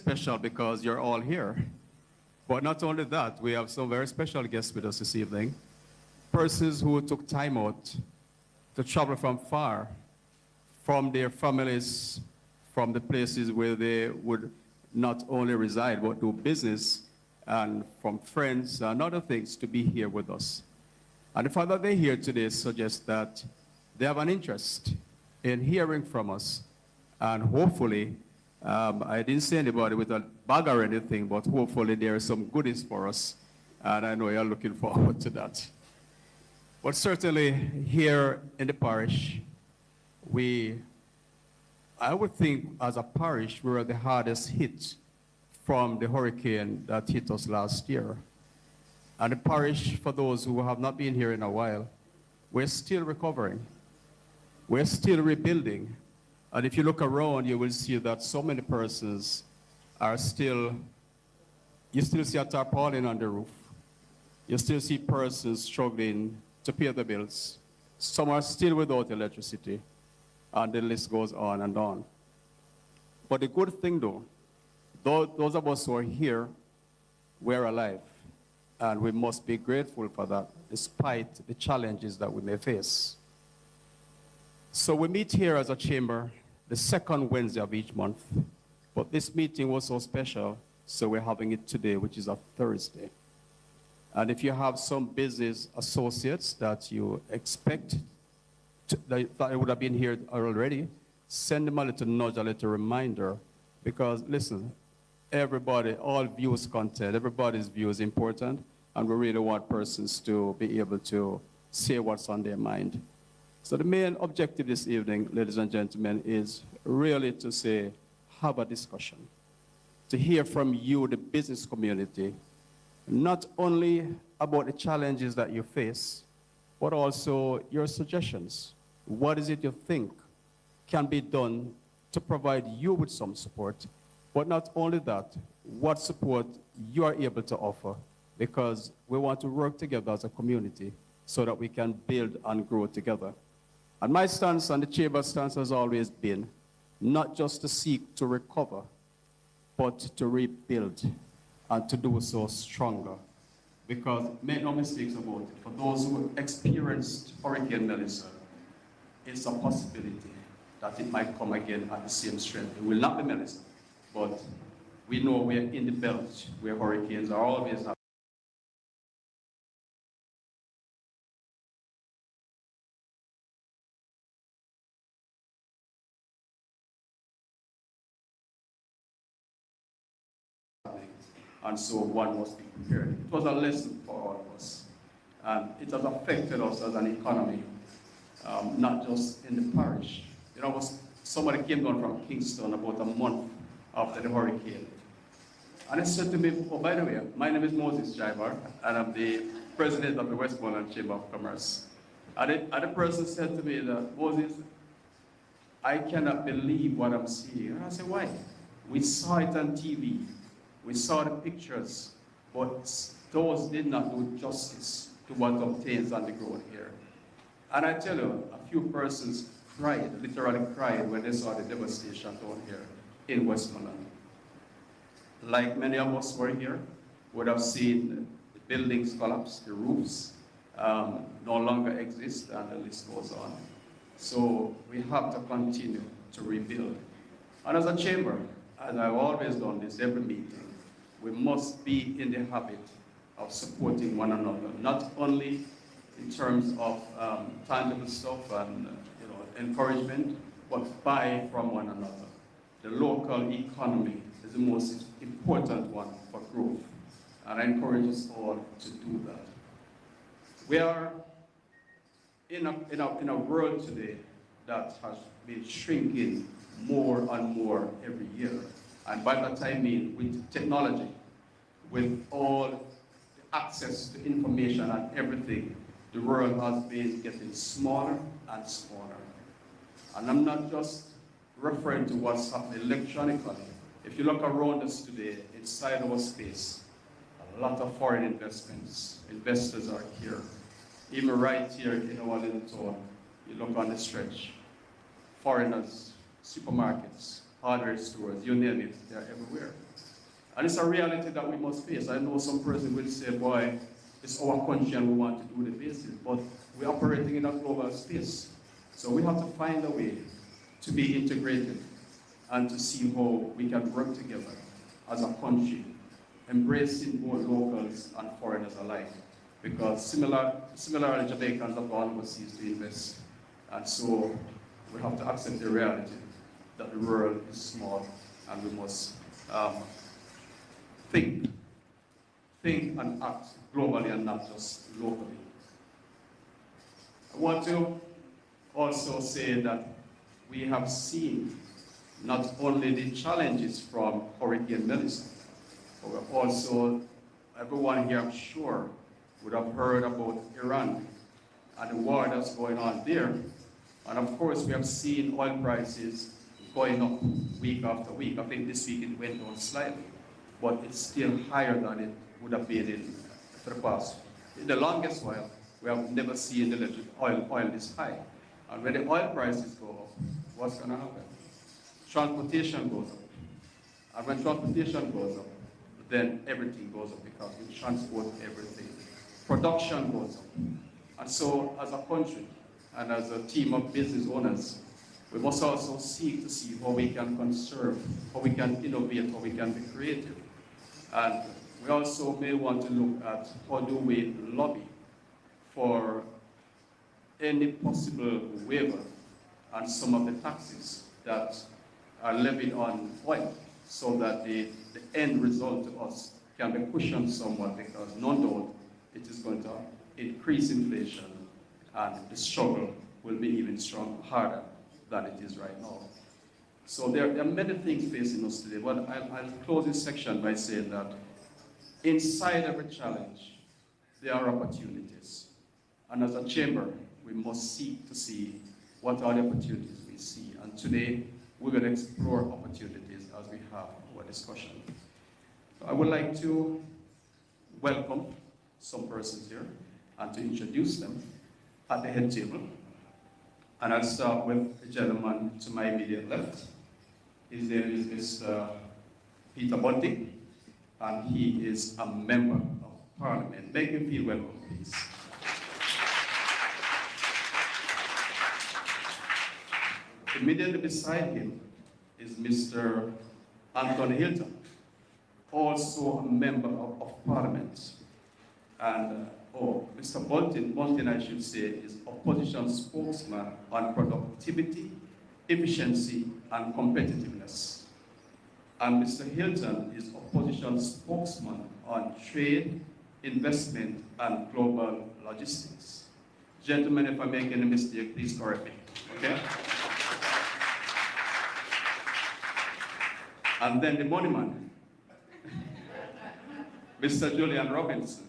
special because you're all here. But not only that, we have some very special guests with us this evening. Persons who took time out to travel from far, from their families, from the places where they would not only reside, but do business, and from friends and other things to be here with us. And the fact that they're here today suggests that they have an interest in hearing from us. And hopefully, I didn't see anybody with a bag or anything, but hopefully there are some goodies for us. And I know you're looking forward to that. But certainly here in the parish, I would think as a parish, we were the hardest hit from the hurricane that hit us last year. And the parish, for those who have not been here in a while, we're still recovering. We're still rebuilding. And if you look around, you will see that so many persons are still, you still see a tarpaulin on the roof. You still see persons struggling to pay the bills. Some are still without electricity. And the list goes on and on. But the good thing, though, those of us who are here, we're alive. And we must be grateful for that, despite the challenges that we may face. So we meet here as a chamber the second Wednesday of each month. But this meeting was so special, so we're having it today, which is a Thursday. And if you have some business associates that you expect that would have been here already, send them a little nudge, a little reminder, because listen, everybody, all views content, everybody's view is important, and we really want persons to be able to say what's on their mind. So the main objective this evening, ladies and gentlemen, is really to say, have a discussion, to hear from you, the business community, not only about the challenges that you face, but also your suggestions. What is it you think can be done to provide you with some support? But not only that, what support you are able to offer, because we want to work together as a community so that we can build and grow together. And my stance and the chamber's stance has always been not just to seek to recover, but to rebuild and to do so stronger. Because make no mistakes about it, for those who experienced Hurricane Melissa, it's a possibility that it might come again at the same strength. It will not be Melissa, but we know we're in the belt where hurricanes are always happening. And so one must be prepared. It was a lesson for all of us. And it has affected us as an economy, not just in the parish. You know, somebody came down from Kingston about a month after the hurricane. And it said to me, oh, by the way, my name is Moses Jivar, and I'm the president of the Westmoreland Chamber of Commerce. And the person said to me that, Moses, I cannot believe what I'm seeing. And I said, why? We saw it on TV. We saw the pictures, but those did not do justice to what obtains on the ground here. And I tell you, a few persons cried, literally cried, when they saw the devastation down here in Westmoreland. Like many of us were here, would have seen the buildings collapse, the roofs no longer exist, and the list goes on. So we have to continue to rebuild. And as a chamber, and I've always done this every meeting, we must be in the habit of supporting one another, not only in terms of tangible stuff and encouragement, but buy from one another. The local economy is the most important one for growth, and I encourage us all to do that. We are in a world today that has been shrinking more and more every year. And by that I mean with technology, with all the access to information and everything, the world has been getting smaller and smaller. And I'm not just referring to what's happening electronically. If you look around us today, inside our space, a lot of foreign investors are here. Even right here in our little town, you look on the stretch, foreigners, supermarkets, hardware stores, you name it, they're everywhere. And it's a reality that we must face. I know some person will say, boy, it's our country and we want to do the basics, but we're operating in a global space. So we have to find a way to be integrated and to see how we can work together as a country, embracing both locals and foreigners alike. Because similarly, Jamaicans have gone overseas to invest. And so we have to accept the reality that the world is small and we must think and act globally and not just locally. I want to also say that we have seen not only the challenges from Hurricane Melissa, but also, everyone here, I'm sure, would have heard about Iran and the war that's going on there. And of course, we have seen oil prices going up week after week. I think this week it went down slightly, but it's still higher than it would have been in the past. In the longest while, we have never seen the oil this high. And when the oil prices go up, what's going to happen? Transportation goes up. And when transportation goes up, then everything goes up because we transport everything. Production goes up. And so as a country and as a team of business owners, we must also seek to see how we can conserve, how we can innovate, how we can be creative. And we also may want to look at how do we lobby for any possible waiver on some of the taxes that are levied on oil, so that the end result to us can be cushioned somewhat, because no doubt it is going to increase inflation and the struggle will be even harder than it is right now. So there are many things facing us today, but I'll close this section by saying that inside every challenge, there are opportunities. And as a chamber, we must seek to see what are the opportunities we see. And today, we're going to explore opportunities as we have our discussion. So I would like to welcome some persons here and to introduce them at the head table. And I'll start with the gentleman to my immediate left. His name is Mr. Peter Bunting, and he is a member of Parliament. Make him feel welcome, please. Immediately beside him is Mr. Anthony Hilton, also a member of Parliament. And Mr. Bunting, I should say, is opposition spokesman on productivity, efficiency, and competitiveness. And Mr. Hilton is opposition spokesman on trade, investment, and global logistics. Gentlemen, if I make any mistake, please correct me, okay? And then the money man, Mr. Julian Robinson,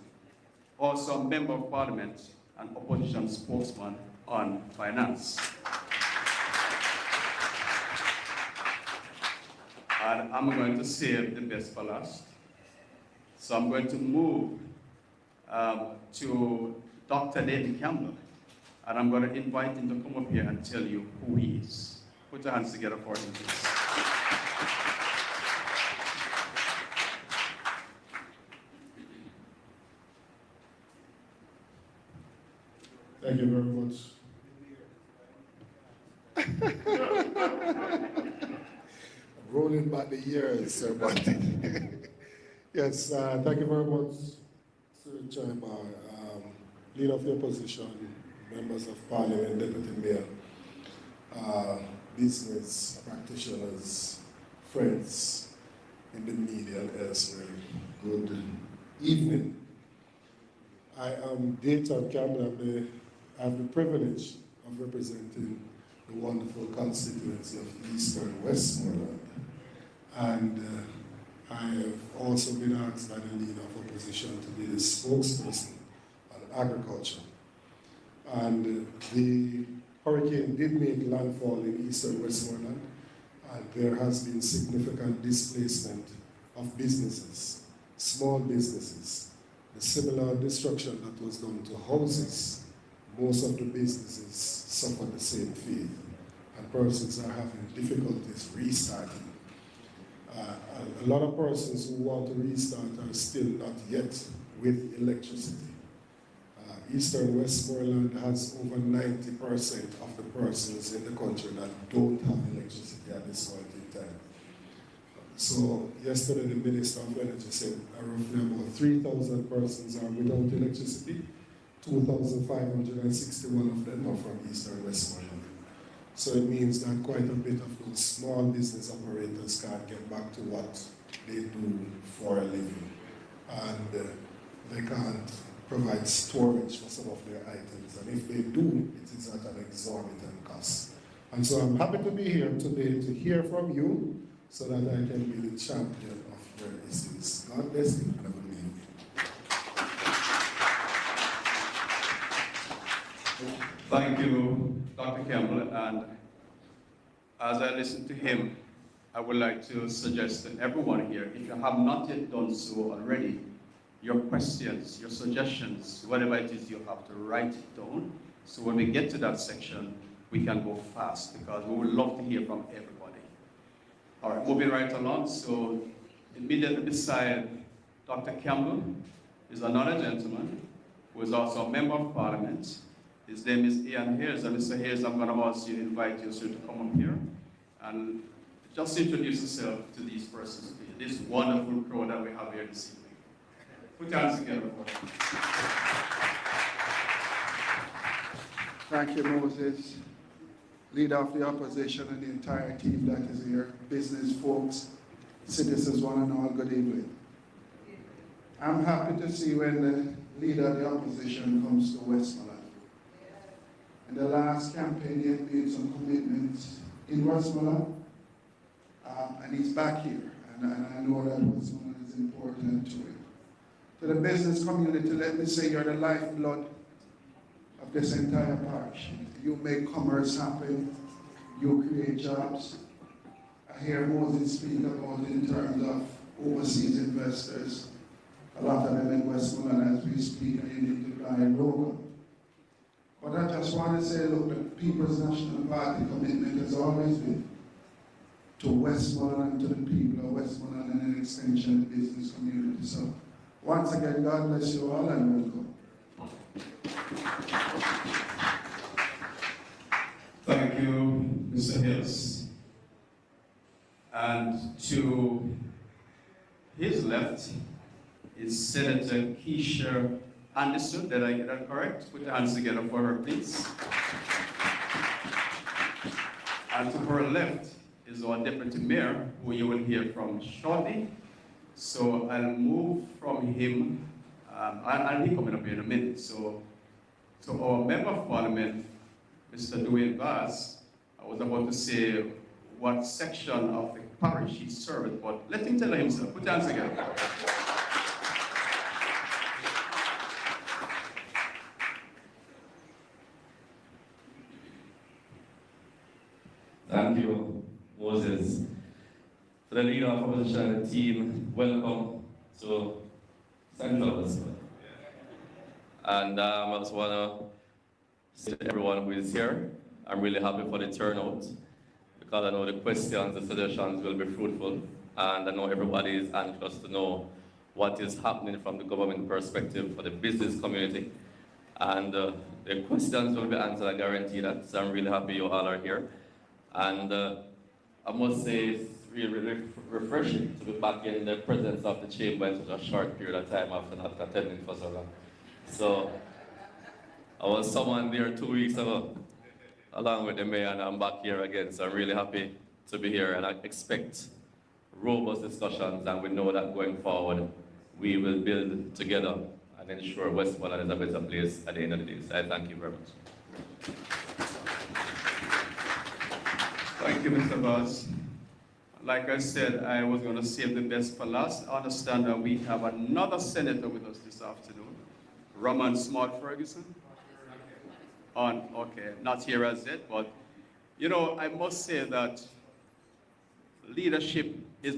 also a member of Parliament and opposition spokesman on finance. And I'm going to save the best for last. So I'm going to move to Dr. David Campbell, and I'm going to invite him to come up here and tell you who he is. Put your hands together for him, please. Thank you very much. Rolling back the years, Sir Bunting. Yes, thank you very much, Sir Chamber, Leader of the Opposition, Members of Parliament, Deputy Mayor, business practitioners, friends in the media and elsewhere. Good evening. I am Dayton Campbell. I have the privilege of representing the wonderful constituency of Eastern Westmoreland. And I have also been asked by the Leader of Opposition to be the spokesperson on agriculture. And the hurricane did make landfall in Eastern Westmoreland, and there has been significant displacement of businesses, small businesses. The similar destruction that was done to houses, most of the businesses suffered the same fate, and persons are having difficulties restarting. A lot of persons who want to restart are still not yet with electricity. Eastern Westmoreland has over 90% of the persons in the country that don't have electricity at this point in time. So yesterday the Minister of Energy said roughly about 3,000 persons are without electricity. 2,561 of them are from Eastern Westmoreland. So it means that quite a bit of those small business operators can't get back to what they do for a living. And they can't provide storage for some of their items. And if they do, it is at an exorbitant cost. And so I'm happy to be here today to hear from you so that I can be the champion of your issues. God bless you and have a good evening. Thank you, Dr. Campbell. And as I listen to him, I would like to suggest to everyone here, if you have not yet done so already, your questions, your suggestions, whatever it is, you have to write it down. So when we get to that section, we can go fast because we would love to hear from everybody. All right, moving right along. So immediately beside Dr. Campbell is another gentleman who is also a member of Parliament. His name is Ian Hayes. And Mr. Hayes, I'm going to also invite you to come up here and just introduce yourself to these persons, this wonderful crowd that we have here this evening. Put your hands together for them. Thank you, Moses, leader of the opposition and the entire team that is here, business folks, citizens, one and all, good evening. I'm happy to see when the leader of the opposition comes to Westmoreland. In the last campaign, he had made some commitments in Westmoreland, and he's back here, and I know that Westmoreland is important to him. To the business community, let me say you're the lifeblood of this entire parish. You make commerce happen, you create jobs. I hear Moses speak about in terms of overseas investors, a lot of them in Westmoreland as we speak, and you need to buy local. But I just want to say, look, the People's National Party commitment has always been to Westmoreland, to the people of Westmoreland, and an extension of the business community. So once again, God bless you all and welcome. Thank you, Mr. Hills. And to his left is Senator Keisha Anderson. Did I get that correct? Put your hands together for her, please. And to her left is our Deputy Mayor, who you will hear from shortly. So I'll move from him, and he's coming up here in a minute. So to our Member of Parliament, Mr. Dwayne Bass, I was about to say what section of the parish he served, but let him tell himself. Put your hands together. Thank you, Moses. To the leader of opposition team, welcome to Central Westmoreland. And I just want to say to everyone who is here, I'm really happy for the turnout because I know the questions, the suggestions will be fruitful, and I know everybody is anxious to know what is happening from the government perspective for the business community. And the questions will be answered, I guarantee that, so I'm really happy you all are here. And I must say it's really refreshing to be back in the presence of the chamber in such a short period of time after not attending for so long. So I was summoned there 2 weeks ago, along with the mayor, and I'm back here again. So I'm really happy to be here, and I expect robust discussions, and we know that going forward, we will build together and ensure Westmoreland is a better place at the end of the day. So I thank you very much. Thank you, Mr. Bass. Like I said, I was going to save the best for last. I understand that we have another senator with us this afternoon, Roman Smart Ferguson. Okay, not here as yet, but you know, I must say that leadership is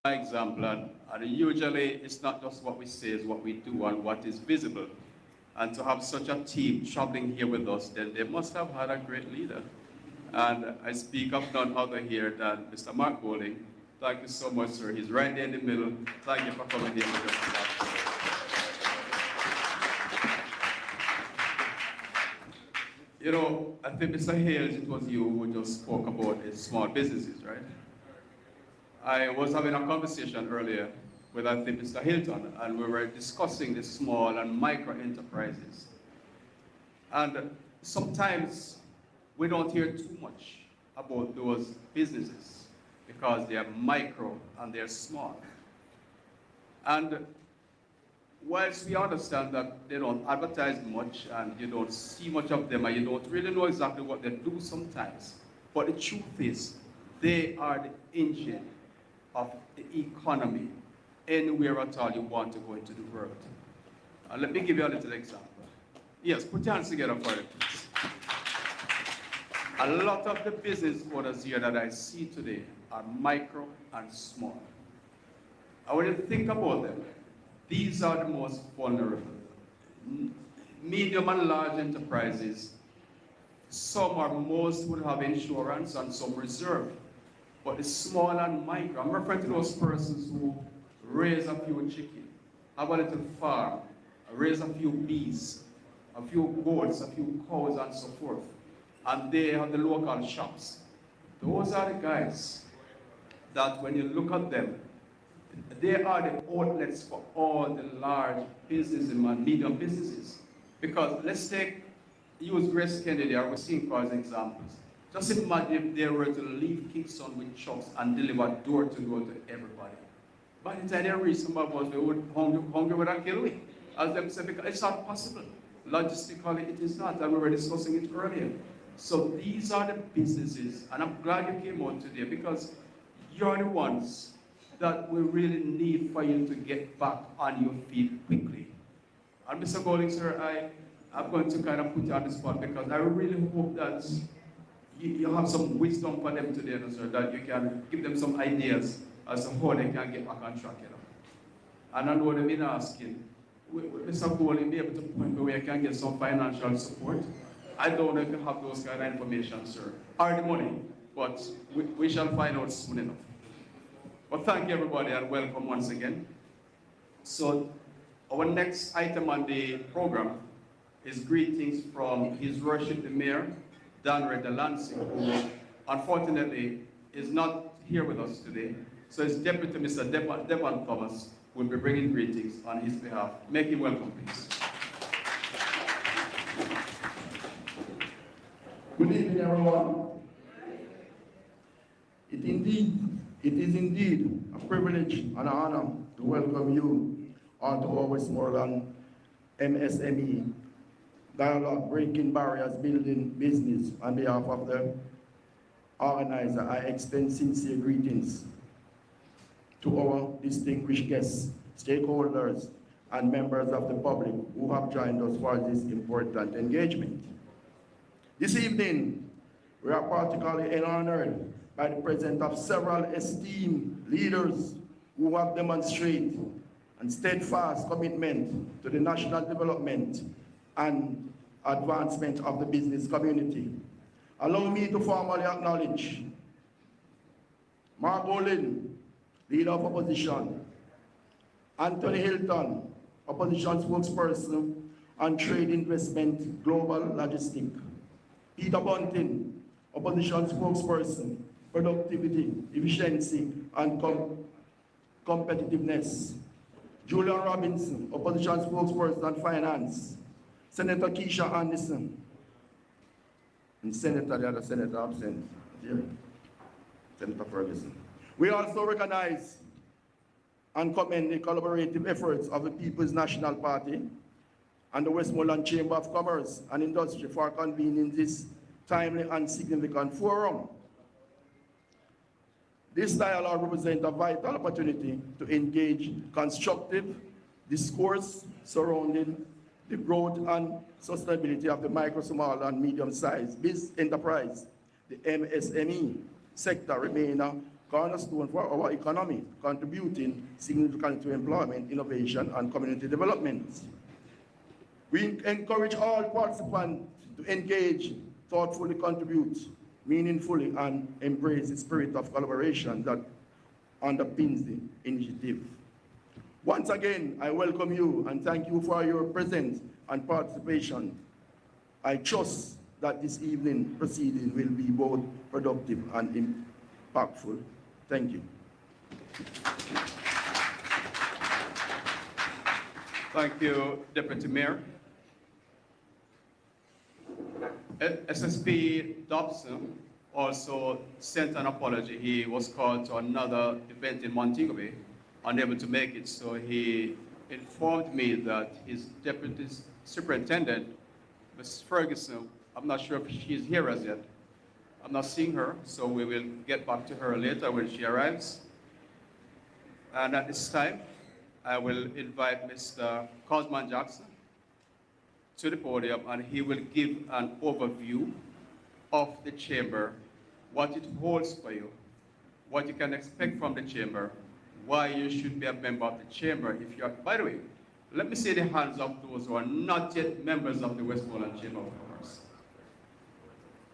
by example, and usually it's not just what we say, it's what we do and what is visible. And to have such a team traveling here with us, then they must have had a great leader. And I speak of none other here than Mr. Mark Bowling. Thank you so much, sir. He's right there in the middle. Thank you for coming here with us. You know, I think Mr. Hales, it was you who just spoke about the small businesses, right? I was having a conversation earlier with, I think, Mr. Hilton, and we were discussing the small and micro enterprises. And sometimes we don't hear too much about those businesses because they are micro and they're small. And whilst we understand that they don't advertise much and you don't see much of them and you don't really know exactly what they do sometimes, but the truth is they are the engine of the economy anywhere at all you want to go into the world. Let me give you a little example. Yes, put your hands together for it, please. A lot of the business owners here that I see today are micro and small. And when you think about them, these are the most vulnerable. Medium and large enterprises, some or most would have insurance and some reserve. But the small and micro, I'm referring to those persons who raise a few chickens, have a little farm, raise a few bees, a few goats, a few cows, and so forth. And they have the local shops. Those are the guys that when you look at them, they are the outlets for all the large businesses and medium businesses. Because let's use Grace Kennedy or St. Paul as examples. Just imagine if they were to leave Kingston with trucks and deliver door to door to everybody. By the time they reach some of us, they would hunger would have killed me. As them say, because it's not possible. Logistically, it is not, and we were discussing it earlier. So these are the businesses, and I'm glad you came out today because you're the ones that we really need for you to get back on your feet quickly. And Mr. Golding, sir, I'm going to kind of put you on the spot because I really hope that you have some wisdom for them today, sir, that you can give them some ideas as to how they can get back on track. You know. And I know they've been asking, will Mr. Golding be able to point where you can get some financial support? I don't know if you have those kind of information, sir, or the money, but we shall find out soon enough. But thank you, everybody, and welcome once again. So our next item on the program is greetings from His Worship the Mayor, Danre Delancey, who unfortunately is not here with us today. So his deputy, Mr. Devon Thomas, will be bringing greetings on his behalf. Make him welcome, please. Good evening, everyone. It is indeed a privilege and an honor to welcome you onto our Westmoreland MSME dialogue, breaking barriers, building business. On behalf of the organizer, I extend sincere greetings to our distinguished guests, stakeholders, and members of the public who have joined us for this important engagement. This evening, we are particularly honored by the presence of several esteemed leaders who have demonstrated a steadfast commitment to the national development and advancement of the business community. Allow me to formally acknowledge Mark Olin, Leader of Opposition, Anthony Hilton, Opposition Spokesperson on Trade Investment Global Logistics, Peter Bunting, Opposition Spokesperson, Productivity, Efficiency, and Competitiveness, Julian Robinson, Opposition Spokesperson on Finance, Senator Keisha Anderson, and the other Senator absent here, Senator Ferguson. We also recognize and commend the collaborative efforts of the People's National Party and the Westmoreland Chamber of Commerce and Industry for convening this timely and significant forum. This dialogue represents a vital opportunity to engage constructive discourse surrounding the growth and sustainability of the micro, small, and medium-sized business enterprise. The MSME sector remains a cornerstone for our economy, contributing significantly to employment, innovation, and community development. We encourage all participants to engage, thoughtfully contribute meaningfully and embrace the spirit of collaboration that underpins the initiative. Once again, I welcome you and thank you for your presence and participation. I trust that this evening proceeding will be both productive and impactful. Thank you. Thank you, Deputy Mayor. SSP Dobson also sent an apology. He was called to another event in Montego Bay, unable to make it, so he informed me that his deputy superintendent, Ms. Ferguson, I'm not sure if she's here as yet. I'm not seeing her, so we will get back to her later when she arrives. And at this time, I will invite Mr. Cosman Jackson to the podium, and he will give an overview of the chamber, what it holds for you, what you can expect from the chamber, why you should be a member of the chamber if you are. By the way, let me see the hands of those who are not yet members of the Westmoreland Chamber of Commerce.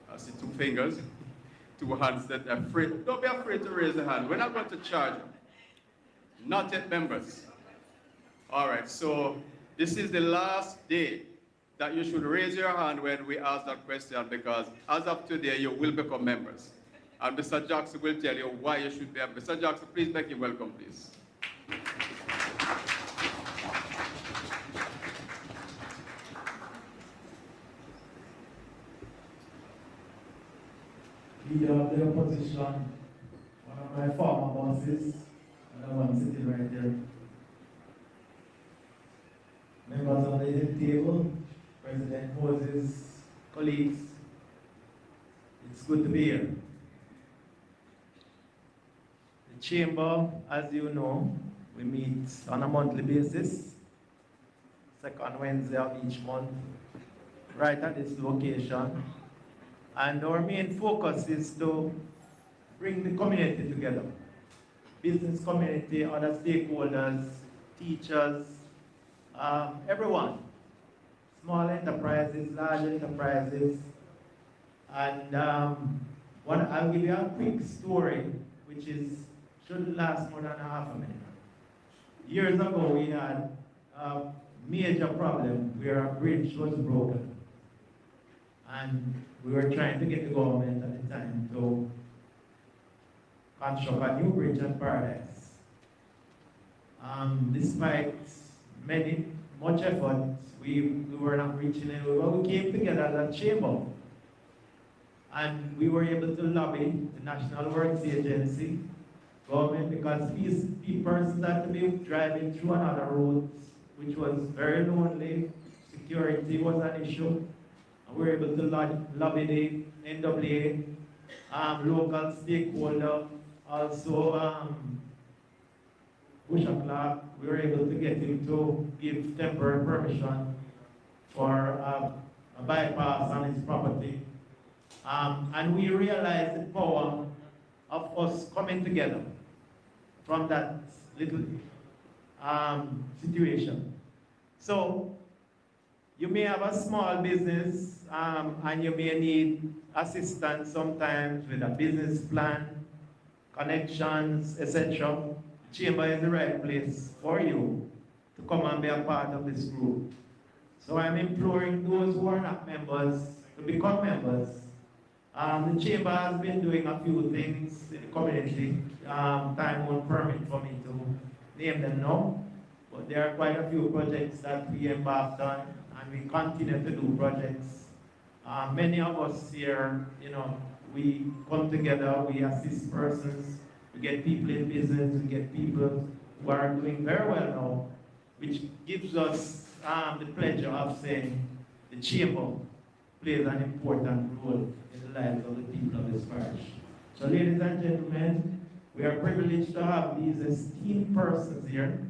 I see 2 fingers, 2 hands that are afraid. Don't be afraid to raise the hand. We're not going to charge you. Not yet members. All right, so this is the last day that you should raise your hand when we ask that question, because as of today, you will become members. And Mr. Jackson will tell you why you should be a member. Mr. Jackson, please make you welcome, please. Leader of the opposition, one of my former bosses, and the one sitting right there. Members of the table, President Moses, colleagues, it's good to be here. The chamber, as you know, we meet on a monthly basis, second Wednesday of each month, right at this location. And our main focus is to bring the community together. Business community, other stakeholders, teachers, everyone. Small enterprises, large enterprises. And I'll give you a quick story, which shouldn't last more than a half a minute. Years ago, we had a major problem where a bridge was broken. And we were trying to get the government at the time to construct a new bridge at Bariers. Despite much effort, we were not reaching anywhere. But we came together as a chamber, and we were able to lobby the National Works Agency, government, because persons had to be driving through another road, which was very lonely. Security was an issue. And we were able to lobby the NWA, local stakeholder, also Bishop Clark. We were able to get him to give temporary permission for a bypass on his property. And we realized the power of us coming together from that little situation. So you may have a small business and you may need assistance sometimes with a business plan, connections, etc. The chamber is the right place for you to come and be a part of this group. So I'm imploring those who are not members to become members. The chamber has been doing a few things in the community. Time won't permit for me to name them now, but there are quite a few projects that we embarked on, and we continue to do projects. Many of us here, we come together, we assist persons, we get people in business, we get people who are doing very well now, which gives us the pleasure of saying the chamber plays an important role in the lives of the people of this parish. So ladies and gentlemen, we are privileged to have these esteemed persons here,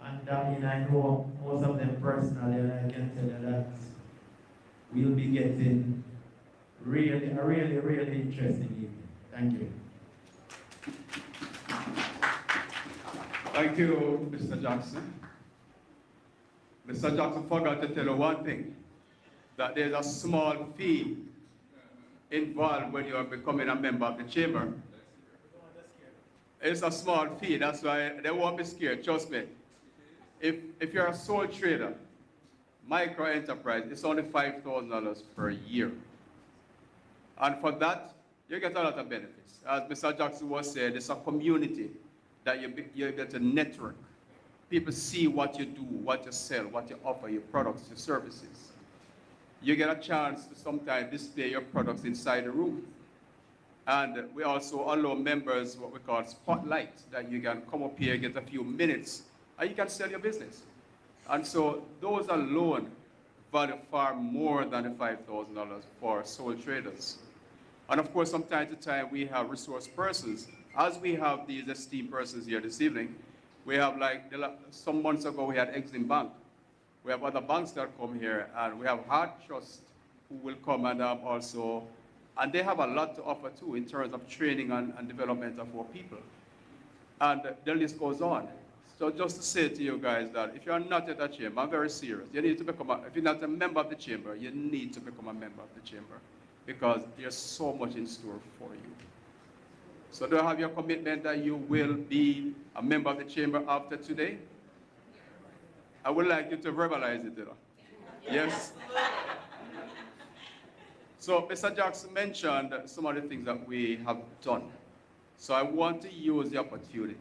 and I know most of them personally, and I can tell you that we'll be getting a really interesting evening. Thank you. Thank you, Mr. Jackson. Mr. Jackson forgot to tell you one thing, that there's a small fee involved when you are becoming a member of the chamber. It's a small fee, that's why they won't be scared, trust me. If you're a sole trader, micro enterprise, it's only $5,000 per year. And for that, you get a lot of benefits. As Mr. Jackson was saying, it's a community that you get to network. People see what you do, what you sell, what you offer, your products, your services. You get a chance to sometimes display your products inside the room. And we also allow members what we call spotlight, that you can come up here, get a few minutes, and you can sell your business. And so those alone value far more than the $5,000 for sole traders. And of course, from time to time, we have resource persons. As we have these esteemed persons here this evening, we have some months ago, we had Exim Bank. We have other banks that come here, and we have Heart Trust who will come and also, and they have a lot to offer too in terms of training and development of our people. And the list goes on. So just to say to you guys that if you're not at a chamber, I'm very serious. You need to become if you're not a member of the chamber, you need to become a member of the chamber because there's so much in store for you. So do you have your commitment that you will be a member of the chamber after today? I would like you to verbalize it, you know. Yes? So Mr. Jackson mentioned some of the things that we have done. So I want to use the opportunity.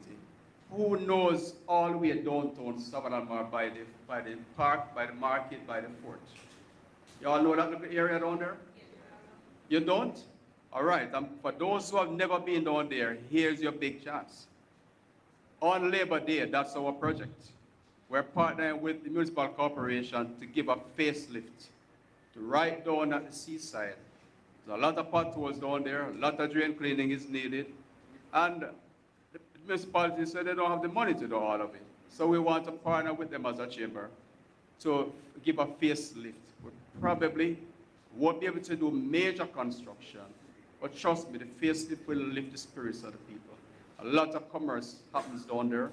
Who knows all the way downtown Savannah by the park, by the market, by the fort? You all know that little area down there? You don't? All right, for those who have never been down there, here's your big chance. On Labor Day, that's our project. We're partnering with the municipal corporation to give a facelift to right down at the seaside. There's a lot of potholes down there, a lot of drain cleaning is needed, and the municipality said they don't have the money to do all of it. So we want to partner with them as a chamber to give a facelift. We probably won't be able to do major construction, but trust me, the facelift will lift the spirits of the people. A lot of commerce happens down there.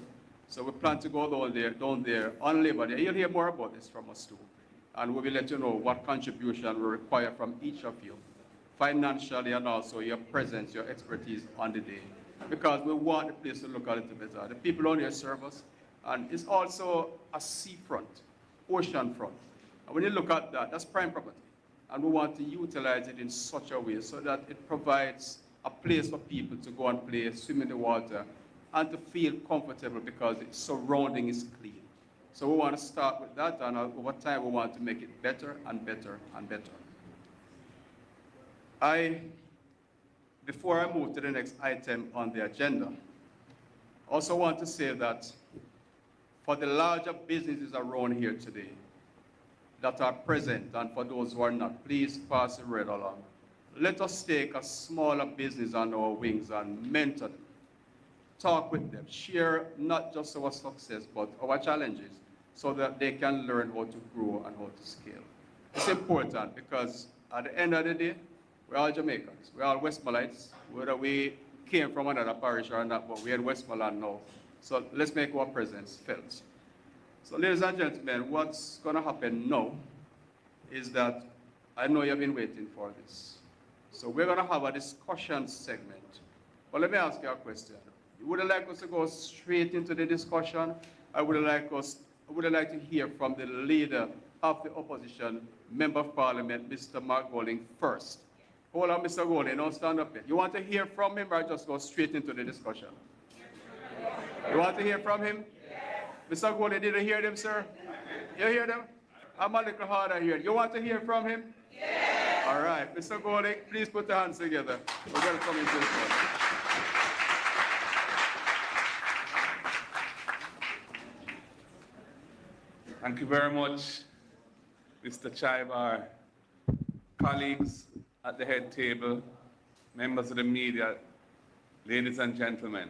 So we plan to go down there on Labor Day. You'll hear more about this from us too. And we will let you know what contribution we require from each of you, financially and also your presence, your expertise on the day. Because we want the place to look a little better. The people on here serve us. And it's also a seafront, ocean front. And when you look at that, that's prime property. And we want to utilize it in such a way so that it provides a place for people to go and play, swim in the water, and to feel comfortable because its surrounding is clean. So we want to start with that, and over time we want to make it better and better and better. Before I move to the next item on the agenda, I also want to say that for the larger businesses around here today that are present, and for those who are not, please pass the word along. Let us take a smaller business on our wings and mentor them. Talk with them, share not just our success, but our challenges, so that they can learn how to grow and how to scale. It's important because at the end of the day, we're all Jamaicans, we're all Westmorelandites, whether we came from another parish or not, but we're in Westmoreland now. So let's make our presence felt. So ladies and gentlemen, what's gonna happen now is that I know you've been waiting for this. So we're gonna have a discussion segment. But let me ask you a question. Would you like us to go straight into the discussion? I would like to hear from the leader of the opposition, Member of Parliament, Mr. Mark Golding, first. Hold on, Mr. Golding, don't stand up yet. You want to hear from him or just go straight into the discussion? You want to hear from him? Yes. Mr. Golding, did you hear them, sir? You hear them? I'm a little harder here. You want to hear from him? Yes. All right, Mr. Golding, please put your hands together. We're going to come into the floor. Thank you very much, Mr. Chaibar, colleagues at the head table, members of the media, ladies and gentlemen.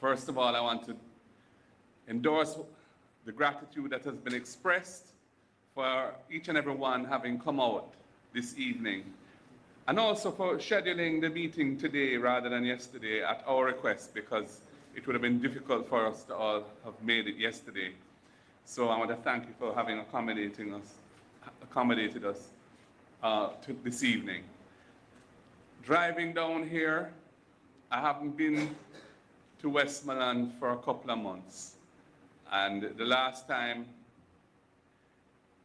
First of all, I want to endorse the gratitude that has been expressed for each and every one having come out this evening, and also for scheduling the meeting today rather than yesterday at our request, because it would have been difficult for us to all have made it yesterday. So I want to thank you for having accommodated us to this evening. Driving down here, I haven't been to Westmoreland for a couple of months. And the last time,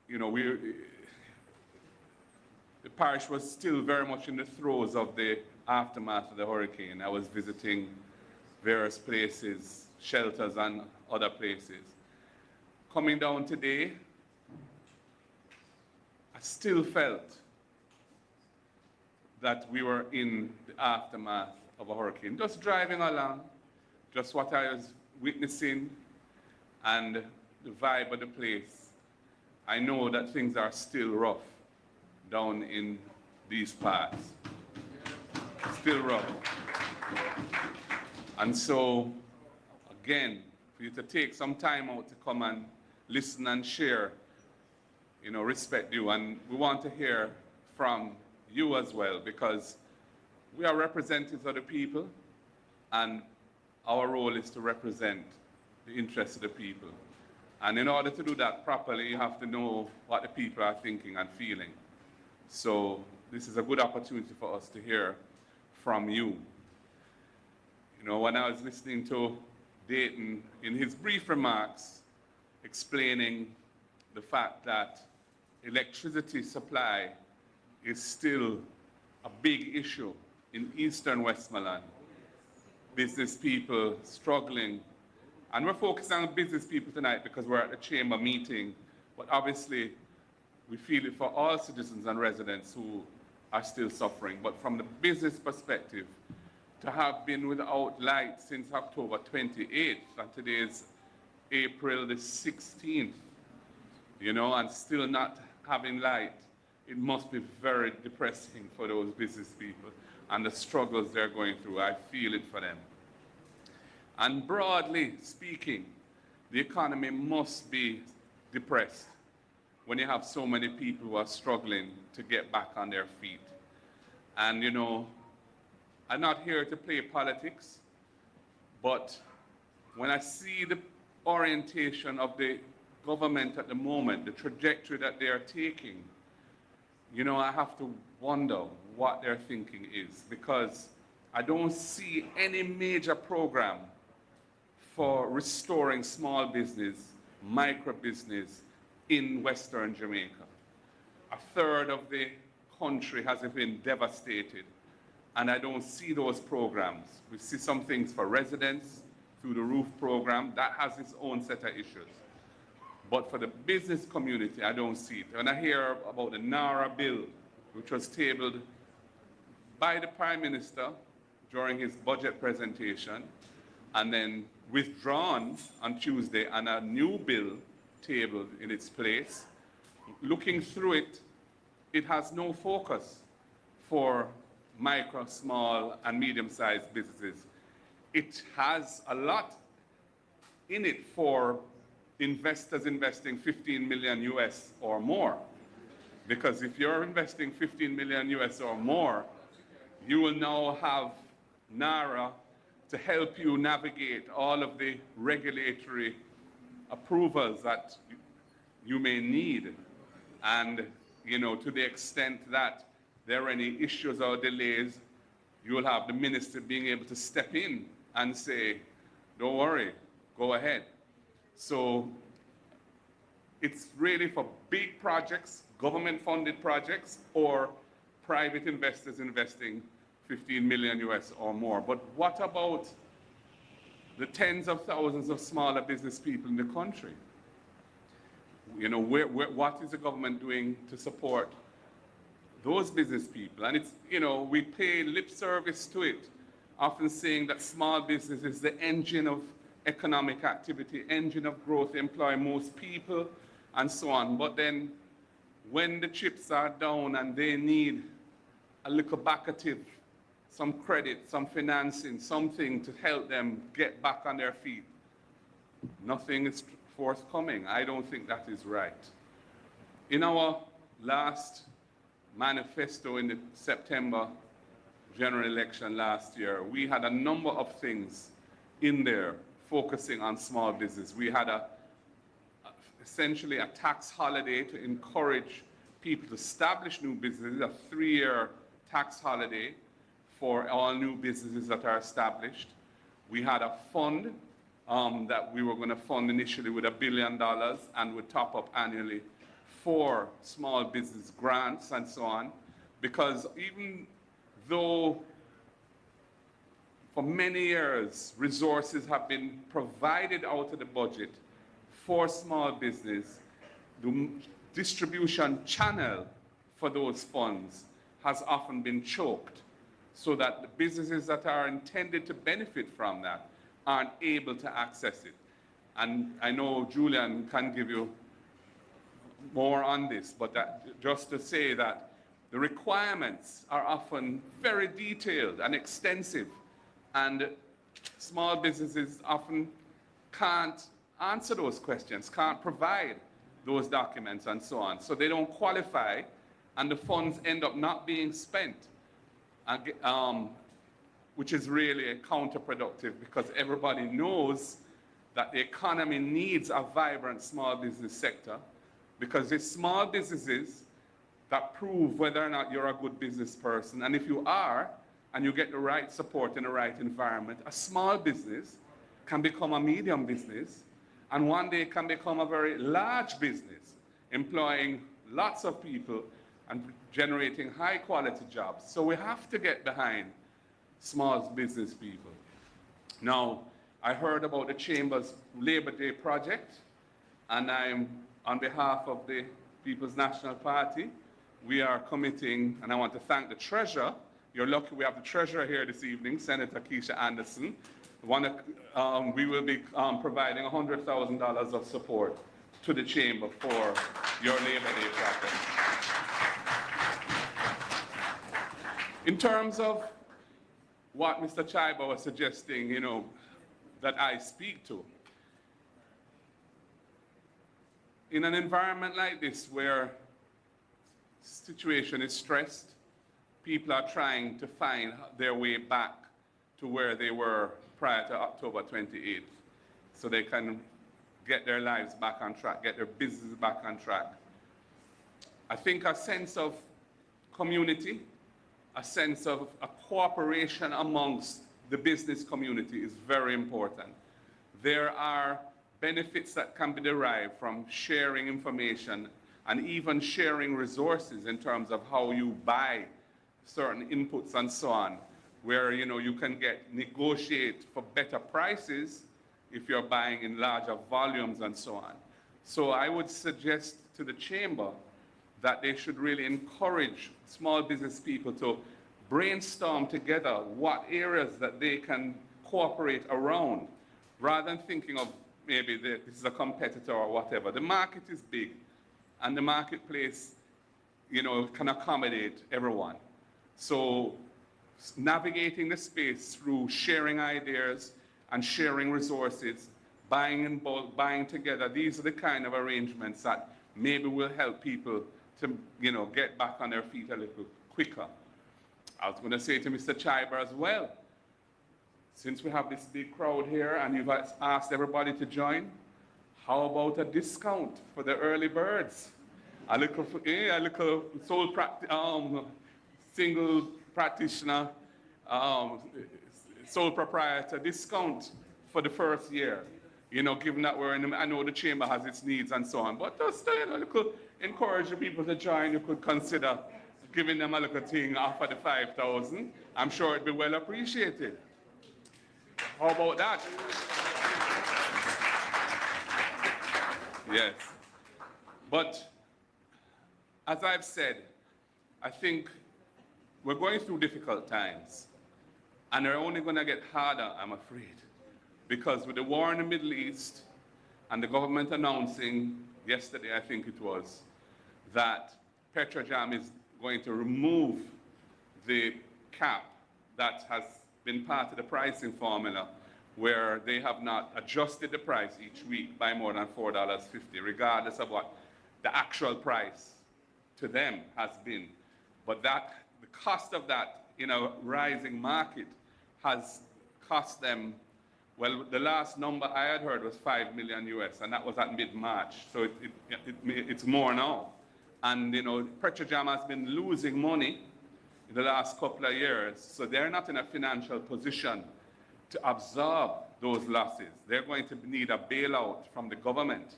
you know, the parish was still very much in the throes of the aftermath of the hurricane. I was visiting various places, shelters and other places. Coming down today, I still felt that we were in the aftermath of a hurricane. Just driving along, just what I was witnessing and the vibe of the place. I know that things are still rough down in these parts. Still rough. And so, again, for you to take some time out to come and listen and share, you know, respect you. And we want to hear from you as well, because we are representatives of the people, and our role is to represent the interests of the people. And in order to do that properly, you have to know what the people are thinking and feeling. So this is a good opportunity for us to hear from you. You know, when I was listening to Dayton in his brief remarks explaining the fact that electricity supply is still a big issue in eastern Westmoreland. Business people struggling. And we're focusing on business people tonight because we're at the chamber meeting, but obviously we feel it for all citizens and residents who are still suffering. But from the business perspective, to have been without light since October 28th, and today is April the 16th, you know, and still not having light, it must be very depressing for those business people and the struggles they're going through. I feel it for them. And broadly speaking, the economy must be depressed when you have so many people who are struggling to get back on their feet. And you know, I'm not here to play politics, but when I see the orientation of the government at the moment, the trajectory that they are taking, you know, I have to wonder what their thinking is, because I don't see any major program for restoring small business, micro business in Western Jamaica. A third of the country has been devastated, and I don't see those programs. We see some things for residents through the roof program, that has its own set of issues. But for the business community, I don't see it. When I hear about the NARA bill, which was tabled by the Prime Minister during his budget presentation, and then withdrawn on Tuesday, and a new bill tabled in its place, looking through it, it has no focus for micro, small, and medium-sized businesses. It has a lot in it for investors investing 15 million US or more. Because if you're investing 15 million US or more, you will now have NARA to help you navigate all of the regulatory approvals that you may need. And, you know, to the extent that there are any issues or delays, you will have the minister being able to step in and say, don't worry, go ahead. So it's really for big projects, government-funded projects, or private investors investing 15 million US or more. But what about the tens of thousands of smaller business people in the country? You know, what is the government doing to support those business people? And it's, you know, we pay lip service to it, often saying that small business is the engine of economic activity, engine of growth, employ most people, and so on. But then when the chips are down and they need a little backative, some credit, some financing, something to help them get back on their feet, nothing is forthcoming. I don't think that is right. In our last manifesto in the September general election last year, we had a number of things in there focusing on small business. We had essentially a tax holiday to encourage people to establish new businesses, a 3-year tax holiday. for all new businesses that are established. We had a fund that we were going to fund initially with $1 billion and would top up annually for small business grants and so on. Because even though for many years resources have been provided out of the budget for small business, the distribution channel for those funds has often been choked, so that the businesses that are intended to benefit from that aren't able to access it. And I know Julian can give you more on this, but just to say that the requirements are often very detailed and extensive, and small businesses often can't answer those questions, can't provide those documents and so on. So they don't qualify, and the funds end up not being spent, which is really counterproductive, because everybody knows that the economy needs a vibrant small business sector, because it's small businesses that prove whether or not you're a good business person. And if you are, and you get the right support in the right environment, a small business can become a medium business, and one day can become a very large business, employing lots of people and generating high quality jobs. So we have to get behind small business people. Now, I heard about the Chamber's Labor Day project, and I'm, on behalf of the People's National Party, we are committing, and I want to thank the Treasurer. You're lucky we have the Treasurer here this evening, Senator Keisha Anderson. We will be providing $100,000 of support to the Chamber for your Labor Day project. In terms of what Mr. Chaiba was suggesting, that I speak to, in an environment like this where situation is stressed, people are trying to find their way back to where they were prior to October 28th, so they can get their lives back on track, get their business back on track. I think a sense of community, a sense of a cooperation amongst the business community is very important. There are benefits that can be derived from sharing information and even sharing resources in terms of how you buy certain inputs and so on, where you can negotiate for better prices if you're buying in larger volumes and so on. So I would suggest to the Chamber that they should really encourage small business people to brainstorm together what areas that they can cooperate around, rather than thinking of maybe this is a competitor or whatever. The market is big, and the marketplace, can accommodate everyone. So navigating the space through sharing ideas and sharing resources, buying in bulk, buying together, these are the kind of arrangements that maybe will help people to, get back on their feet a little quicker. I was going to say to Mr. Chaiber as well, since we have this big crowd here and you've asked everybody to join, how about a discount for the early birds? A little single practitioner, sole proprietor discount for the first year. Given that I know the Chamber has its needs and so on, but just encourage the people to join. You could consider giving them a little thing after the 5,000. I'm sure it'd be well appreciated. How about that? Yes. But as I've said, I think we're going through difficult times, and they're only going to get harder, I'm afraid, because with the war in the Middle East and the government announcing yesterday, I think it was, that Petrojam is going to remove the cap that has been part of the pricing formula, where they have not adjusted the price each week by more than $4.50, regardless of what the actual price to them has been. But the cost of that in a rising market has cost them, well, the last number I had heard was $5 million US, and that was at mid-March, so it's more now. And Petrojam has been losing money in the last couple of years, so they're not in a financial position to absorb those losses. They're going to need a bailout from the government,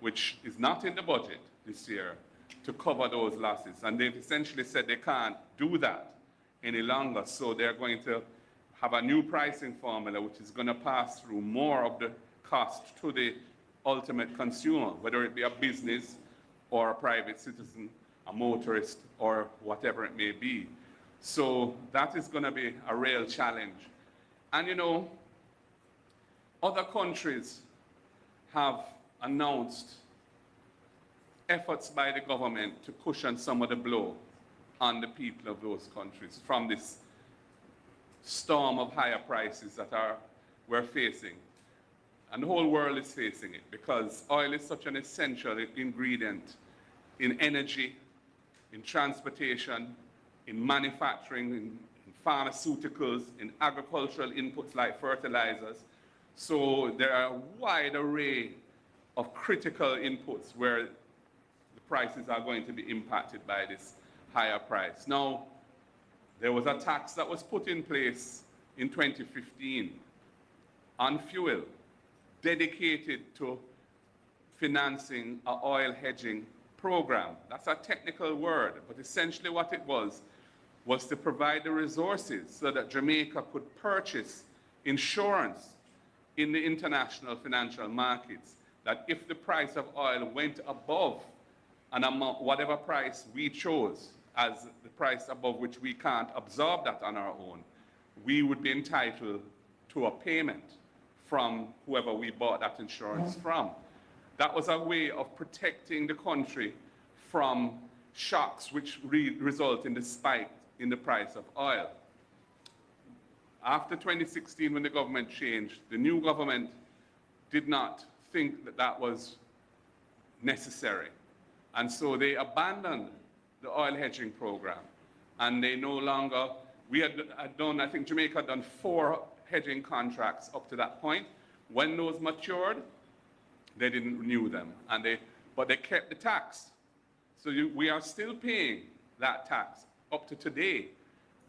which is not in the budget this year, to cover those losses. And they've essentially said they can't do that any longer, so they're going to have a new pricing formula which is going to pass through more of the cost to the ultimate consumer, whether it be a business or a private citizen, a motorist, or whatever it may be. So that is going to be a real challenge. And you know, other countries have announced efforts by the government to cushion some of the blow on the people of those countries from this storm of higher prices that we're facing. And the whole world is facing it because oil is such an essential ingredient in energy, in transportation, in manufacturing, in pharmaceuticals, in agricultural inputs like fertilizers. So there are a wide array of critical inputs where the prices are going to be impacted by this higher price. Now, there was a tax that was put in place in 2015 on fuel, dedicated to financing an oil hedging program. That's a technical word, but essentially what it was to provide the resources so that Jamaica could purchase insurance in the international financial markets, that if the price of oil went above an amount, whatever price we chose as the price above which we can't absorb that on our own, we would be entitled to a payment from whoever we bought that insurance from. That was a way of protecting the country from shocks which result in the spike in the price of oil. After 2016, when the government changed, the new government did not think that that was necessary. And so they abandoned the oil hedging program. And they no longer, we had done, I think Jamaica had done 4 hedging contracts up to that point. When those matured, they didn't renew them. But they kept the tax. So we are still paying that tax up to today,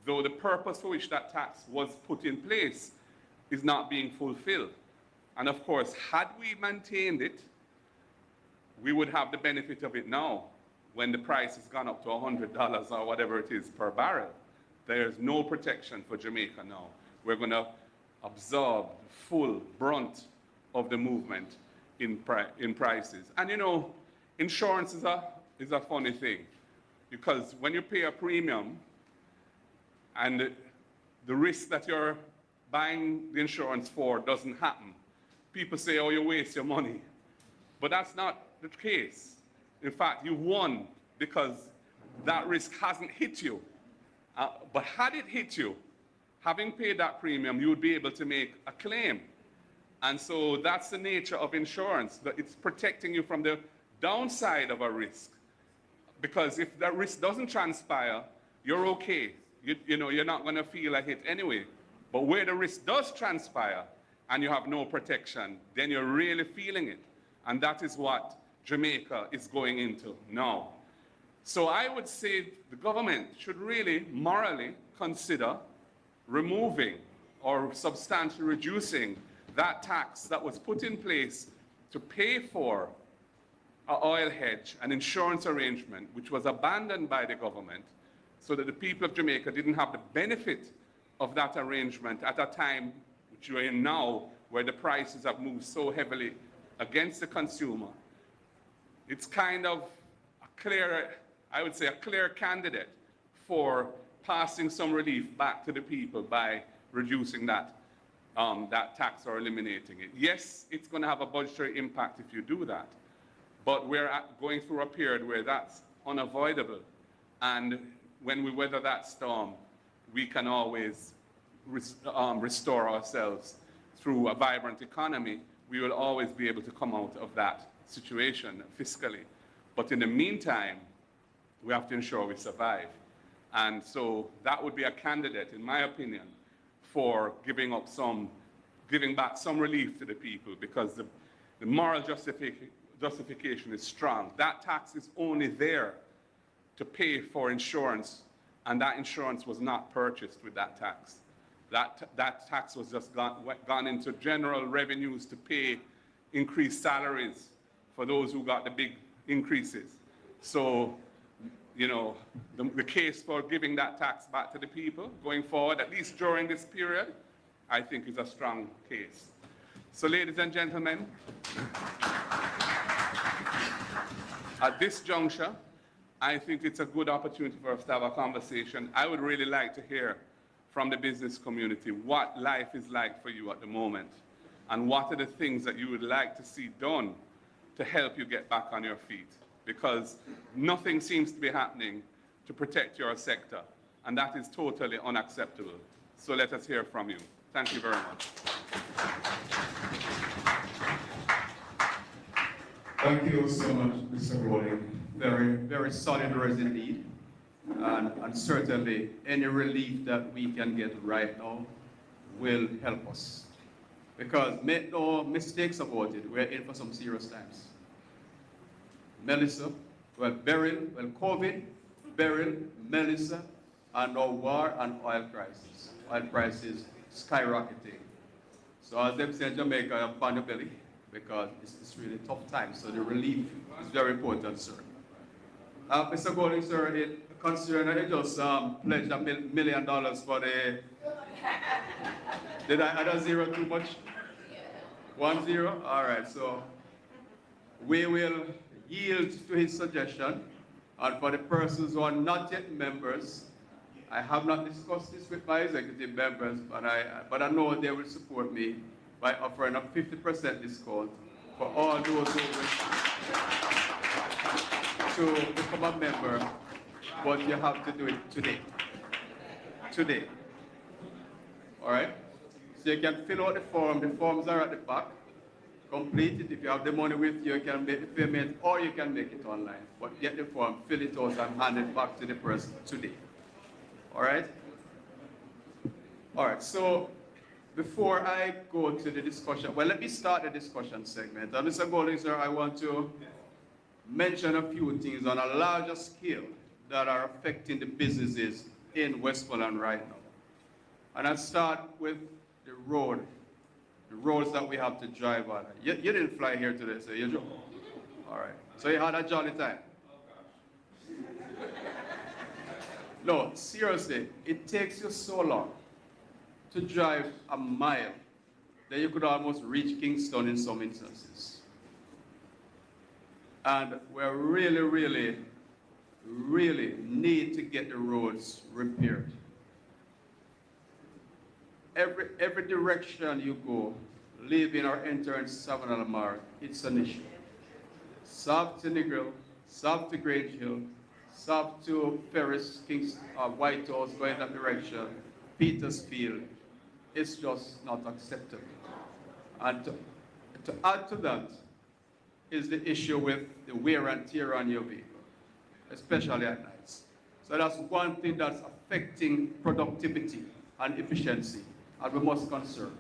though the purpose for which that tax was put in place is not being fulfilled. And of course, had we maintained it, we would have the benefit of it now when the price has gone up to $100 or whatever it is per barrel. There's no protection for Jamaica now. We're going to absorb the full brunt of the movement in prices. And you know, insurance is a funny thing, because when you pay a premium and the risk that you're buying the insurance for doesn't happen, people say, oh, you waste your money. But that's not the case. In fact, you won because that risk hasn't hit you. But had it hit you, having paid that premium, you would be able to make a claim. And so that's the nature of insurance, that it's protecting you from the downside of a risk. Because if that risk doesn't transpire, you're okay. You know, you're not going to feel a hit anyway. But where the risk does transpire and you have no protection, then you're really feeling it. And that is what Jamaica is going into now. So I would say the government should really morally consider removing or substantially reducing that tax that was put in place to pay for an oil hedge, an insurance arrangement, which was abandoned by the government, so that the people of Jamaica didn't have the benefit of that arrangement at a time which we're in now, where the prices have moved so heavily against the consumer. It's kind of a clear, I would say, a clear candidate for passing some relief back to the people by reducing that tax or eliminating it. Yes, it's going to have a budgetary impact if you do that, but we're going through a period where that's unavoidable. And when we weather that storm, we can always restore ourselves through a vibrant economy. We will always be able to come out of that situation fiscally. But in the meantime, we have to ensure we survive. And so that would be a candidate, in my opinion, for giving back some relief to the people, because the moral justification is strong. That tax is only there to pay for insurance and that insurance was not purchased with that tax. That tax was just gone into general revenues to pay increased salaries for those who got the big increases. So, you know, the case for giving that tax back to the people going forward, at least during this period, I think is a strong case. So, ladies and gentlemen, at this juncture, I think it's a good opportunity for us to have a conversation. I would really like to hear from the business community what life is like for you at the moment, and what are the things that you would like to see done to help you get back on your feet, because nothing seems to be happening to protect your sector, and that is totally unacceptable. So let us hear from you. Thank you very much. Thank you so much, Mr. Rowling. Very, very solid words indeed. And certainly any relief that we can get right now will help us. Because make no mistakes about it, we're in for some serious times. Melissa, COVID, Beryl, Melissa, and now war and oil crisis. Oil prices skyrocketing. So as they say in Jamaica, I'm on the belly, because it's really tough times. So the relief is very important, sir. Mr. Golding, sir, considering I just pledged $1 million for the... Did I add a zero too much? 10? All right, so we will yield to his suggestion. And for the persons who are not yet members, I have not discussed this with my executive members, but I know they will support me by offering a 50% discount for all those who wish to become a member, but you have to do it today. Today. All right? So you can fill out the form. The forms are at the back. Complete it. If you have the money with you, you can make the payment, or you can make it online. But get the form, fill it out, and hand it back to the person today. All right? All right, so before I go to the discussion, well, let me start the discussion segment. And Mr. Golding, sir, I want to mention a few things on a larger scale that are affecting the businesses in Westmoreland right now. And I'll start with the roads that we have to drive on. You didn't fly here today, so you drove. All right, so you had a jolly time. No, seriously, it takes you so long to drive a mile that you could almost reach Kingston in some instances. And we really need to get the roads repaired. Every direction you go, leaving or entering Savannah Lamar, it's an issue. South to Negril, south to Grange Hill, south to Ferris, White House, going that direction, Petersfield, it's just not acceptable. And to add to that is the issue with the wear and tear on your vehicle, especially at nights. So that's one thing that's affecting productivity and efficiency, and we must conserve.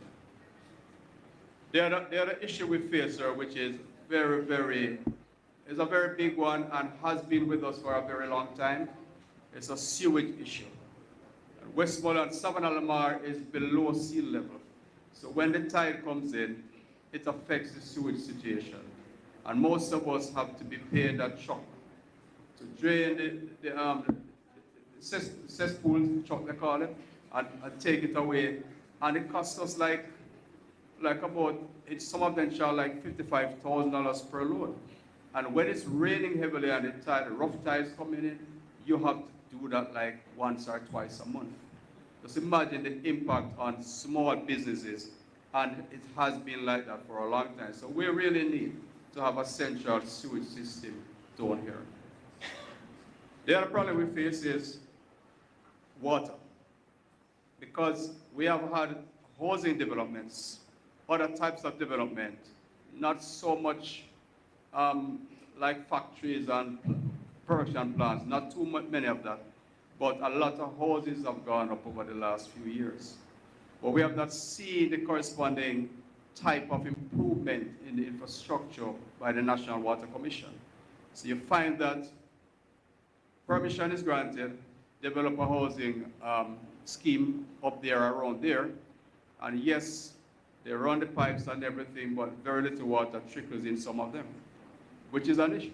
The other issue we face, sir, which is is a very big one and has been with us for a very long time. It's a sewage issue. Westmoreland, Savannah Lamar is below sea level. So when the tide comes in, it affects the sewage situation. And most of us have to be paying that truck to drain the cesspool, truck they call it, and take it away. And it costs us like about, some of them charge like $55,000 per load. And when it's raining heavily and the rough tides coming in, you have to do that like once or twice a month. Just imagine the impact on small businesses, and it has been like that for a long time. So we really need to have a central sewage system down here. The other problem we face is water, because we have had housing developments, other types of development, not so much like factories and production plants, not too many of that, but a lot of houses have gone up over the last few years. But we have not seen the corresponding type of improvement in the infrastructure by the National Water Commission. So you find that permission is granted, develop a housing scheme up there, around there. And yes, they run the pipes and everything, but very little water trickles in some of them, which is an issue.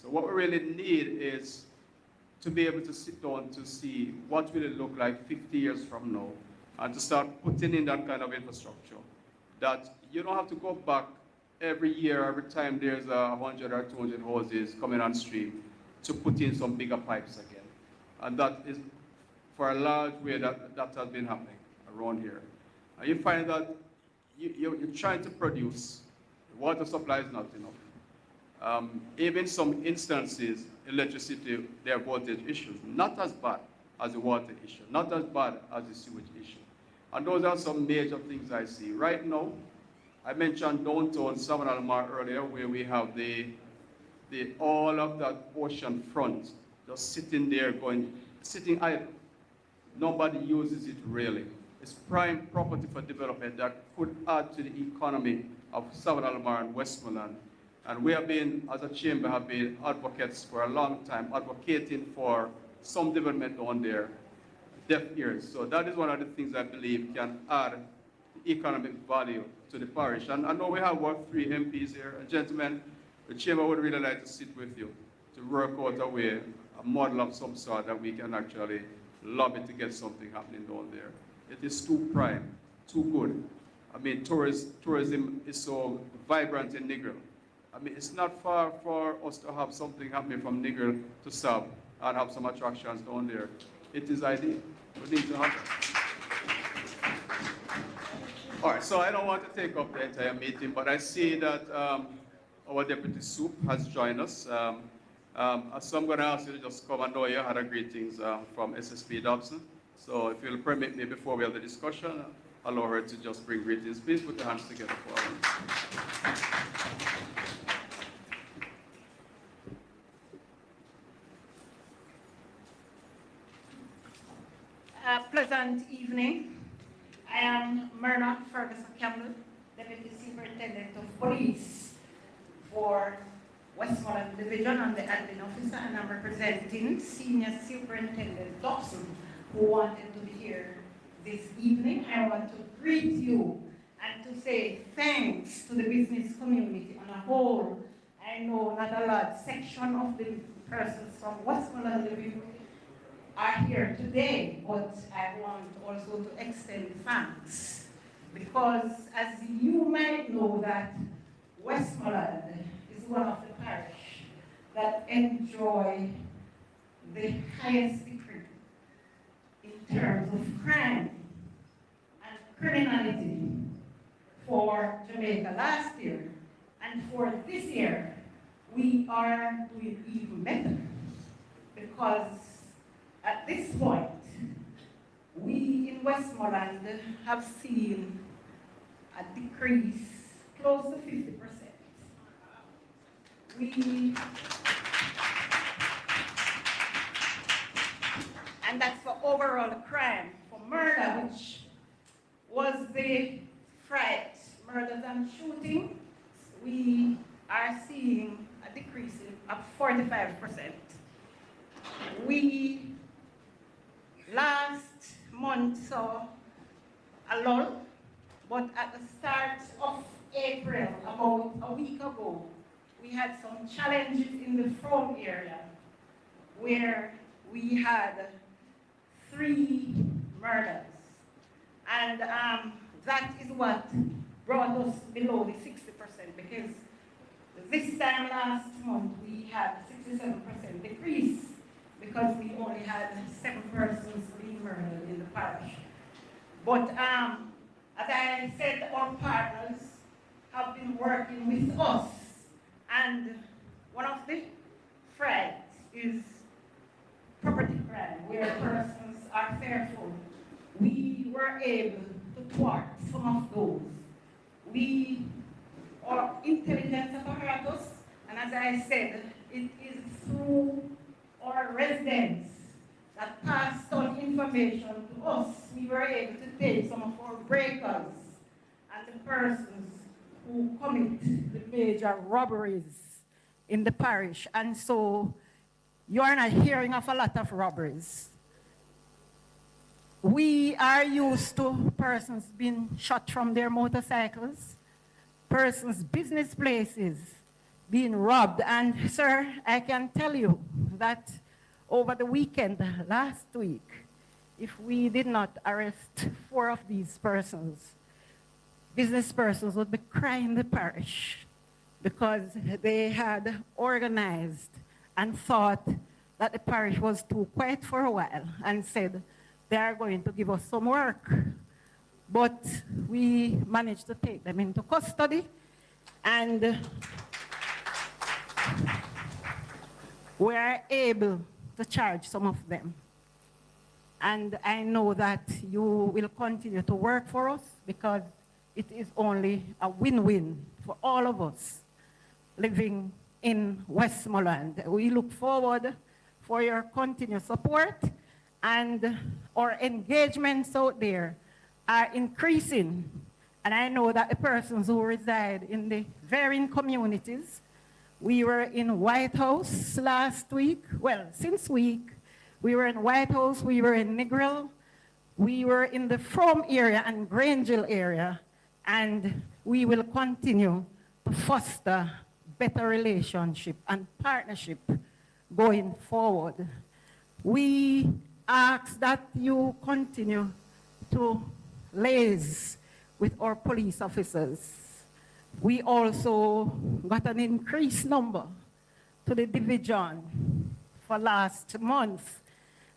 So what we really need is to be able to sit down to see what will it look like 50 years from now, and to start putting in that kind of infrastructure, that you don't have to go back every year, every time there's 100 or 200 houses coming on stream, to put in some bigger pipes again. And that is, for a large way, that has been happening around here. And you find that you're trying to produce, the water supply is not enough. Even some instances, electricity, there are voltage issues, not as bad as the water issue, not as bad as the sewage issue. And those are some major things I see. Right now, I mentioned downtown Savannah Almar earlier, where we have all of that ocean front just sitting there sitting idle. Nobody uses it really. It's prime property for development that could add to the economy of Savannah Almar and Westmoreland. And we have been, as a chamber, have been advocates for a long time, advocating for some development on there, deaf ears. So that is one of the things I believe can add economic value to the parish. And I know we have what, 3 MPs here. And gentlemen, the chamber would really like to sit with you to work out a way, a model of some sort that we can actually lobby to get something happening down there. It is too prime, too good. I mean, tourism is so vibrant in Negril. I mean, it's not far for us to have something happening from Negril to Sab and have some attractions down there. It is ideal. We need to have that. All right, so I don't want to take up the entire meeting, but I see that our Deputy Soup has joined us. So I'm going to ask you to just come and know you had a greetings from SSP Dobson. So if you'll permit me before we have the discussion, allow her to just bring greetings. Please put your hands together for her. Pleasant evening. I am Myrna Ferguson Campbell, Deputy Superintendent of Police for Westmoreland Division. I'm the admin officer, and I'm representing Senior Superintendent Dobson, who wanted to be here this evening. I want to greet you and to say thanks to the business community on a whole. I know not a large section of the persons from Westmoreland Division are here today, but I want also to extend thanks, because as you might know that Westmoreland is one of the parish that enjoy the highest degree in terms of crime and criminality for Jamaica last year, and for this year we are doing even better, because at this point, we in Westmoreland have seen a decrease close to 50%. And that's for overall crime. For murder, which was the fright, murders and shootings, we are seeing a decrease of 45%. We last month saw a lull, but at the start of April, about a week ago, we had some challenges in the Frome area where we had 3 murders. And that is what brought us below the 60%, because this time last month we had a 67% decrease, because we only had 7 persons being murdered in the parish. But as I said, our partners have been working with us, and one of the threats is property crime, where persons are fearful. We were able to thwart some of those. Our intelligence apparatus, and as I said, it is through our residents that passed on information to us. We were able to take some of our breakers and the persons who commit the major robberies in the parish. And so you are not hearing of a lot of robberies. We are used to persons being shot from their motorcycles, persons' business places being robbed. And sir, I can tell you that over the weekend, last week, if we did not arrest 4 of these persons, business persons would be crying the parish because they had organized and thought that the parish was too quiet for a while and said they are going to give us some work. But we managed to take them into custody, and we are able to charge some of them. And I know that you will continue to work for us because it is only a win-win for all of us living in Westmoreland. We look forward for your continued support, and our engagements out there are increasing. And I know that the persons who reside in the varying communities, we were in White House last week, well, since week, we were in White House, we were in Negril, we were in the Frome area and Grangeville area, and we will continue to foster better relationship and partnership going forward. We ask that you continue to liaise with our police officers. We also got an increased number to the division for last month.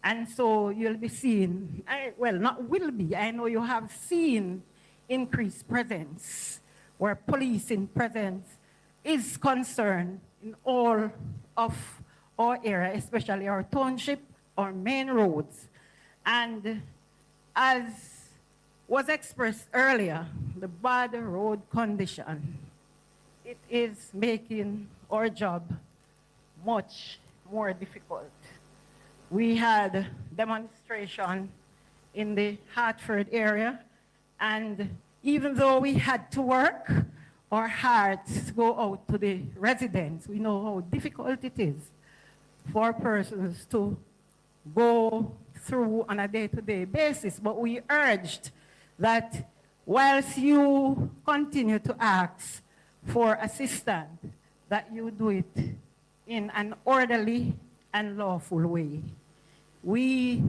And so you'll be seeing, well, not will be, I know you have seen increased presence where policing presence is concerned in all of our area, especially our township, our main roads. And as was expressed earlier, the bad road condition, it is making our job much more difficult. We had demonstration in the Hartford area, and even though we had to work, our hearts go out to the residents. We know how difficult it is for persons to go through on a day-to-day basis, but we urged that whilst you continue to ask for assistance, that you do it in an orderly and lawful way. We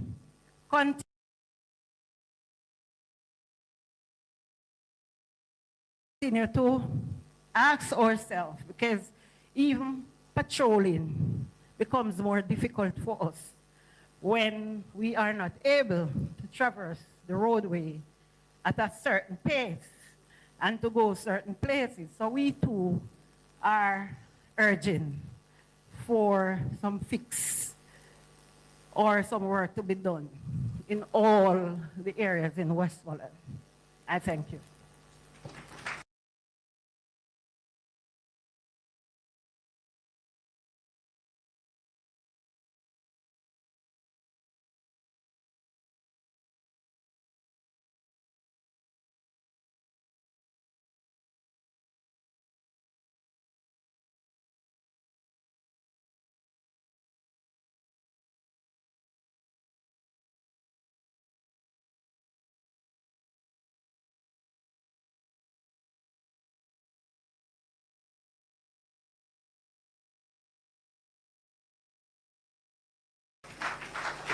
continue to ask ourselves, because even patrolling becomes more difficult for us when we are not able to traverse the roadway at a certain pace and to go certain places. So we too are urging for some fix or some work to be done in all the areas in Westmoreland. I thank you.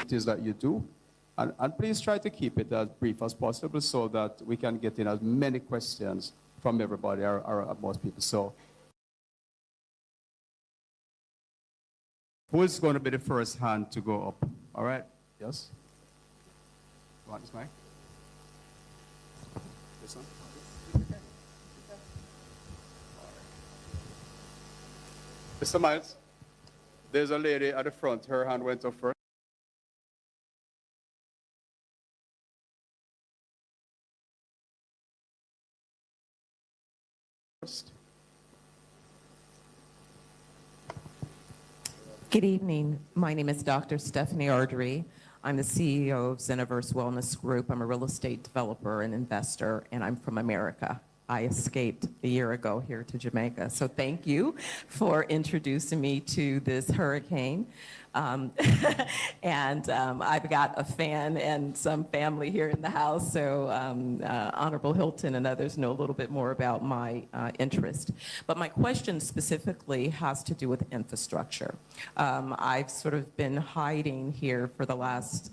It is that you do. And please try to keep it as brief as possible so that we can get in as many questions from everybody or most people. So who is going to be the first hand to go up? All right? Yes? You want this mic? This one? Mr. Miles, there's a lady at the front. Her hand went up first. Good evening. My name is Dr. Stephanie Ardrey. I'm the CEO of Zeniverse Wellness Group. I'm a real estate developer and investor, and I'm from America. I escaped a year ago here to Jamaica. So thank you for introducing me to this hurricane. I've got a fan and some family here in the house, so Honorable Hilton and others know a little bit more about my interest. But my question specifically has to do with infrastructure. I've sort of been hiding here for the last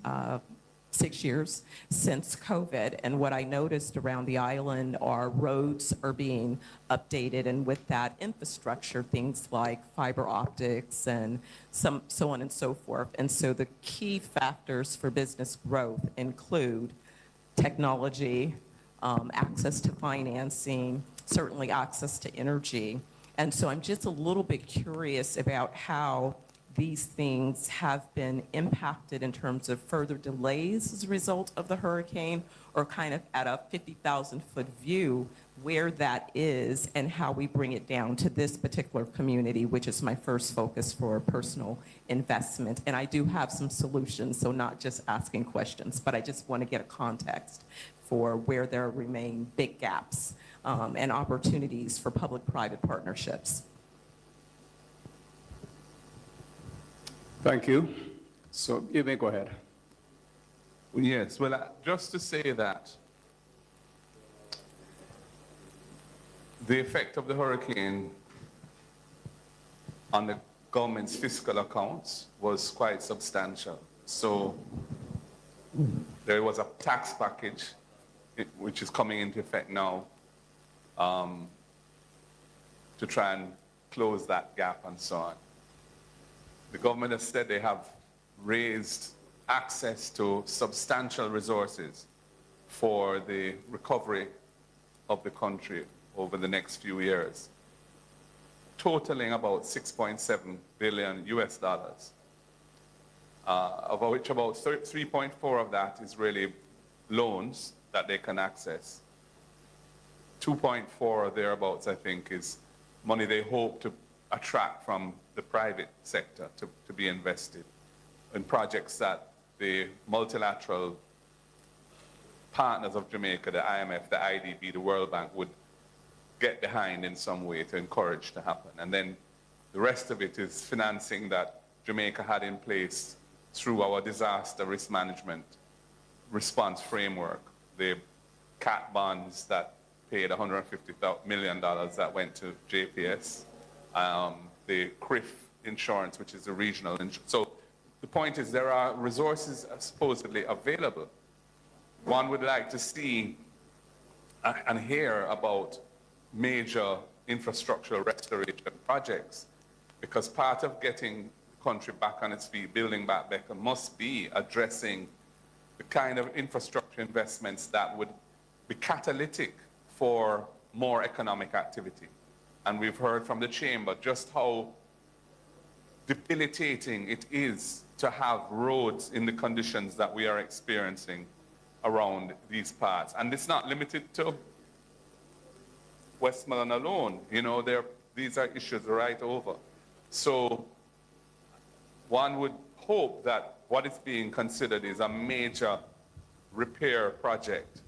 6 years since COVID, and what I noticed around the island are roads are being updated, and with that infrastructure, things like fiber optics and so on and so forth. And so the key factors for business growth include technology, access to financing, certainly access to energy. And so I'm just a little bit curious about how these things have been impacted in terms of further delays as a result of the hurricane, or kind of at a 50,000-foot view where that is and how we bring it down to this particular community, which is my first focus for personal investment. And I do have some solutions, so not just asking questions, but I just want to get a context for where there remain big gaps and opportunities for public-private partnerships. Thank you. So you may go ahead. Yes, well, just to say that the effect of the hurricane on the government's fiscal accounts was quite substantial. So there was a tax package which is coming into effect now to try and close that gap and so on. The government has said they have raised access to substantial resources for the recovery of the country over the next few years, totaling about $6.7 billion US dollars, of which about 3.4 of that is really loans that they can access. 2.4 or thereabouts, I think, is money they hope to attract from the private sector to be invested in projects that the multilateral partners of Jamaica, the IMF, the IDB, the World Bank, would get behind in some way to encourage to happen. And then the rest of it is financing that Jamaica had in place through our disaster risk management response framework, the CAT bonds that paid $150 million that went to JPS, the CRIF insurance, which is the regional insurance. So the point is there are resources supposedly available. One would like to see and hear about major infrastructural restoration projects, because part of getting the country back on its feet, building back better, must be addressing the kind of infrastructure investments that would be catalytic for more economic activity. And we've heard from the chamber just how debilitating it is to have roads in the conditions that we are experiencing around these parts. And it's not limited to Westmoreland alone. You know, these are issues right over. So one would hope that what is being considered is a major repair project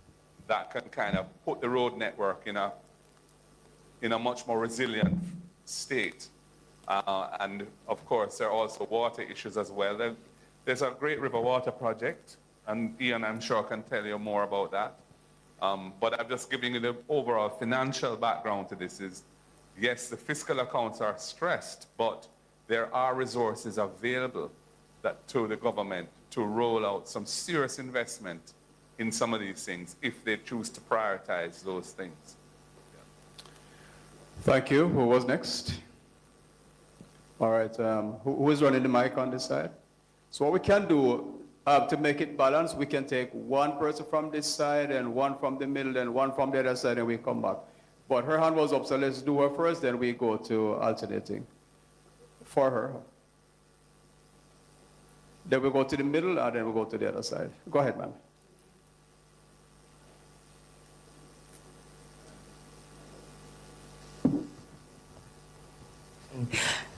that can kind of put the road network in a much more resilient state. And of course, there are also water issues as well. There's a Great River Water Project, and Ian, I'm sure, can tell you more about that. But I'm just giving you the overall financial background to this is, yes, the fiscal accounts are stressed, but there are resources available to the government to roll out some serious investment in some of these things if they choose to prioritize those things. Thank you. Who was next? All right. Who is running the mic on this side? So what we can do to make it balanced, we can take one person from this side and one from the middle and one from the other side, and we come back. But her hand was up, so let's do her first, then we go to alternating for her. Then we go to the middle, and then we go to the other side. Go ahead, ma'am.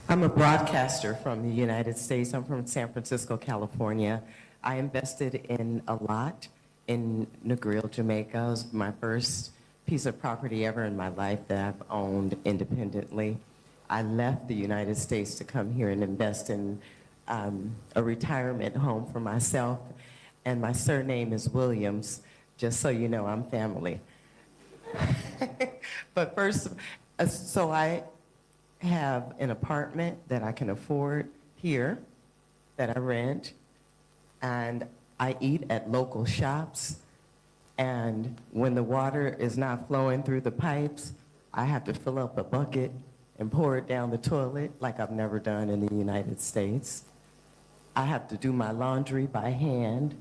I'm a broadcaster from the United States. I'm from San Francisco, California. I invested in a lot in Negril, Jamaica. It was my first piece of property ever in my life that I've owned independently. I left the United States to come here and invest in a retirement home for myself, and my surname is Williams, just so you know I'm family. But first, so I have an apartment that I can afford here that I rent, and I eat at local shops, and when the water is not flowing through the pipes, I have to fill up a bucket and pour it down the toilet like I've never done in the United States. I have to do my laundry by hand,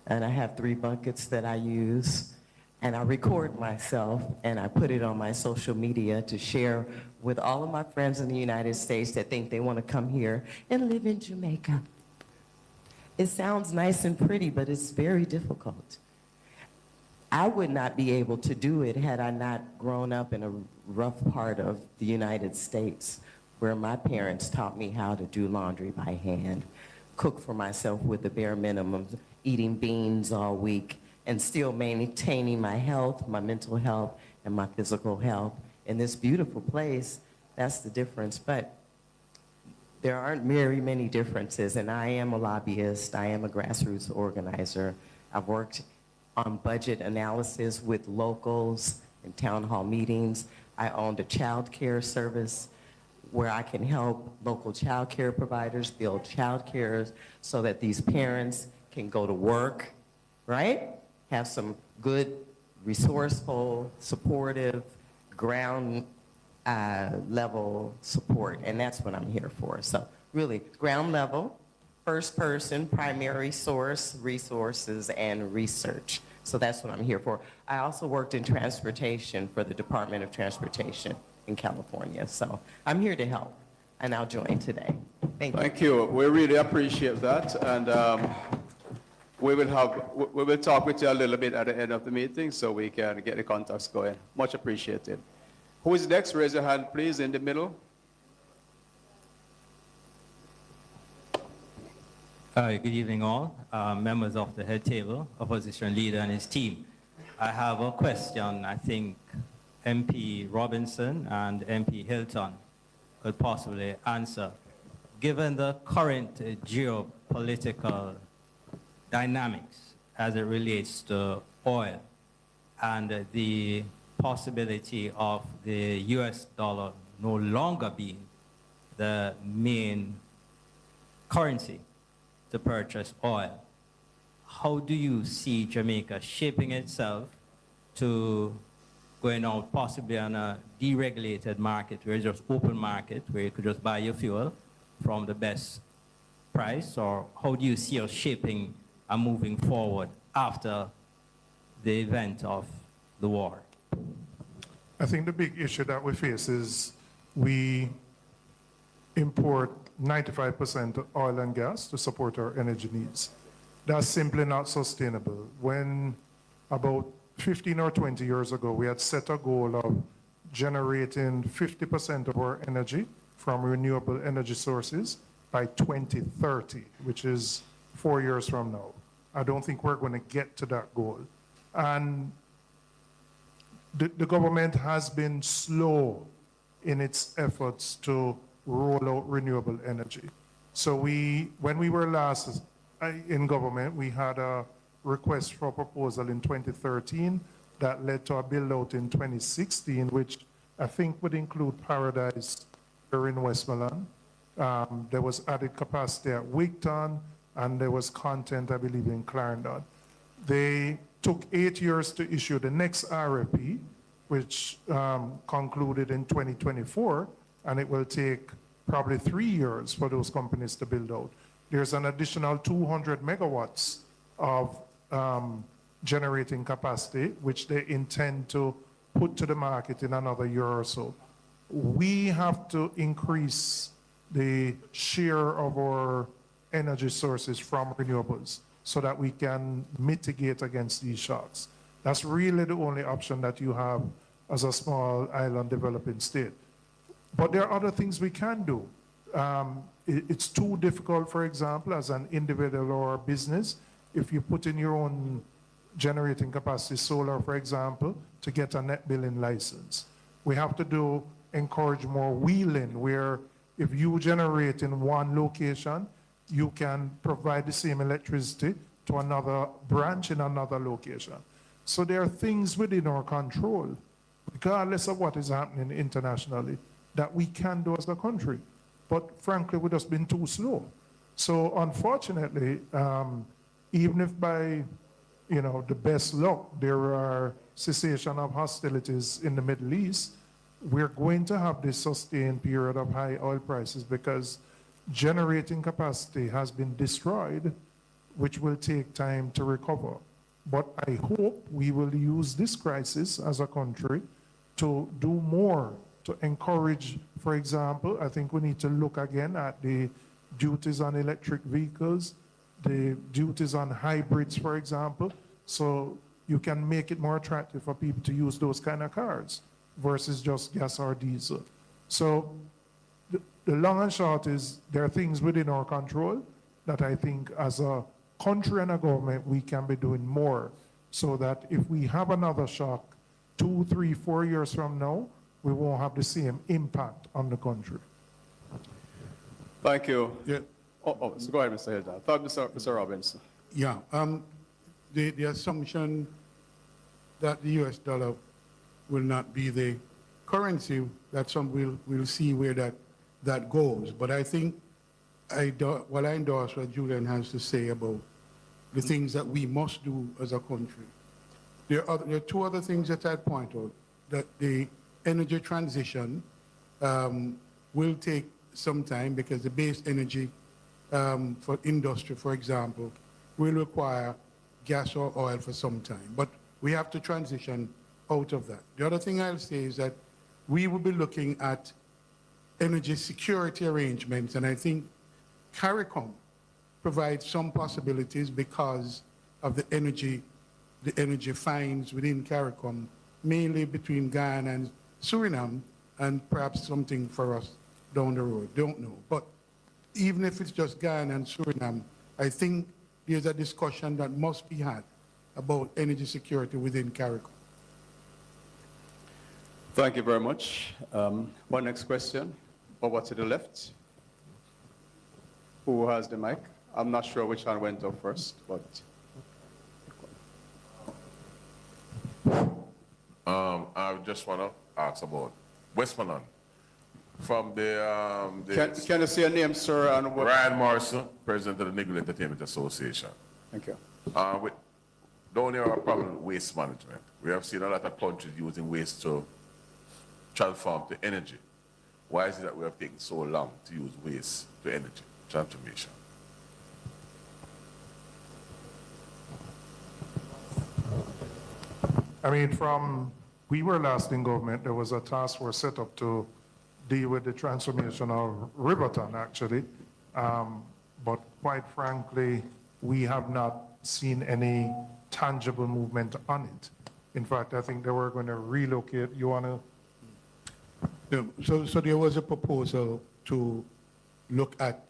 and I have 3 buckets that I use, and I record myself, and I put it on my social media to share with all of my friends in the United States that think they want to come here and live in Jamaica. It sounds nice and pretty, but it's very difficult. I would not be able to do it had I not grown up in a rough part of the United States where my parents taught me how to do laundry by hand, cook for myself with the bare minimum, eating beans all week, and still maintaining my health, my mental health, and my physical health. In this beautiful place, that's the difference. But there aren't very many differences, and I am a lobbyist. I am a grassroots organizer. I've worked on budget analysis with locals and town hall meetings. I owned a child care service where I can help local child care providers build child care so that these parents can go to work, right? Have some good, resourceful, supportive, ground level support, and that's what I'm here for. So really, ground level, first person, primary source, resources, and research. So that's what I'm here for. I also worked in transportation for the Department of Transportation in California. So I'm here to help, and I'll join today. Thank you. Thank you. We really appreciate that, and we will talk with you a little bit at the end of the meeting so we can get the contacts going. Much appreciated. Who is next? Raise your hand, please, in the middle. Good evening, all. Members of the head table, opposition leader and his team. I have a question I think MP Robinson and MP Hilton could possibly answer. Given the current geopolitical dynamics as it relates to oil and the possibility of the US dollar no longer being the main currency to purchase oil, how do you see Jamaica shaping itself to going out possibly on a deregulated market where it's just open market, where you could just buy your fuel from the best price? Or how do you see us shaping and moving forward after the event of the war? I think the big issue that we face is we import 95% oil and gas to support our energy needs. That's simply not sustainable. When about 15 or 20 years ago, we had set a goal of generating 50% of our energy from renewable energy sources by 2030, which is 4 years from now. I don't think we're going to get to that goal. And the government has been slow in its efforts to roll out renewable energy. So when we were last in government, we had a request for proposal in 2013 that led to a build out in 2016, which I think would include Paradise here in Westmoreland. There was added capacity at Wigton, and there was content, I believe, in Clarendon. They took 8 years to issue the next RFP, which concluded in 2024, and it will take probably 3 years for those companies to build out. There's an additional 200 megawatts of generating capacity, which they intend to put to the market in another year or so. We have to increase the share of our energy sources from renewables so that we can mitigate against these shocks. That's really the only option that you have as a small island developing state. But there are other things we can do. It's too difficult, for example, as an individual or business, if you put in your own generating capacity, solar, for example, to get a net billing license. We have to encourage more wheeling, where if you generate in one location, you can provide the same electricity to another branch in another location. So there are things within our control, regardless of what is happening internationally, that we can do as a country. But frankly, we've just been too slow. So unfortunately, even if by the best luck, there are cessation of hostilities in the Middle East, we're going to have this sustained period of high oil prices because generating capacity has been destroyed, which will take time to recover. But I hope we will use this crisis as a country to do more to encourage, for example, I think we need to look again at the duties on electric vehicles, the duties on hybrids, for example, so you can make it more attractive for people to use those kind of cars versus just gas or diesel. So the long and short is there are things within our control that I think as a country and a government we can be doing more so that if we have another shock 2, 3, 4 years from now, we won't have the same impact on the country. Thank you. Yeah. So go ahead, Mr. Hilton. Thank Mr. Robinson. Yeah. The assumption that the U.S. dollar will not be the currency, that we'll see where that goes. But I think I endorse what Julian has to say about the things that we must do as a country. There are two other things that I'd point out, that the energy transition will take some time because the base energy for industry, for example, will require gas or oil for some time. But we have to transition out of that. The other thing I'll say is that we will be looking at energy security arrangements, and I think CARICOM provides some possibilities because of the energy finds within CARICOM, mainly between Guyana and Suriname, and perhaps something for us down the road. Don't know. But even if it's just Guyana and Suriname, I think there's a discussion that must be had about energy security within CARICOM. Thank you very much. One next question. Over to the left. Who has the mic? I'm not sure which one went up first, but. I just want to ask about Westmoreland. From the Can you say your name, sir? And what? Ryan Morrison, president of the Niggle Entertainment Association. Thank you. Don't have a problem with waste management. We have seen a lot of countries using waste to transform to energy. Why is it that we have taken so long to use waste to energy transformation? I mean, from we were last in government, there was a task force set up to deal with the transformation of Riverton, actually. But quite frankly, we have not seen any tangible movement on it. In fact, I think they were going to relocate. You want to? Yeah, so there was a proposal to look at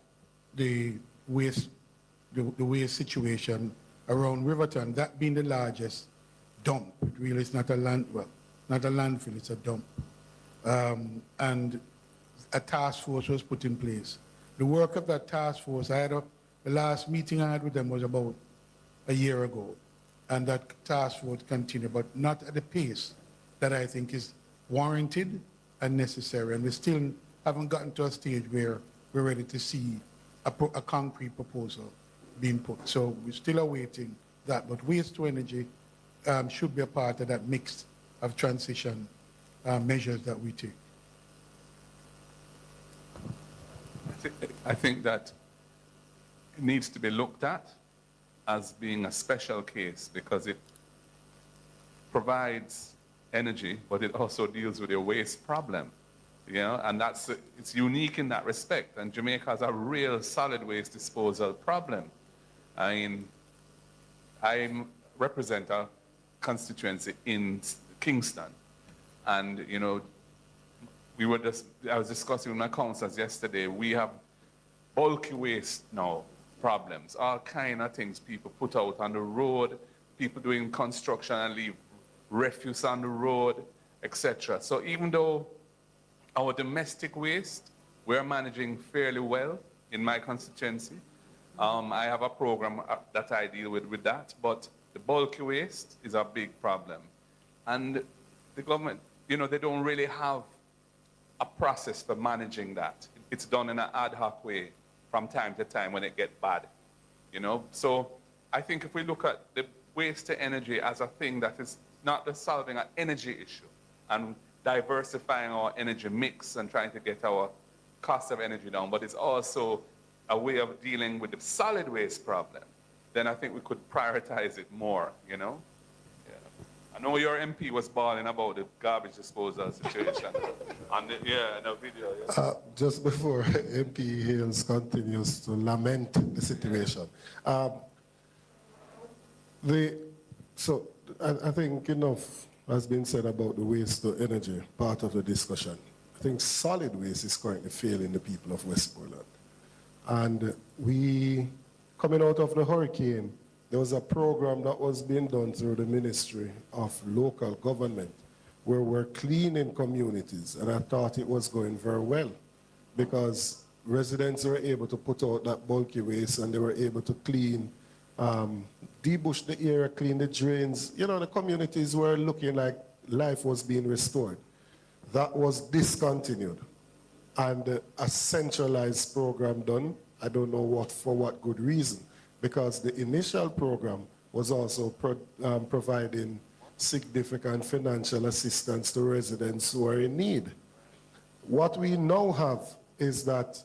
the waste situation around Riverton, that being the largest dump. It really is not a not a landfill, it's a dump. And a task force was put in place. The work of that task force, the last meeting I had with them was about a year ago. And that task force continued, but not at the pace that I think is warranted and necessary. And we still haven't gotten to a stage where we're ready to see a concrete proposal being put. So we're still awaiting that. But waste to energy should be a part of that mix of transition measures that we take. I think that it needs to be looked at as being a special case because it provides energy, but it also deals with a waste problem, and it's unique in that respect. And Jamaica has a real solid waste disposal problem. I mean, I represent a constituency in Kingston, and I was discussing with my councillors yesterday. We have bulky waste now problems, all kind of things people put out on the road, people doing construction and leave refuse on the road, etc. So even though our domestic waste, we're managing fairly well in my constituency. I have a program that I deal with that, but the bulky waste is a big problem. And the government, you know, they don't really have a process for managing that. It's done in an ad hoc way from time to time when it gets bad, you know? So I think if we look at the waste to energy as a thing that is not just solving an energy issue and diversifying our energy mix and trying to get our cost of energy down, but it's also a way of dealing with the solid waste problem, then I think we could prioritize it more, you know? Yeah. I know your MP was bawling about the garbage disposal situation on the, yeah, in a video. Yeah. Just before MP Hales continues to lament the situation, I think enough has been said about the waste to energy part of the discussion. I think solid waste is currently failing the people of Westmoreland. And we, coming out of the hurricane, there was a program that was being done through the Ministry of Local Government where we're cleaning communities, and I thought it was going very well because residents were able to put out that bulky waste and they were able to clean, debush the area, clean the drains. You know, the communities were looking like life was being restored. That was discontinued. And a centralized program done, I don't know for what good reason, because the initial program was also providing significant financial assistance to residents who are in need. What we now have is that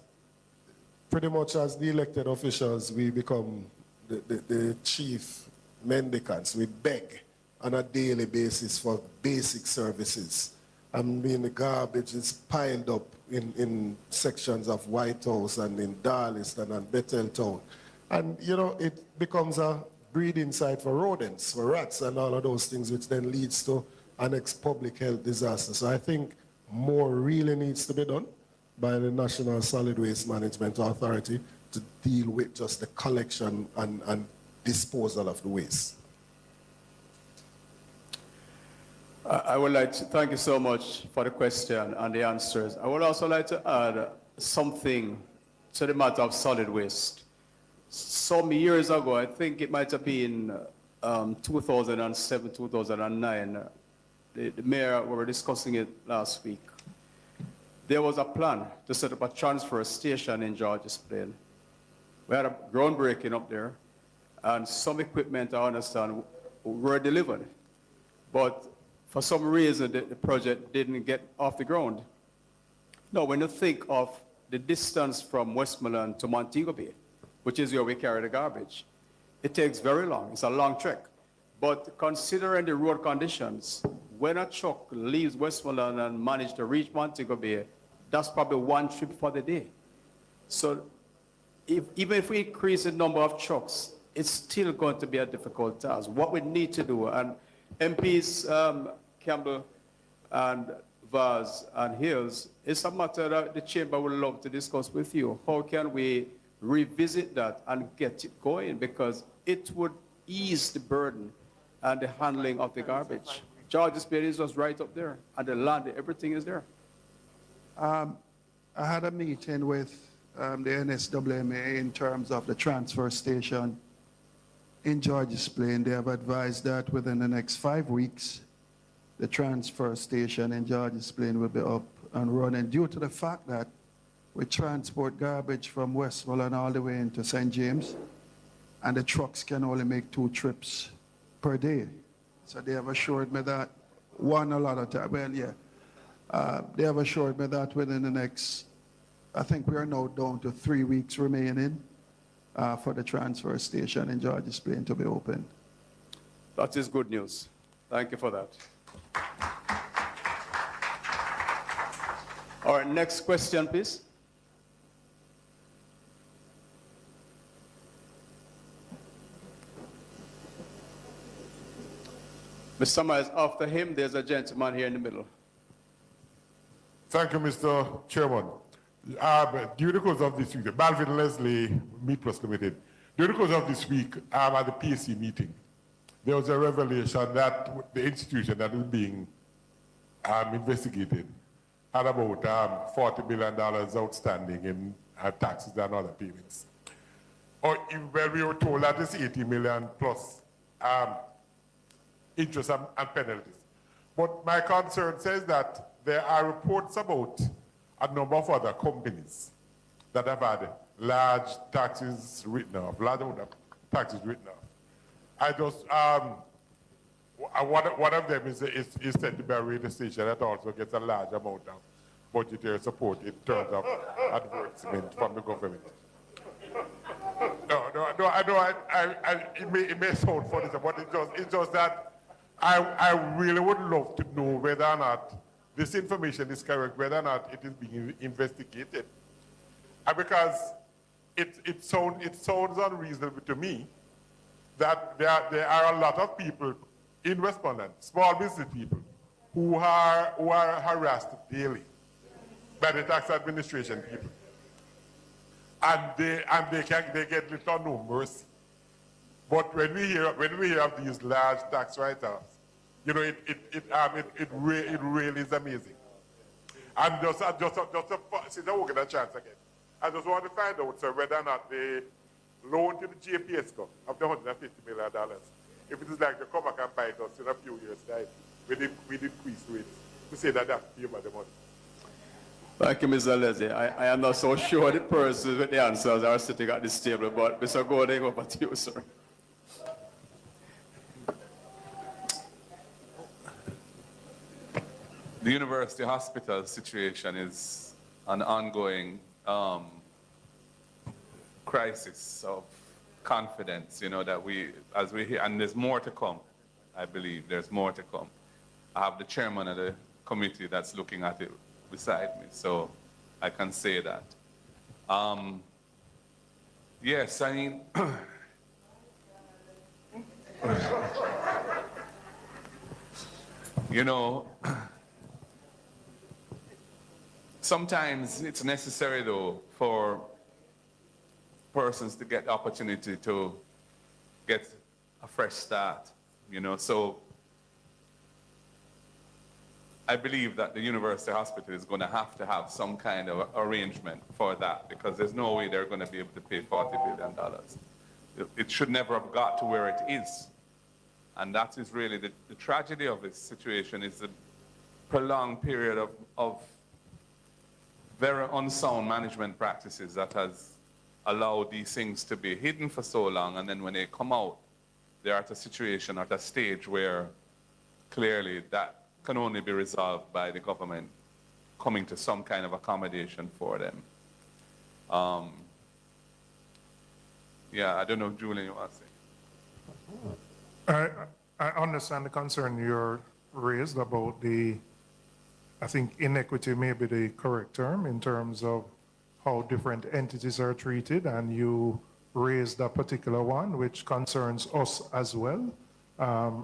pretty much as the elected officials, we become the chief mendicants. We beg on a daily basis for basic services. I mean, the garbage is piled up in sections of White House and in Darliston and Bethel Town. And, you know, it becomes a breeding site for rodents, for rats and all of those things, which then leads to an public health disaster. So I think more really needs to be done by the National Solid Waste Management Authority to deal with just the collection and disposal of the waste. I would like to thank you so much for the question and the answers. I would also like to add something to the matter of solid waste. Some years ago, I think it might have been 2007, 2009, the mayor, we were discussing it last week. There was a plan to set up a transfer station in Georges Plain. We had a groundbreaking up there, and some equipment, I understand, were delivered. But for some reason, the project didn't get off the ground. Now, when you think of the distance from Westmoreland to Montego Bay, which is where we carry the garbage, it takes very long. It's a long trek. But considering the road conditions, when a truck leaves Westmoreland and manages to reach Montego Bay, that's probably one trip for the day. So even if we increase the number of trucks, it's still going to be a difficult task. What we need to do, and MPs Campbell and Vaz and Hills, it's a matter that the chamber would love to discuss with you. How can we revisit that and get it going? Because it would ease the burden and the handling of the garbage. George's Plain is just right up there, and the land, everything is there. I had a meeting with the NSWMA in terms of the transfer station in George's Plain. They have advised that within the next 5 weeks, the transfer station in George's Plain will be up and running due to the fact that we transport garbage from Westmoreland all the way into St. James, and the trucks can only make 2 trips per day. So they have assured me that, a lot of time, well, yeah. They have assured me that within the next, I think we are now down to 3 weeks remaining for the transfer station in George's Plain to be open. That is good news. Thank you for that. All right, next question, please. Mr. Myers, after him, there's a gentleman here in the middle. Thank you, Mr. Chairman. During the course of this week, Balvin Leslie, Meat Plus Limited, during the course of this week, I'm at the PAC meeting. there was a revelation that the institution that is being investigated had about $40 billion outstanding in taxes and other payments. Or when we were told that it's 80 million plus interest and penalties. But my concern says that there are reports about a number of other companies that have had large taxes written off, large amount of taxes written off. I just, one of them is said to be a radio station that also gets a large amount of budgetary support in terms of advertisement from the government. No, I know it may sound funny, but it's just that I really would love to know whether or not this information is correct, whether or not it is being investigated. Because it sounds unreasonable to me that there are a lot of people in Westmoreland, small business people, who are harassed daily by the tax administration people. And they get little or no mercy. But when we hear of these large tax write-offs, you know, it really is amazing. And just since I won't get a chance again, I just want to find out, sir, whether or not the loan to the JPS of the $150 million, if it is like to come back and bite us in a few years' time, with increased rates, to say that they have to pay back the money. Thank you, Mr. Leslie. I am not so sure the persons with the answers are sitting at this table, but Mr. Gordon, over to you, sir. The university hospital situation is an ongoing crisis of confidence, you know, that as we hear, and there's more to come, I believe, there's more to come. I have the chairman of the committee that's looking at it beside me, so I can say that. Yes, I mean, you know, sometimes it's necessary, though, for persons to get the opportunity to get a fresh start, you know, so I believe that the university hospital is going to have some kind of arrangement for that, because there's no way they're going to be able to pay $40 billion. It should never have got to where it is. And that is really the tragedy of this situation, is the prolonged period of very unsound management practices that has allowed these things to be hidden for so long, and then when they come out, they're at a situation, at a stage where clearly that can only be resolved by the government coming to some kind of accommodation for them. Yeah, I don't know, Julian, you want to say? I understand the concern you're raised about I think inequity may be the correct term in terms of how different entities are treated, and you raised a particular one which concerns us as well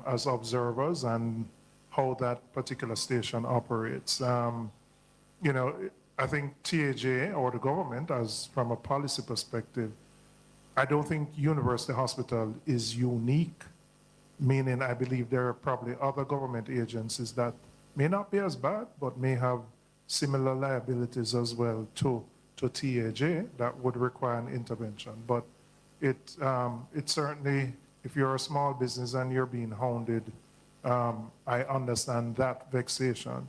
as observers, and how that particular station operates. You know, I think TAJ or the government, as from a policy perspective, I don't think University Hospital is unique, meaning I believe there are probably other government agencies that may not be as bad, but may have similar liabilities as well to TAJ that would require an intervention. But it certainly, if you're a small business and you're being hounded, I understand that vexation.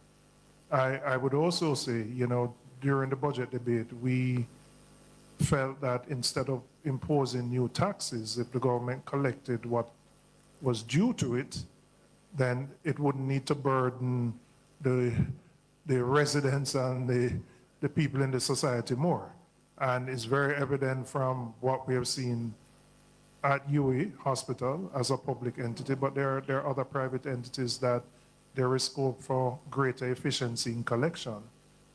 I would also say, you know, during the budget debate, we felt that instead of imposing new taxes, if the government collected what was due to it, then it wouldn't need to burden the residents and the people in the society more. And it's very evident from what we have seen at UE Hospital as a public entity, but there are other private entities that there is scope for greater efficiency in collection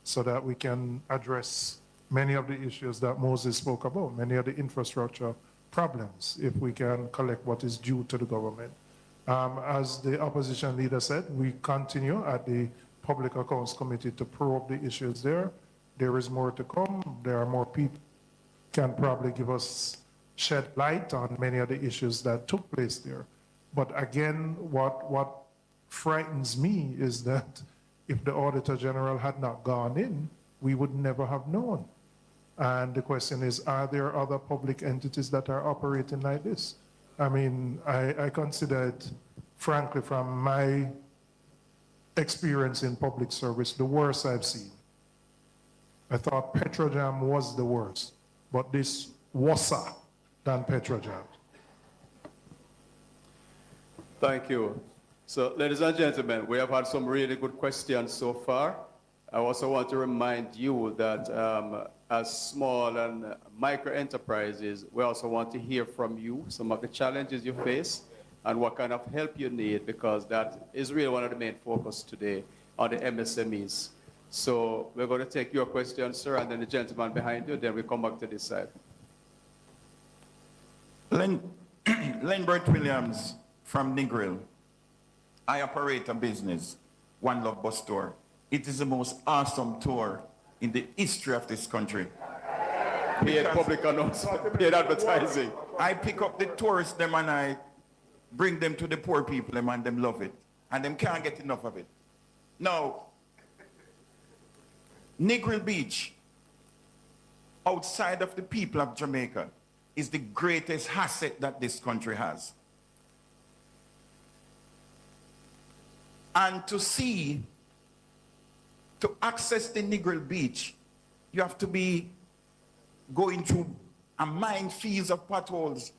so that we can address many of the issues that Moses spoke about, many of the infrastructure problems, if we can collect what is due to the government. As the opposition leader said, we continue at the Public Accounts Committee to probe the issues there. There is more to come. There are more people can probably give us shed light on many of the issues that took place there. But again, what frightens me is that if the Auditor General had not gone in, we would never have known. And the question is, are there other public entities that are operating like this? I mean, I consider it, frankly, from my experience in public service, the worst I've seen. I thought Petrojam was the worst, but this worse than Petrojam. Thank you. So, ladies and gentlemen, we have had some really good questions so far. I also want to remind you that as small and micro enterprises, we also want to hear from you some of the challenges you face and what kind of help you need, because that is really one of the main focus today on the MSMEs. So we're going to take your questions, sir, and then the gentleman behind you, then we come back to this side. Lenbert Williams from Negril. I operate a business, One Love Bus Tour. It is the most awesome tour in the history of this country. Paid public announcement, paid advertising. I pick up the tourists, them, and I bring them to the poor people, them, and them love it. And them can't get enough of it. Now, Negril Beach, outside of the people of Jamaica, is the greatest asset that this country has. And to access the Negril Beach, you have to be going through a minefield of potholes.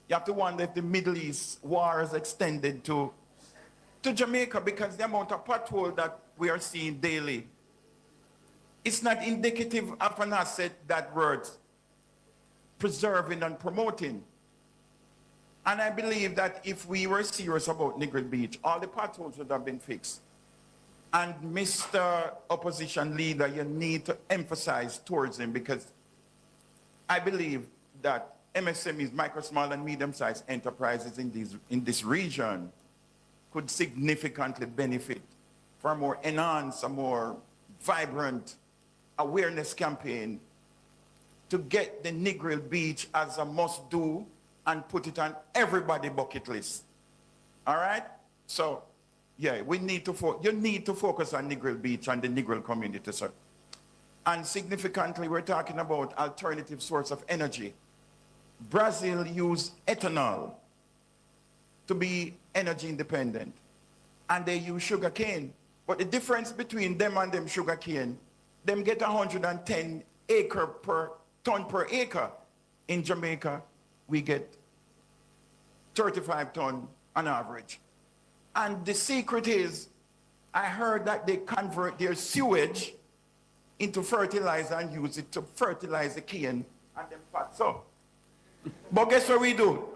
You have to wonder if the Middle East war is extended to Jamaica, because the amount of pothole that we are seeing daily, it's not indicative of an asset that worth preserving and promoting. And I believe that if we were serious about Negril Beach, all the potholes would have been fixed. And Mr. Opposition Leader, you need to emphasize tourism, because I believe that MSMEs, micro, small, and medium-sized enterprises in this region could significantly benefit from a more enhanced, a more vibrant awareness campaign to get the Negril Beach as a must-do and put it on everybody's bucket list. All right? So, yeah, you need to focus on Negril Beach and the Negril community, sir. And significantly, we're talking about alternative source of energy. Brazil used ethanol to be energy independent, and they use sugar cane. But the difference between them and them sugar cane, them get 110 ton per acre. In Jamaica, we get 35 ton on average. And the secret is, I heard that they convert their sewage into fertilizer and use it to fertilize the cane and then pots up. But guess what we do?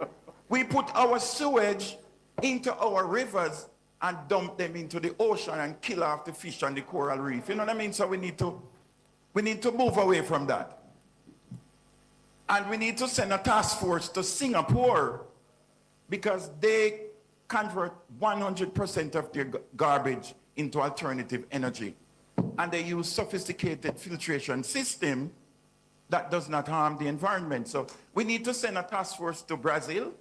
We put our sewage into our rivers and dump them into the ocean and kill off the fish and the coral reef. You know what I mean? So we need to move away from that. And we need to send a task force to Singapore, because they convert 100% of their garbage into alternative energy. And they use sophisticated filtration system that does not harm the environment. So we need to send a task force to Brazil,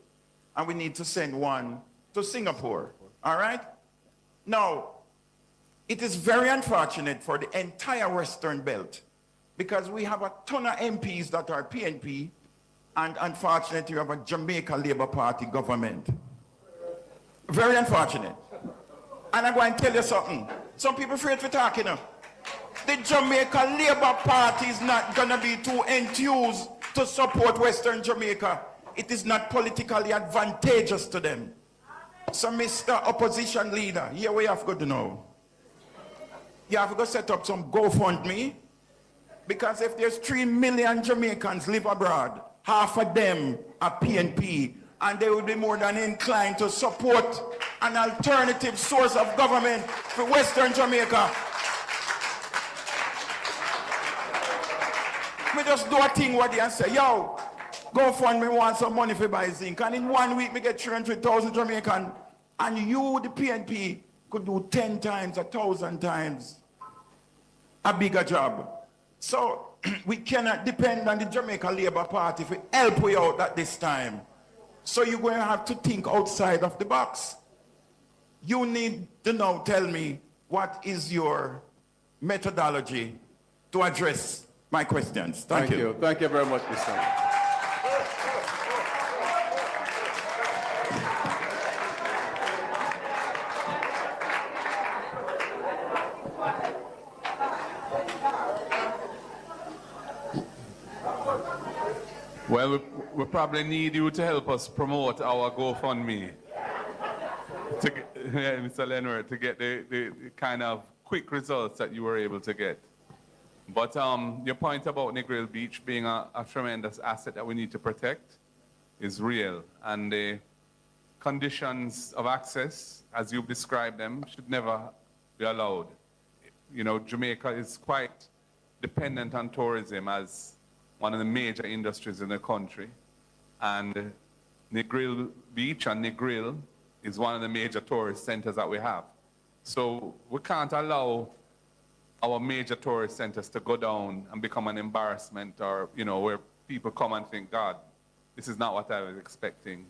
and we need to send one to Singapore. All right? Now, it is very unfortunate for the entire Western Belt, because we have a ton of MPs that are PNP, and unfortunately, we have a Jamaica Labour Party government. Very unfortunate. And I'm going to tell you something. Some people afraid to talk, you know. The Jamaica Labour Party is not going to be too enthused to support Western Jamaica. It is not politically advantageous to them. So, Mr. Opposition Leader, here we have got to know. You have to set up some GoFundMe, because if there's 3 million Jamaicans live abroad, half of them are PNP, and they will be more than inclined to support an alternative source of government for Western Jamaica. Me just do a thing what they say, yo, GoFundMe want some money for buy zinc, and in 1 week me get 300,000 Jamaican, and you, the PNP, could do 10 times, 1,000 times a bigger job. So we cannot depend on the Jamaica Labour Party to help we out at this time. So you're going to have to think outside of the box. You need to now tell me what is your methodology to address my questions. Thank you. Thank you very much, Mr. Well, we probably need you to help us promote our GoFundMe. Mr. Leonard, to get the kind of quick results that you were able to get. But your point about Negril Beach being a tremendous asset that we need to protect is real. And the conditions of access, as you've described them, should never be allowed. You know, Jamaica is quite dependent on tourism as one of the major industries in the country. And Negril Beach and Negril is one of the major tourist centers that we have. So we can't allow our major tourist centers to go down and become an embarrassment, or, you know, where people come and think, God, this is not what I was expecting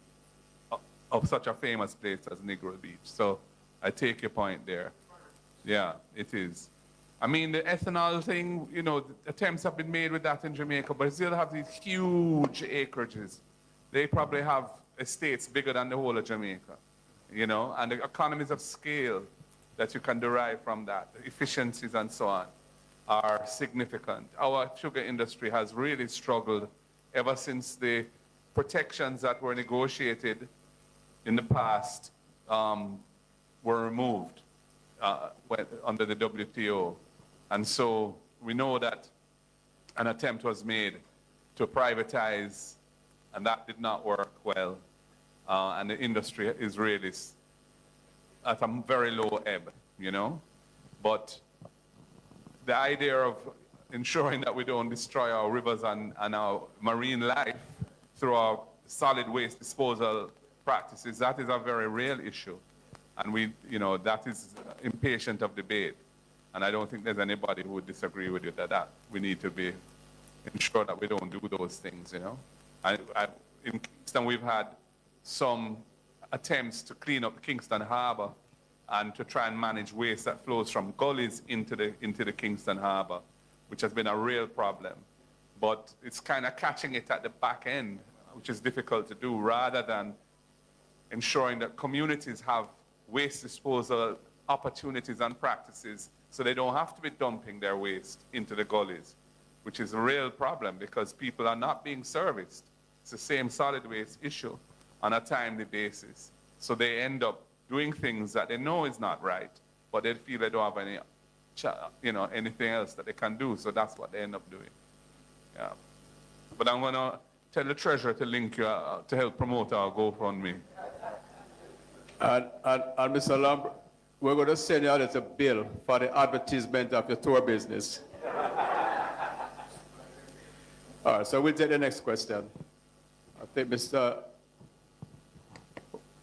of such a famous place as Negril Beach. So I take your point there. Yeah, it is. I mean, the ethanol thing, you know, attempts have been made with that in Jamaica, but still have these huge acreages. They probably have estates bigger than the whole of Jamaica, you know, and the economies of scale that you can derive from that, the efficiencies and so on, are significant. Our sugar industry has really struggled ever since the protections that were negotiated in the past were removed under the WTO. And so we know that an attempt was made to privatize, and that did not work well. And the industry is really at a very low ebb, you know? But the idea of ensuring that we don't destroy our rivers and our marine life through our solid waste disposal practices, that is a very real issue. And we, you know, that is impatient of debate. And I don't think there's anybody who would disagree with you that we need to be ensure that we don't do those things, you know. In Kingston, we've had some attempts to clean up Kingston Harbor and to try and manage waste that flows from gullies into the Kingston Harbor, which has been a real problem. But it's kind of catching it at the back end, which is difficult to do, rather than ensuring that communities have waste disposal opportunities and practices so they don't have to be dumping their waste into the gullies, which is a real problem because people are not being serviced. It's the same solid waste issue on a timely basis. So they end up doing things that they know is not right, but they feel they don't have any, you know, anything else that they can do. So that's what they end up doing. Yeah. But I'm going to tell the treasurer to link you to help promote our GoFundMe. And Mr. Lambert, we're going to send you out a bill for the advertisement of your tour business. All right, so we'll take the next question. I think Mr.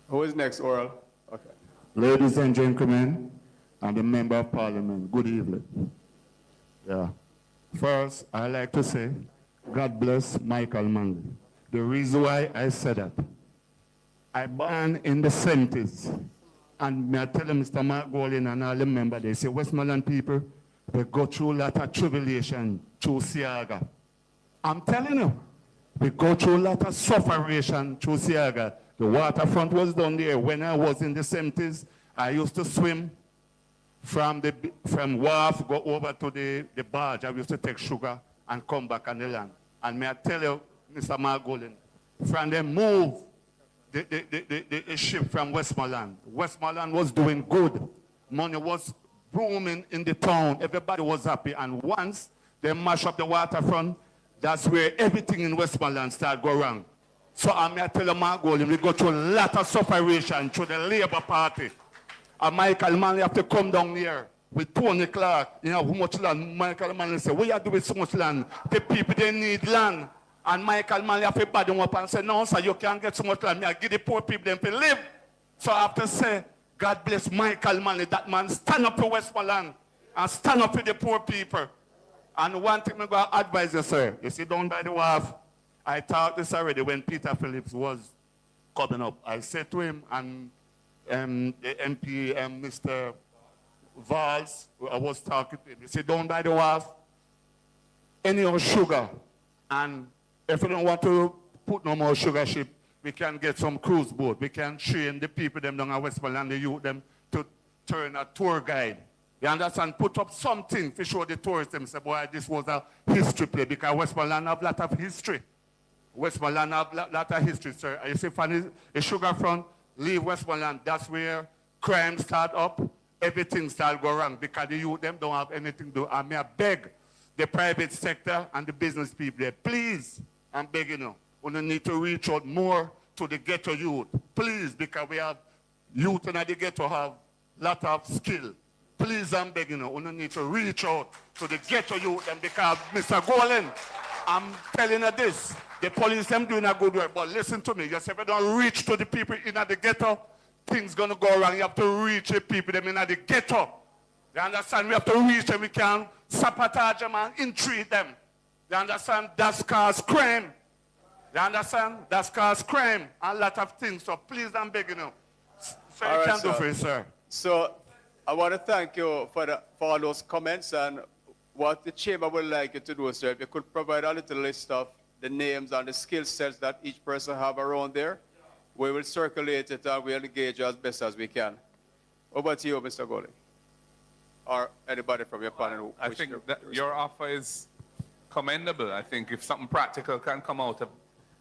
Who is next, Oral? Okay. Ladies and gentlemen, and the Member of Parliament, good evening. Yeah. First, I'd like to say, God bless Michael Manley. The reason why I said that, I born in the 70s, and me I tell Mr. Mark Golding and all the members, they say, Westmoreland people, they go through a lot of tribulation through Siaga. I'm telling you, we go through a lot of suffering through Siaga. The waterfront was down there. When I was in the 70s, I used to swim from wharf, go over to the barge. I used to take sugar and come back on the land. And may I tell you, Mr. Mark Golding, from them move the ship from Westmoreland. Westmoreland was doing good. Money was booming in the town. Everybody was happy. And once they mash up the waterfront, that's where everything in Westmoreland started going wrong. So I may tell you, Mark Golding, we go through a lot of separation through the Labour Party. And Michael Manley have to come down here with Tony Clark. You know, how much land? Michael Manley said, what you do with so much land? The people, they need land. And Michael Manley have to bad them up and say, no, sir, you can't get so much land. I give the poor people them to live. So I have to say, God bless Michael Manley. That man stand up for Westmoreland and stand up for the poor people. And one thing I'm going to advise you, sir. You see down by the wharf, I taught this already when Peter Phillips was coming up. I said to him and the MP and Mr. Valls, I was talking to him. He said, down by the wharf, any of sugar. And if you don't want to put no more sugar ship, we can get some cruise boat. We can train the people them down at Westmoreland, the youth them to turn a tour guide. You understand? Put up something to show the tourists them say, boy, this was a history play because Westmoreland have a lot of history. Westmoreland have a lot of history, sir. You see, from the sugar front, leave Westmoreland, that's where crime start up, everything start go wrong because the youth them don't have anything to do. I may beg the private sector and the business people there, please, I'm begging you, we need to reach out more to the ghetto youth. Please, because we have youth in the ghetto have a lot of skill. Please, I'm begging you, we need to reach out to the ghetto youth, and because Mr. Golan, I'm telling you this, the police them doing a good work, but listen to me, you say if you don't reach to the people in the ghetto, things gonna go wrong. You have to reach the people them in the ghetto. You understand? We have to reach them, we can sabotage them and entreat them. You understand? That's cause crime. You understand? That's cause crime and a lot of things. So please, I'm begging you. So you can do for it, sir. So I want to thank you for all those comments, and what the chamber would like you to do, sir, if you could provide a little list of the names and the skill sets that each person have around there, we will circulate it and we'll engage as best as we can. Over to you, Mr. Goli, or anybody from your panel. I think that your offer is commendable. I think if something practical can come out of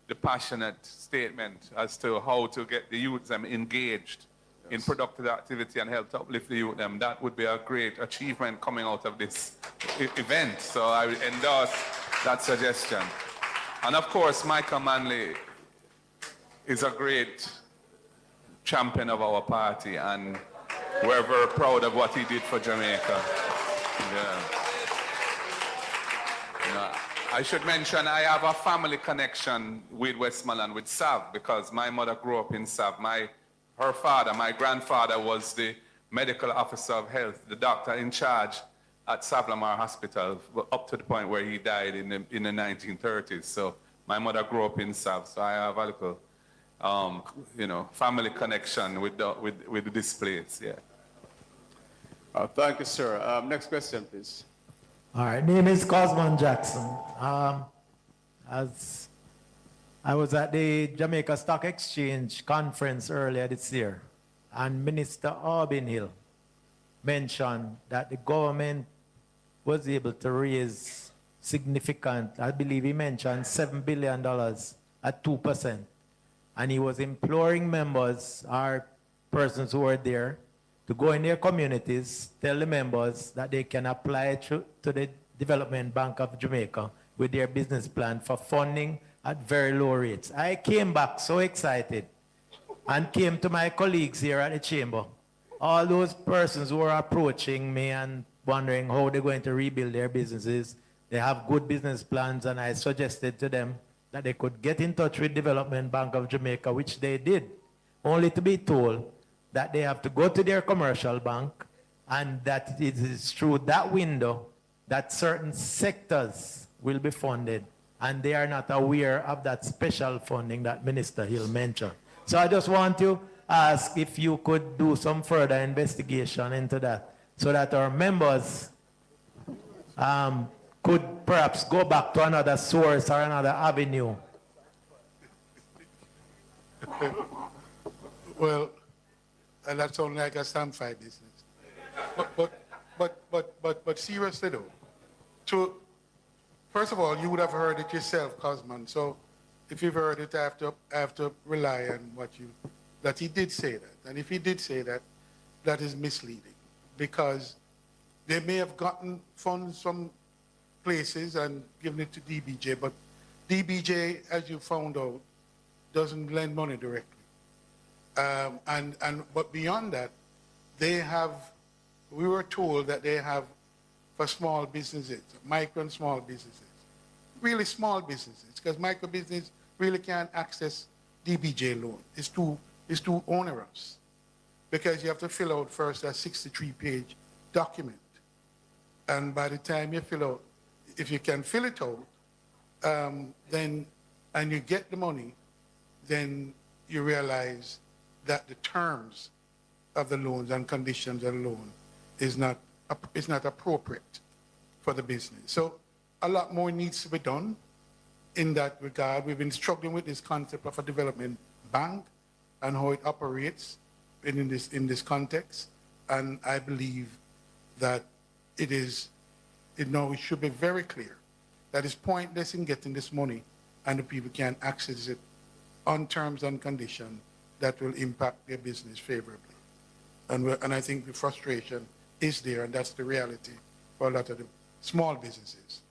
the passionate statement as to how to get the youth them engaged in productive activity and help to uplift the youth them, that would be a great achievement coming out of this event. So I would endorse that suggestion. And of course, Michael Manley is a great champion of our party, and we're very proud of what he did for Jamaica. Yeah. You know, I should mention I have a family connection with Westmoreland, with Sav, because my mother grew up in Sav. Her father, my grandfather, was the medical officer of health, the doctor in charge at Savlamar Hospital, up to the point where he died in the 1930s. So my mother grew up in Sav, so I have a little, family connection with this place. Yeah. Thank you, sir. Next question, please. All right, name is Cosman Jackson. As I was at the Jamaica Stock Exchange conference earlier this year, and Minister Aubin Hill mentioned that the government was able to raise significant, I believe he mentioned $7 billion at 2%. And he was imploring members, or persons who were there, to go in their communities, tell the members that they can apply to the Development Bank of Jamaica with their business plan for funding at very low rates. I came back so excited and came to my colleagues here at the chamber. All those persons who were approaching me and wondering how they're going to rebuild their businesses, they have good business plans, and I suggested to them that they could get in touch with Development Bank of Jamaica, which they did, only to be told that they have to go to their commercial bank, and that it is through that window that certain sectors will be funded, and they are not aware of that special funding that Minister Hill mentioned. So I just want to ask if you could do some further investigation into that, so that our members could perhaps go back to another source or another avenue. Well, that sounds like a stand-fight business. But seriously though, first of all, you would have heard it yourself, Cosman. So if you've heard it, I have to rely on that he did say that. And if he did say that, that is misleading, because they may have gotten funds from places and given it to DBJ, but DBJ, as you found out, doesn't lend money directly. But beyond that, we were told that they have for small businesses, micro and small businesses, really small businesses, because micro business really can't access DBJ loan. It's too onerous, because you have to fill out first a 63-page document. And by the time you fill out, if you can fill it out, and you get the money, then you realize that the terms of the loans and conditions of the loan is not appropriate for the business. So a lot more needs to be done in that regard. We've been struggling with this concept of a development bank and how it operates in this context. And I believe that it should be very clear that it's pointless in getting this money and the people can access it on terms and conditions that will impact their business favorably. And I think the frustration is there, and that's the reality for a lot of the small businesses.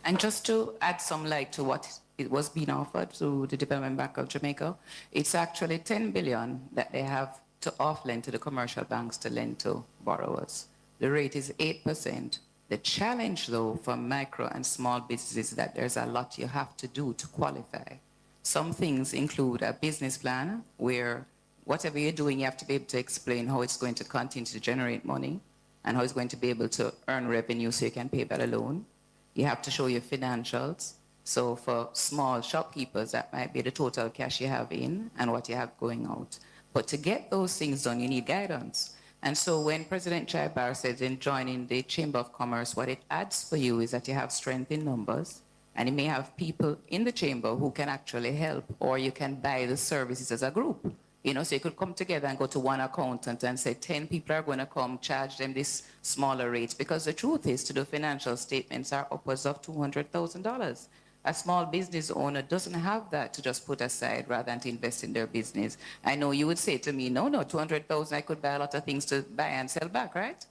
And just to add some light to what it was being offered to the Development Bank of Jamaica, it's actually 10 billion that they have to off-lend to the commercial banks to lend to borrowers. The rate is 8%. The challenge, though, for micro and small businesses is that there's a lot you have to do to qualify. Some things include a business plan where whatever you're doing, you have to be able to explain how it's going to continue to generate money and how it's going to be able to earn revenue so you can pay back a loan. You have to show your financials. So for small shopkeepers, that might be the total cash you have in and what you have going out. But to get those things done, you need guidance. And so when President Chaibar says in joining the Chamber of Commerce, what it adds for you is that you have strength in numbers, and you may have people in the chamber who can actually help, or you can buy the services as a group. You know, so you could come together and go to one accountant and say 10 people are going to come, charge them this smaller rate. Because the truth is, to do financial statements are upwards of $200,000. A small business owner doesn't have that to just put aside rather than to invest in their business. I know you would say to me, no, 200,000, I could buy a lot of things to buy and sell back, right?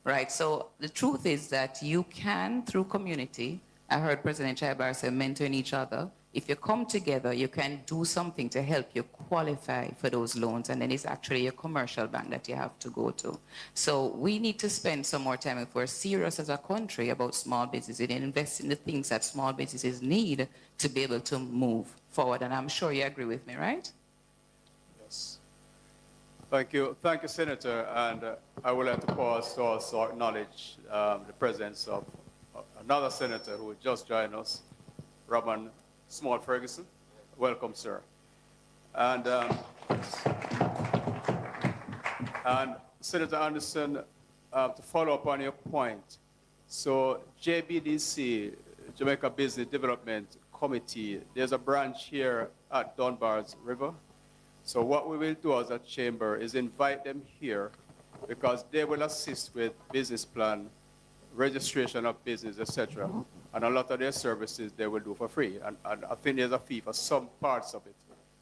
Right, so the truth is that you can, through community, I heard President Chaibar say mentoring each other. If you come together, you can do something to help you qualify for those loans, and then it's actually a commercial bank that you have to go to. So we need to spend some more time, if we're serious as a country about small businesses, and invest in the things that small businesses need to be able to move forward. And I'm sure you agree with me, right? Yes. Thank you, Senator. And I would like to pause to also acknowledge the presence of another senator who just joined us, Robin Small Ferguson. Welcome, sir. And Senator Anderson, to follow up on your point, so JBDC, Jamaica Business Development Committee, there's a branch here at Dunbar's River. So what we will do as a chamber is invite them here because they will assist with business plan, registration of business, etc. And a lot of their services they will do for free. And I think there's a fee for some parts of it.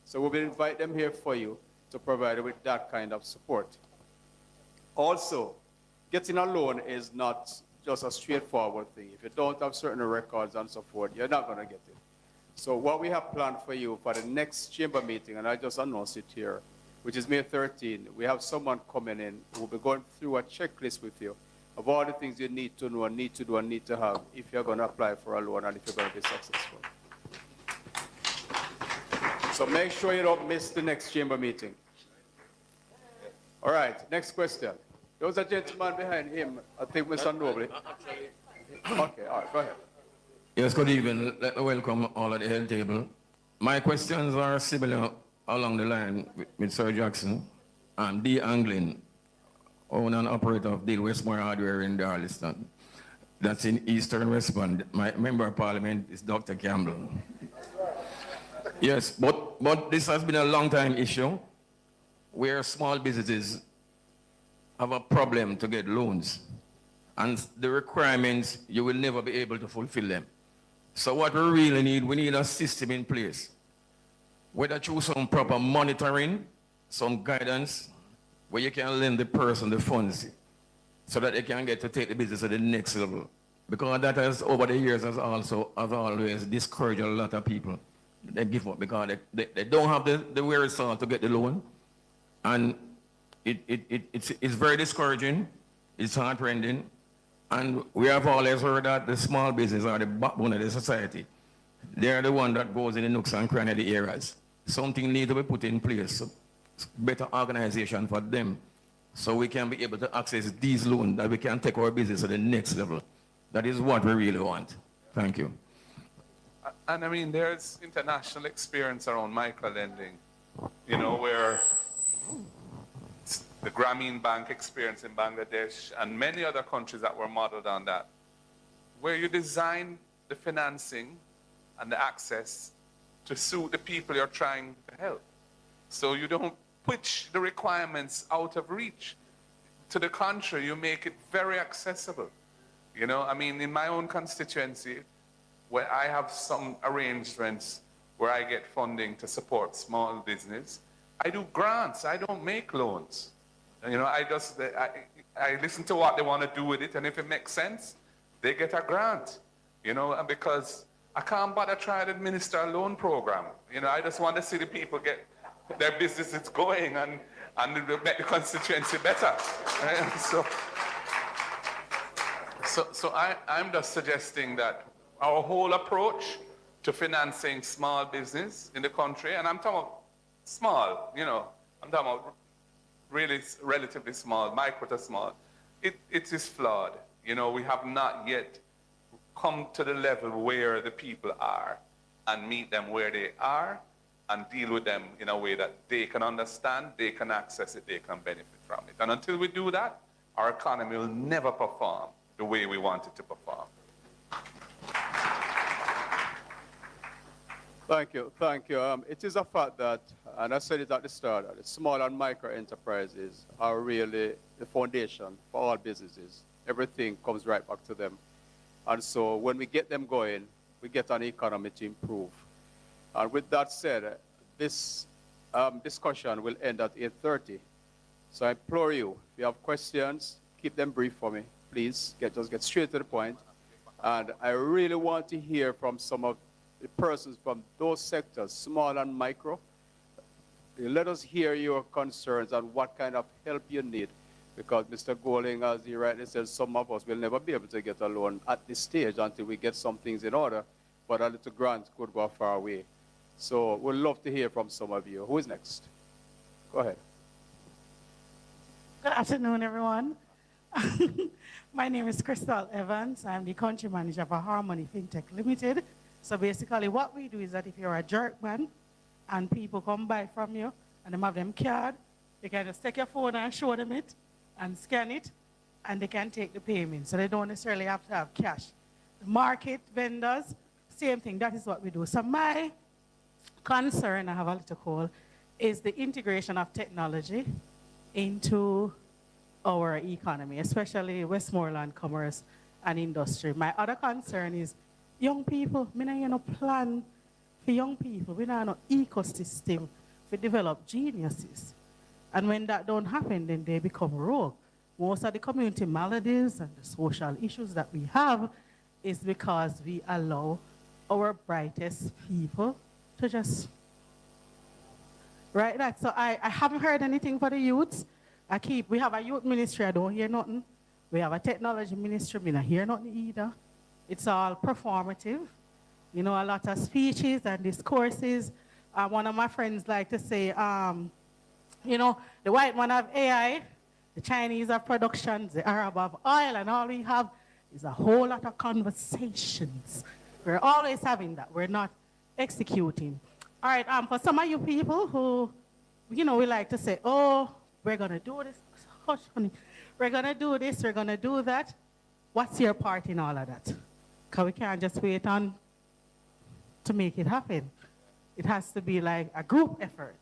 So we will invite them here for you to provide you with that kind of support. Also, getting a loan is not just a straightforward thing. If you don't have certain records and so forth, you're not going to get it. So what we have planned for you for the next chamber meeting, and I just announced it here, which is May 13, we have someone coming in who will be going through a checklist with you of all the things you need to know and need to do and need to have if you're going to apply for a loan and if you're going to be successful. So make sure you don't miss the next chamber meeting. All right, next question. There was a gentleman behind him, I think Mr. Noble. Okay, all right, go ahead. Yes, good evening. Let me welcome all at the head table. My questions are similar along the line with Sir Jackson. I'm D. Anglin, owner and operator of Deal Westmore Hardware in Darliston. That's in Eastern Westmont. My member of parliament is Dr. Campbell. Yes, but this has been a long time issue where small businesses have a problem to get loans. And the requirements, you will never be able to fulfill them. So what we really need, we need a system in place. Whether through some proper monitoring, some guidance, where you can lend the person the funds so that they can get to take the business to the next level. Because that has, over the years, has always discouraged a lot of people. They give up because they don't have the wherewithal to get the loan. And it's very discouraging, it's heart-rending. And we have always heard that the small business are the backbone of the society. They're the one that goes in the nooks and crannies of the areas. Something needs to be put in place, better organization for them, so we can be able to access these loans, that we can take our business to the next level. That is what we really want. Thank you. And I mean, there's international experience around microlending, you know, where the Grameen Bank experience in Bangladesh and many other countries that were modeled on that, where you design the financing and the access to suit the people you're trying to help. So you don't push the requirements out of reach. To the contrary, you make it very accessible. You know, I mean, in my own constituency, where I have some arrangements where I get funding to support small business, I do grants, I don't make loans. And, you know, I listen to what they want to do with it, and if it makes sense, they get a grant. You know, and because I can't bother trying to administer a loan program. You know, I just want to see the people get their businesses going and make the constituency better. So I'm just suggesting that our whole approach to financing small business in the country, and I'm talking about small, you know, I'm talking about really relatively small, micro to small, it is flawed. You know, we have not yet come to the level where the people are and meet them where they are and deal with them in a way that they can understand, they can access it, they can benefit from it. And until we do that, our economy will never perform the way we want it to perform. Thank you. Thank you. It is a fact that, and I said it at the start, that the small and micro enterprises are really the foundation for all businesses. Everything comes right back to them. And so when we get them going, we get an economy to improve. And with that said, this discussion will end at 8:30. So I implore you, if you have questions, keep them brief for me, please. Just get straight to the point. And I really want to hear from some of the persons from those sectors, small and micro. Let us hear your concerns and what kind of help you need. Because Mr. Golding, as he rightly said, some of us will never be able to get a loan at this stage until we get some things in order, but a little grant could go a far way. So we'd love to hear from some of you. Who is next? Go ahead. Good afternoon, everyone. My name is Crystal Evans. I'm the country manager for Harmony FinTech Limited. So basically what we do is that if you're a jerk man and people come by from you and they have them card, you can just take your phone and show them it and scan it, and they can take the payment. So they don't necessarily have to have cash. The market vendors, same thing, that is what we do. So my concern, I have a little call, is the integration of technology into our economy, especially Westmoreland commerce and industry. My other concern is young people. We don't have no plan for young people. We don't have no ecosystem to develop geniuses. And when that don't happen, then they become rogue. Most of the community maladies and the social issues that we have is because we allow our brightest people to just write that. So I haven't heard anything for the youths. We have a youth ministry, I don't hear nothing. We have a technology ministry, I don't hear nothing either. It's all performative. You know, a lot of speeches and discourses. One of my friends like to say, you know, the white man have AI, the Chinese have productions, the Arab have oil, and all we have is a whole lot of conversations. We're always having that. We're not executing. All right, for some of you people who, you know, we like to say, oh, we're going to do this. Hush, honey. We're going to do this, we're going to do that. What's your part in all of that? Because we can't just wait on to make it happen. It has to be like a group effort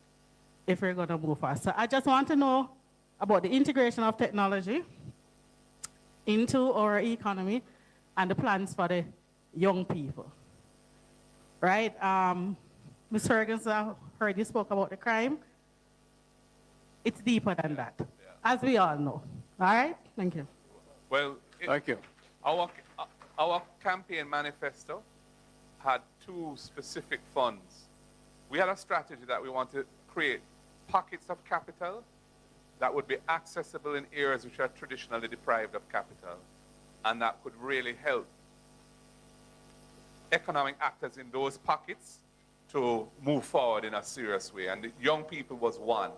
if we're going to move fast. So I just want to know about the integration of technology into our economy and the plans for the young people. Right? Ms. Ferguson, I heard you spoke about the crime. It's deeper than that, as we all know. All right? Thank you. Well, thank you. Our campaign manifesto had two specific funds. We had a strategy that we want to create pockets of capital that would be accessible in areas which are traditionally deprived of capital, and that could really help economic actors in those pockets to move forward in a serious way. And the young people was one.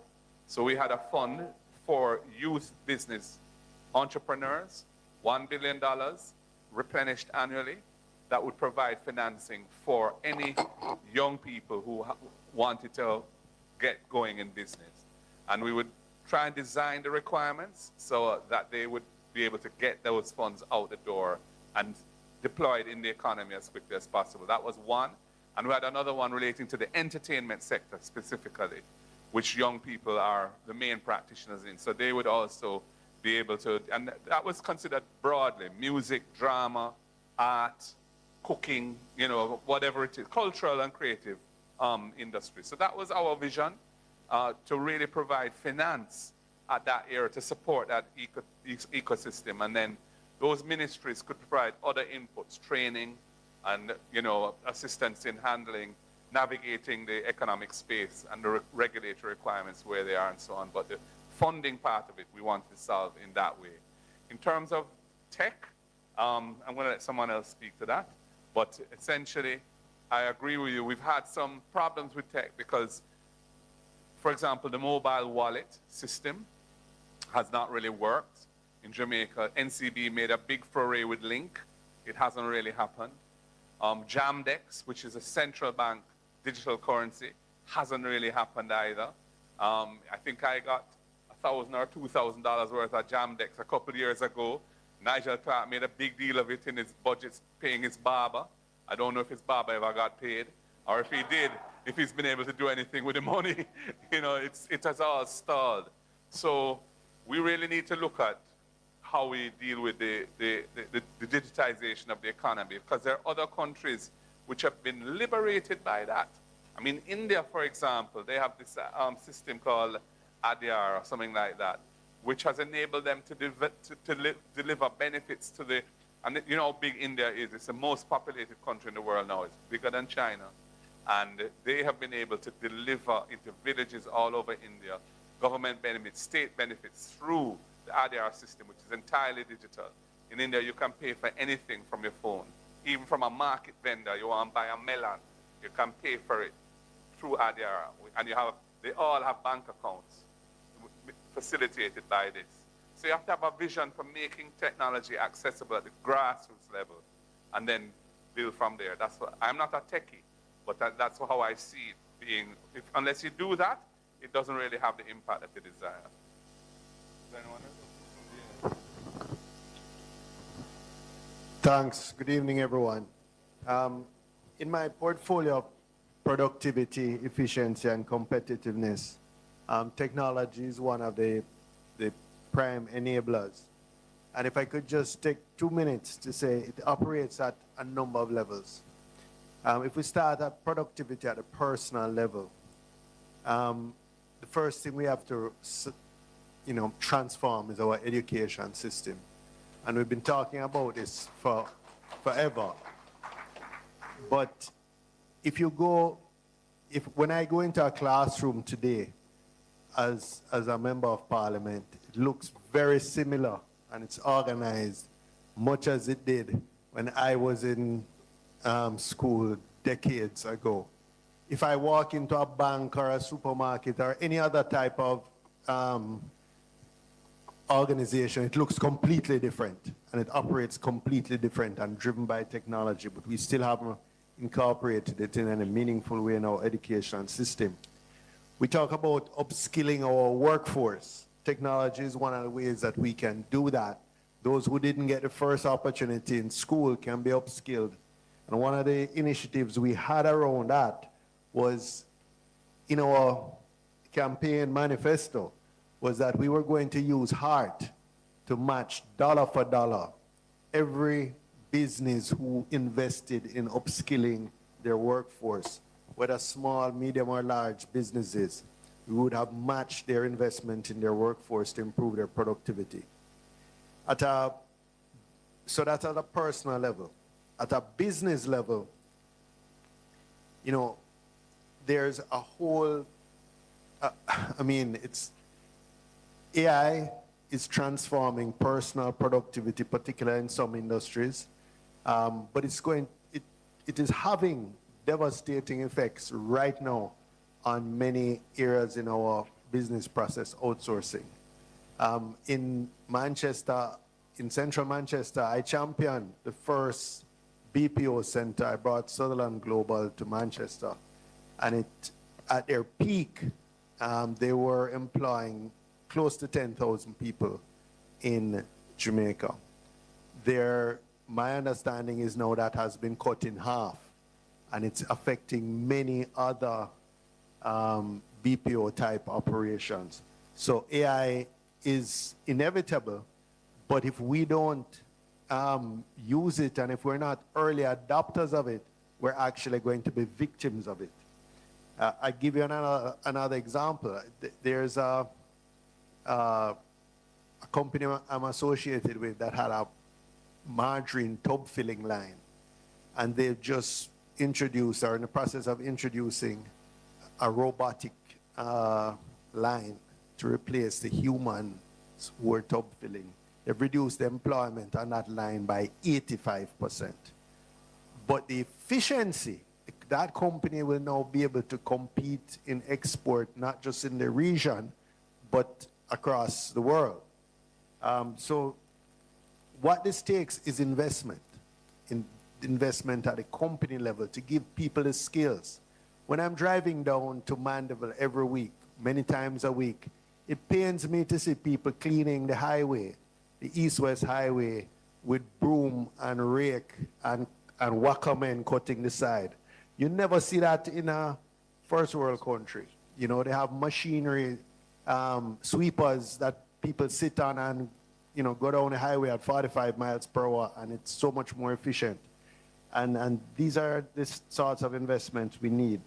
So we had a fund for youth business entrepreneurs, $1 billion replenished annually. that would provide financing for any young people who wanted to get going in business. And we would try and design the requirements so that they would be able to get those funds out the door and deploy it in the economy as quickly as possible. That was one. And we had another one relating to the entertainment sector specifically, which young people are the main practitioners in. So they would also be able to, and that was considered broadly, music, drama, art, cooking, you know, whatever it is, cultural and creative industry. So that was our vision, to really provide finance at that era to support that ecosystem. And then those ministries could provide other inputs, training, and, you know, assistance in handling, navigating the economic space and the regulatory requirements where they are and so on. But the funding part of it, we want to solve in that way. In terms of tech, I'm going to let someone else speak to that. But essentially, I agree with you. We've had some problems with tech because, for example, the mobile wallet system has not really worked in Jamaica. NCB made a big foray with Link. It hasn't really happened. Jamdex, which is a central bank digital currency, hasn't really happened either. I think I got $1,000 or $2,000 worth of Jamdex a couple of years ago. Nigel Clark made a big deal of it in his budgets, paying his barber. I don't know if his barber ever got paid, or if he did, if he's been able to do anything with the money. You know, it has all stalled. So we really need to look at how we deal with the digitization of the economy, because there are other countries which have been liberated by that. I mean, India, for example, they have this system called ADR or something like that, which has enabled them to deliver benefits to the, and you know how big India is. It's the most populated country in the world now. It's bigger than China. And they have been able to deliver into villages all over India, government benefits, state benefits through the ADR system, which is entirely digital. In India, you can pay for anything from your phone. Even from a market vendor, you want to buy a melon, you can pay for it through ADR. And they all have bank accounts facilitated by this. So you have to have a vision for making technology accessible at the grassroots level and then build from there. That's what, I'm not a techie, but that's how I see it being. Unless you do that, it doesn't really have the impact that you desire. Does anyone else? Thanks. Good evening, everyone. In my portfolio of productivity, efficiency, and competitiveness, technology is one of the prime enablers. And if I could just take 2 minutes to say it operates at a number of levels. If we start at productivity at a personal level, the first thing we have to transform is our education system. And we've been talking about this for forever. But when I go into a classroom today as a member of parliament, it looks very similar and it's organized much as it did when I was in school decades ago. If I walk into a bank or a supermarket or any other type of organization, it looks completely different and it operates completely different and driven by technology, but we still haven't incorporated it in any meaningful way in our education system. We talk about upskilling our workforce. Technology is one of the ways that we can do that. Those who didn't get the first opportunity in school can be upskilled. And one of the initiatives we had around that was in our campaign manifesto was that we were going to use heart to match dollar for dollar every business who invested in upskilling their workforce, whether small, medium, or large businesses. We would have matched their investment in their workforce to improve their productivity. So that's at a personal level. At a business level, there's a whole, AI is transforming personal productivity, particularly in some industries, but it is having devastating effects right now on many areas in our business process outsourcing. In Manchester, in central Manchester, I championed the first BPO center. I brought Sutherland Global to Manchester, and at their peak, they were employing close to 10,000 people in Jamaica. My understanding is now that has been cut in half, and it's affecting many other BPO type operations. So AI is inevitable, but if we don't use it, and if we're not early adopters of it, we're actually going to be victims of it. I give you another example. There's a company I'm associated with that had a margarine tub filling line, and they've just introduced, or in the process of introducing, a robotic line to replace the humans who are tub filling. They've reduced the employment on that line by 85%. But the efficiency, that company will now be able to compete in export, not just in the region, but across the world. So what this takes is investment at the company level to give people the skills. When I'm driving down to Mandeville every week, many times a week, it pains me to see people cleaning the highway, the east-west highway, with broom and rake and wackermen cutting the side. You never see that in a first world country. You know, they have machinery, sweepers that people sit on and, you know, go down the highway at 45 miles per hour, and it's so much more efficient. And these are the sorts of investments we need.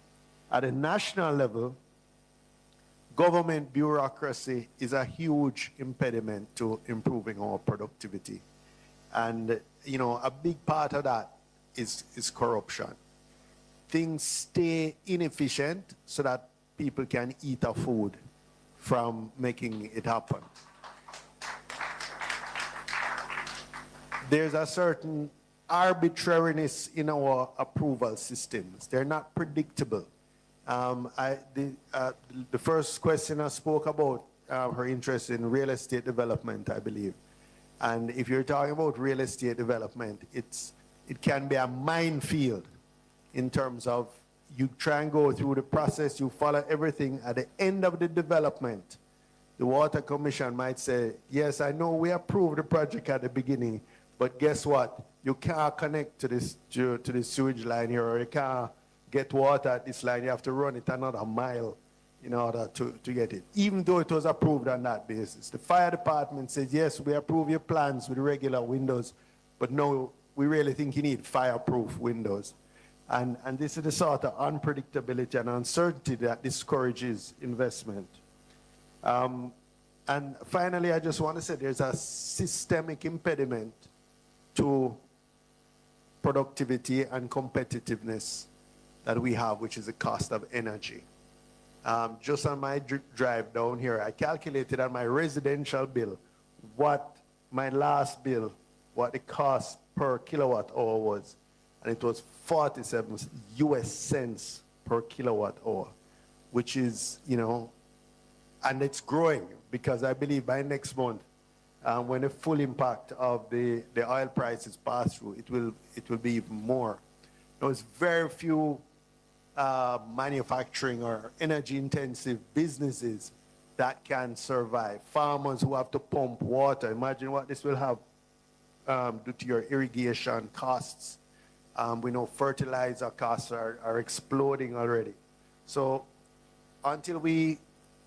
At a national level, government bureaucracy is a huge impediment to improving our productivity. And, you know, a big part of that is corruption. Things stay inefficient so that people can eat our food from making it happen. There's a certain arbitrariness in our approval systems. They're not predictable. The first questioner spoke about her interest in real estate development, I believe. And if you're talking about real estate development, it can be a minefield in terms of you try and go through the process, you follow everything. At the end of the development, the Water Commission might say, yes, I know we approved the project at the beginning, but guess what? You can't connect to this sewage line here, or you can't get water at this line. You have to run it another mile in order to get it, even though it was approved on that basis. The fire department says, yes, we approve your plans with regular windows, but no, we really think you need fireproof windows. And this is the sort of unpredictability and uncertainty that discourages investment. And finally, I just want to say there's a systemic impediment to productivity and competitiveness that we have, which is the cost of energy. Just on my drive down here, I calculated on my residential bill what my last bill, what the cost per kilowatt hour was, and it was 47 US cents per kilowatt hour, which is, you know, and it's growing, because I believe by next month, when the full impact of the oil prices pass through, it will be even more. There's very few manufacturing or energy-intensive businesses that can survive. Farmers who have to pump water, imagine what this will have due to your irrigation costs. We know fertilizer costs are exploding already. So until we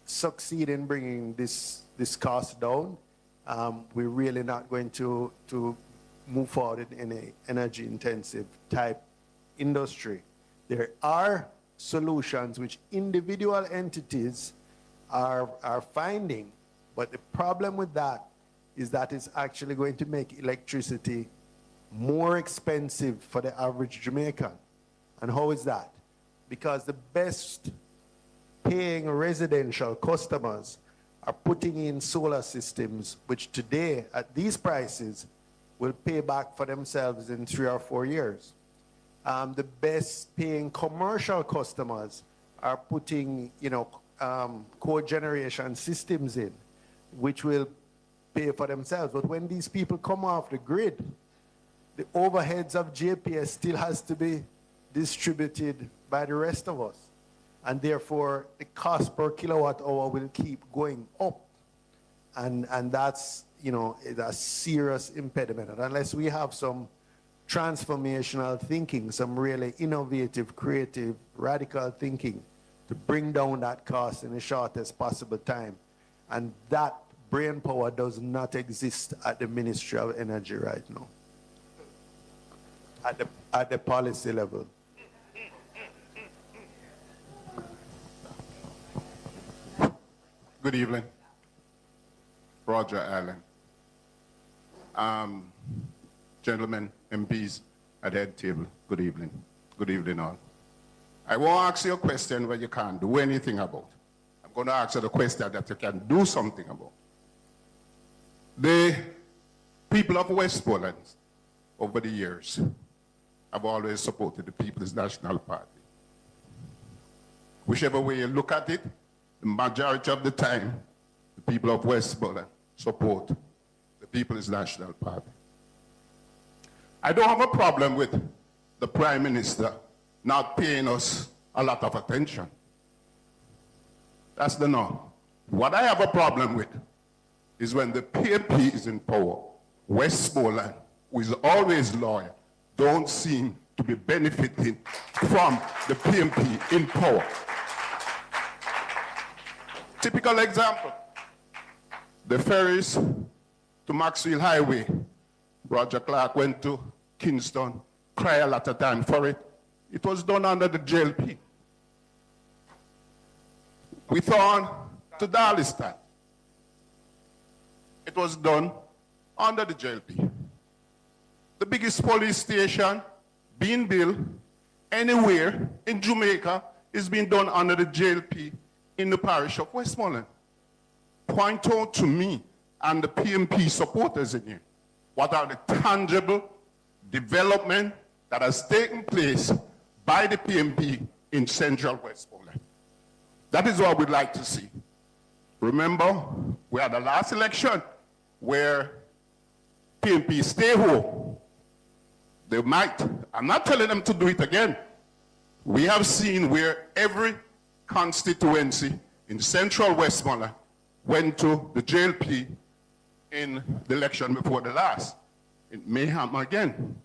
succeed in bringing this cost down, we're really not going to move forward in an energy-intensive type industry. There are solutions which individual entities are finding, but the problem with that is that it's actually going to make electricity more expensive for the average Jamaican. And how is that? Because the best paying residential customers are putting in solar systems, which today, at these prices, will pay back for themselves in 3 or 4 years. The best paying commercial customers are putting, you know, cogeneration systems in, which will pay for themselves. But when these people come off the grid, the overheads of JPS still has to be distributed by the rest of us. And therefore, the cost per kilowatt hour will keep going up. And that's, you know, a serious impediment. And unless we have some transformational thinking, some really innovative, creative, radical thinking to bring down that cost in the shortest possible time. And that brain power does not exist at the Ministry of Energy right now, at the policy level. Good evening. Roger Allen. Gentlemen, MPs at the head table, good evening. Good evening all. I won't ask you a question where you can't do anything about. I'm going to ask you the question that you can do something about. The people of Westmoreland over the years have always supported the People's National Party. Whichever way you look at it, the majority of the time, the people of Westmoreland support the People's National Party. I don't have a problem with the Prime Minister not paying us a lot of attention. That's the norm. What I have a problem with is when the PMP is in power, Westmoreland, who is always loyal, don't seem to be benefiting from the PMP in power. Typical example, the ferries to Maxwell Highway. Roger Clark went to Kingston, cried a lot of time for it. It was done under the JLP. We thought to Darlistan. It was done under the JLP. The biggest police station being built anywhere in Jamaica is being done under the JLP in the parish of Westmoreland. Point out to me and the PMP supporters in here, what are the tangible development that has taken place by the PMP in central Westmoreland? That is what we'd like to see. Remember, we had the last election where PMP stay home. They might, I'm not telling them to do it again. We have seen where every constituency in central Westmoreland went to the JLP in the election before the last. It may happen again.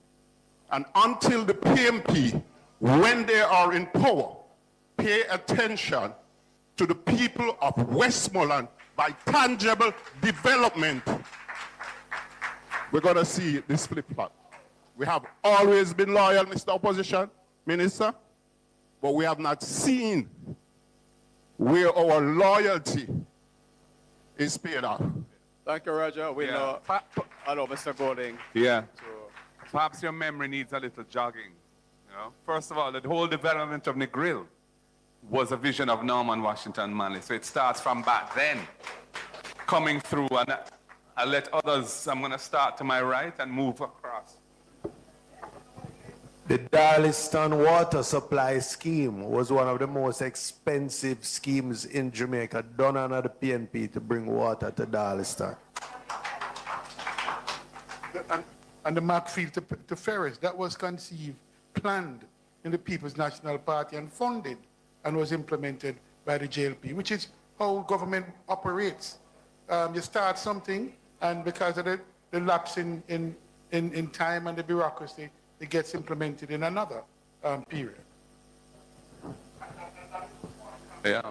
And until the PMP, when they are in power, pay attention to the people of Westmoreland by tangible development, we're going to see this flip-flop. We have always been loyal, Mr. Opposition Minister, but we have not seen where our loyalty is paid off. Thank you, Roger. We know. Hello, Mr. Golding. Yeah. Perhaps your memory needs a little jogging. You know? First of all, the whole development of Negril was a vision of Norman Washington Manley. So it starts from back then, coming through, and I'll let others, I'm going to start to my right and move across. The Darliston water supply scheme was one of the most expensive schemes in Jamaica, done under the PNP to bring water to Darliston. And the Macfield to Ferris, that was conceived, planned in the People's National Party and funded and was implemented by the JLP, which is how government operates. You start something, and because of the lapse in time and the bureaucracy, it gets implemented in another period. Yeah.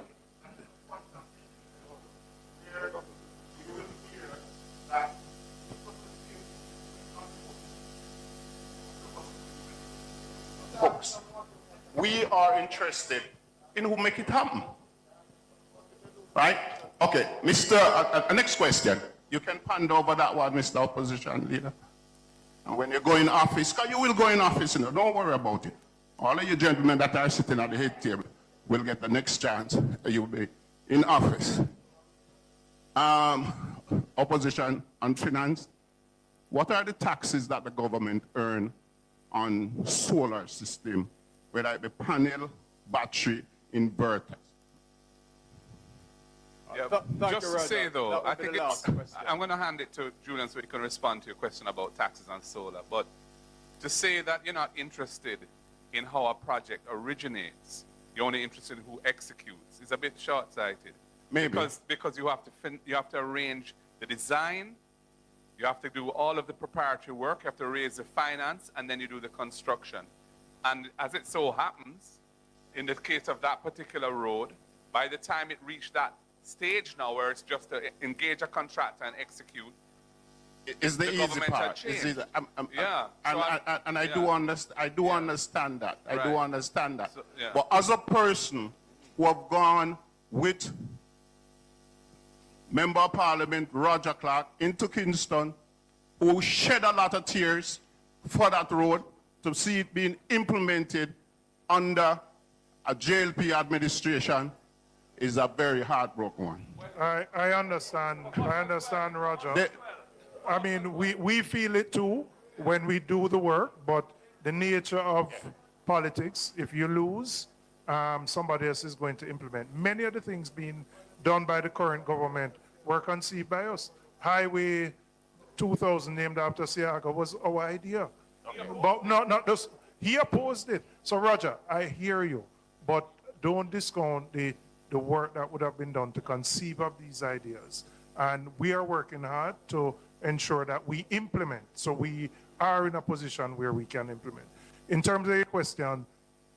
Folks, we are interested in who make it happen. Right? Okay, Mr. Next question. You can ponder over that one, Mr. Opposition Leader. And when you go in office, because you will go in office, you know, don't worry about it. All of you gentlemen that are sitting at the head table will get the next chance you'll be in office. Opposition on finance. What are the taxes that the government earn on solar system, whether it be panel, battery, inverters? Yeah, just to say though, I think I'm going to hand it to Julian so he can respond to your question about taxes on solar. But To say that you're not interested in how a project originates, you're only interested in who executes, is a bit short-sighted. Maybe. Because you have to arrange the design, you have to do all of the preparatory work, you have to raise the finance, and then you do the construction. And as it so happens, in the case of that particular road, by the time it reached that stage now where it's just to engage a contractor and execute, It's the easy government had part. changed. It's easy. Yeah. And I do understand that. I do Right. understand that. So, yeah. But as a person who have gone with Member of Parliament Roger Clark into Kingston, who shed a lot of tears for that road to see it being implemented under a JLP administration, is a very heartbroken one. I understand, Roger. I mean, we feel it too when we do the work, but the nature of politics, if you lose, somebody else is going to implement. Many of the things being done by the current government were conceived by us. Highway 2000, named after Siaga, was our idea. But not just, he opposed it. So Roger, I hear you, but don't discount the work that would have been done to conceive of these ideas. And we are working hard to ensure that we implement, so we are in a position where we can implement. In terms of your question,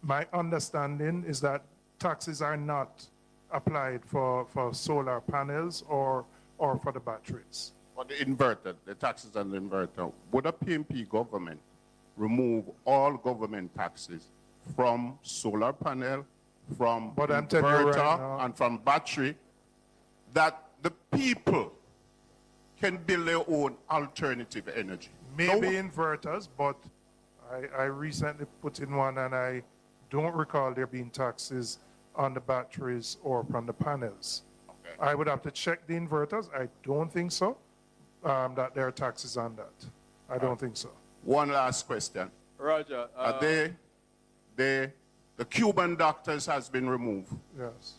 my understanding is that taxes are not applied for solar panels or for the batteries. For the inverter, the taxes on the inverter, would a PMP government remove all government taxes from solar panel, from I'm telling you right inverter, now, and from battery, that the people can build their own alternative energy? Maybe inverters, but I recently put in one and I don't recall there being taxes on the batteries or from the panels. Okay. I would have to check the inverters. I don't think so, that there are taxes on that. I don't think so. One last question. Roger. The Cuban doctors has been removed. Yes.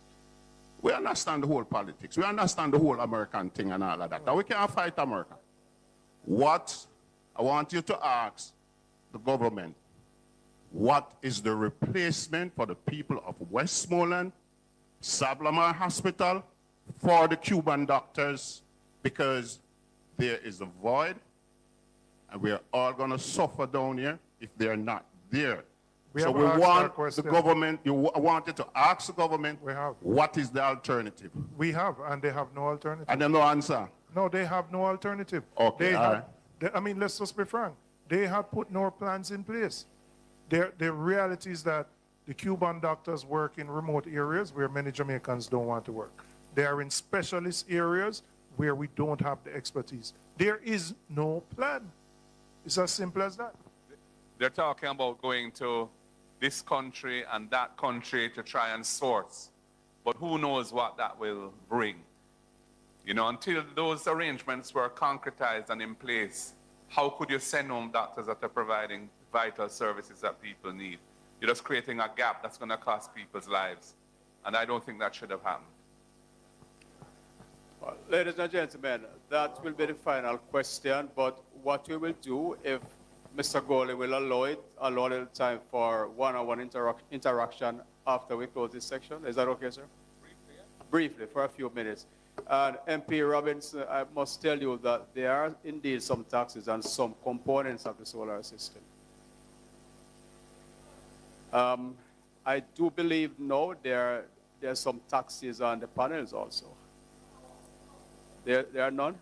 We understand the whole politics. We understand the whole American thing and all of that. And we can't fight America. What I want you to ask the government, what is the replacement for the people of Westmoreland, Sablamar Hospital, for the Cuban doctors? Because there is a void, and we are all going to suffer down here if they're not there. So we want the government, I wanted to ask the government, what is the alternative? We have, and they have no alternative. And then no answer. No, they have no alternative. Okay, all right. I mean, let's just be frank. They have put no plans in place. The reality is that the Cuban doctors work in remote areas where many Jamaicans don't want to work. They are in specialist areas where we don't have the expertise. There is no plan. It's as simple as that. They're talking about going to this country and that country to try and source. But who knows what that will bring? You know, until those arrangements were concretized and in place, how could you send home doctors that are providing vital services that people need? You're just creating a gap that's going to cost people's lives. And I don't think that should have happened. Well, ladies and gentlemen, that will be the final question, but what we will do, if Mr. Gowley will allow a little time for one-on-one interaction after we close this section. Is that okay, sir? Briefly, yeah. Briefly, for a few minutes. And MP Robinson, I must tell you that there are indeed some taxes on some components of the solar system. I do believe, no, there are some taxes on the panels also. There are none?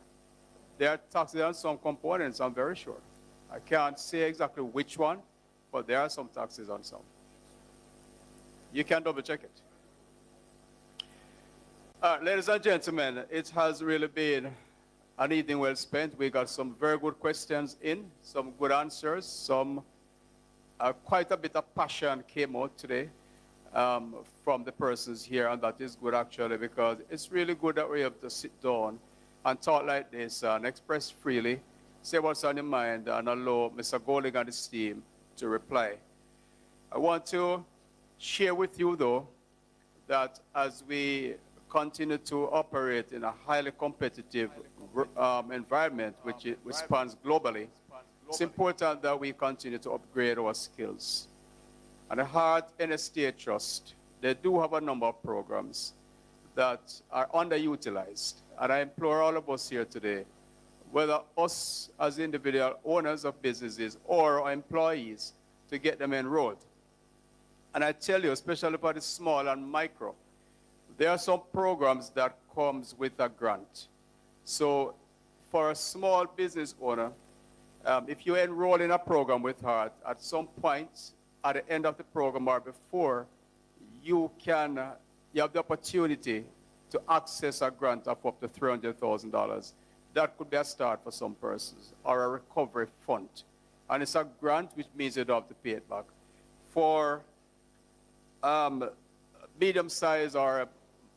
There are taxes on some components, I'm very sure. I can't say exactly which one, but there are some taxes on some. You can double check it. Ladies and gentlemen, it has really been an evening well spent. We got some very good questions in, some good answers, some quite a bit of passion came out today from the persons here, and that is good actually, because it's really good that we're able to sit down and talk like this and express freely, say what's on your mind, and allow Mr. Golding and his team to reply. I want to share with you, though, that as we continue to operate in a highly competitive environment, which spans globally, It's important that we continue to upgrade our skills. And the Heart and Estate Trust, they do have a number of programs that are underutilized. And I implore all of us here today, whether us as individual owners of businesses or our employees, to get them enrolled. And I tell you, especially for the small and micro, there are some programs that comes with a grant. So for a small business owner, if you enroll in a program with Heart, at some point at the end of the program or before, you have the opportunity to access a grant of up to $300,000. That could be a start for some persons, or a recovery fund. And it's a grant, which means you don't have to pay it back. For medium-sized or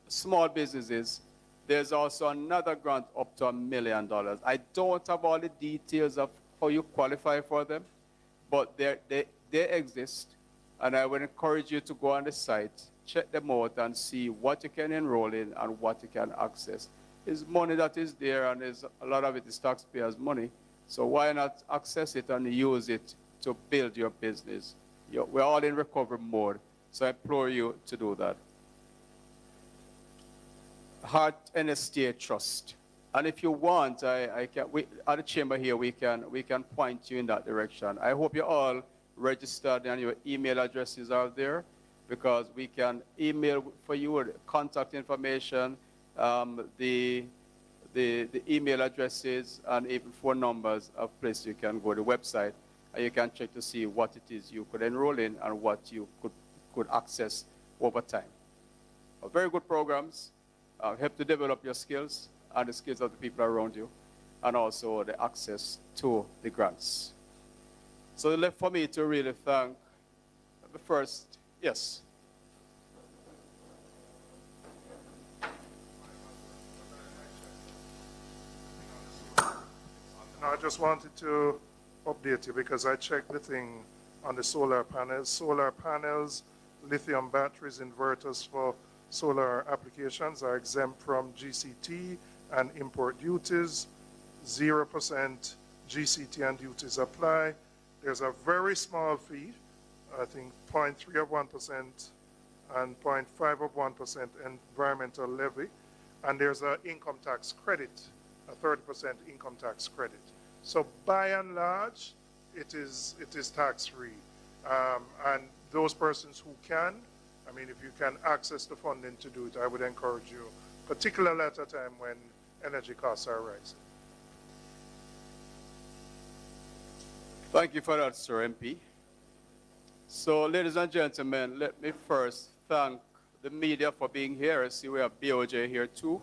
small businesses, there's also another grant up to $1 million. I don't have all the details of how you qualify for them, but they exist, and I would encourage you to go on the site, check them out, and see what you can enroll in and what you can access. It's money that is there, and a lot of it is taxpayers' money, so why not access it and use it to build your business? We're all in recovery mode, so I implore you to do that. Heart and Estate Trust. And if you want, at the chamber here, we can point you in that direction. I hope you're all registered and your email addresses are there, because we can email for you the contact information, the email addresses, and even phone numbers of places you can go to the website, and you can check to see what it is you could enroll in and what you could access over time. Very good programs, help to develop your skills and the skills of the people around you, and also the access to the grants. So left for me to really thank the first, yes. I just wanted to update you because I checked the thing on the solar panels. Solar panels, lithium batteries, inverters for solar applications are exempt from GCT and import duties. 0% GCT and duties apply. There's a very small fee, I think 0.3 of 1% and 0.5 of 1% environmental levy. And there's an income tax credit, a 30% income tax credit. So by and large, it is tax-free. And those persons who can, I mean, if you can access the funding to do it, I would encourage you, particularly at a time when energy costs are rising. Thank you for that, Sir MP. So, ladies and gentlemen, let me first thank the media for being here. I see we have BOJ here too.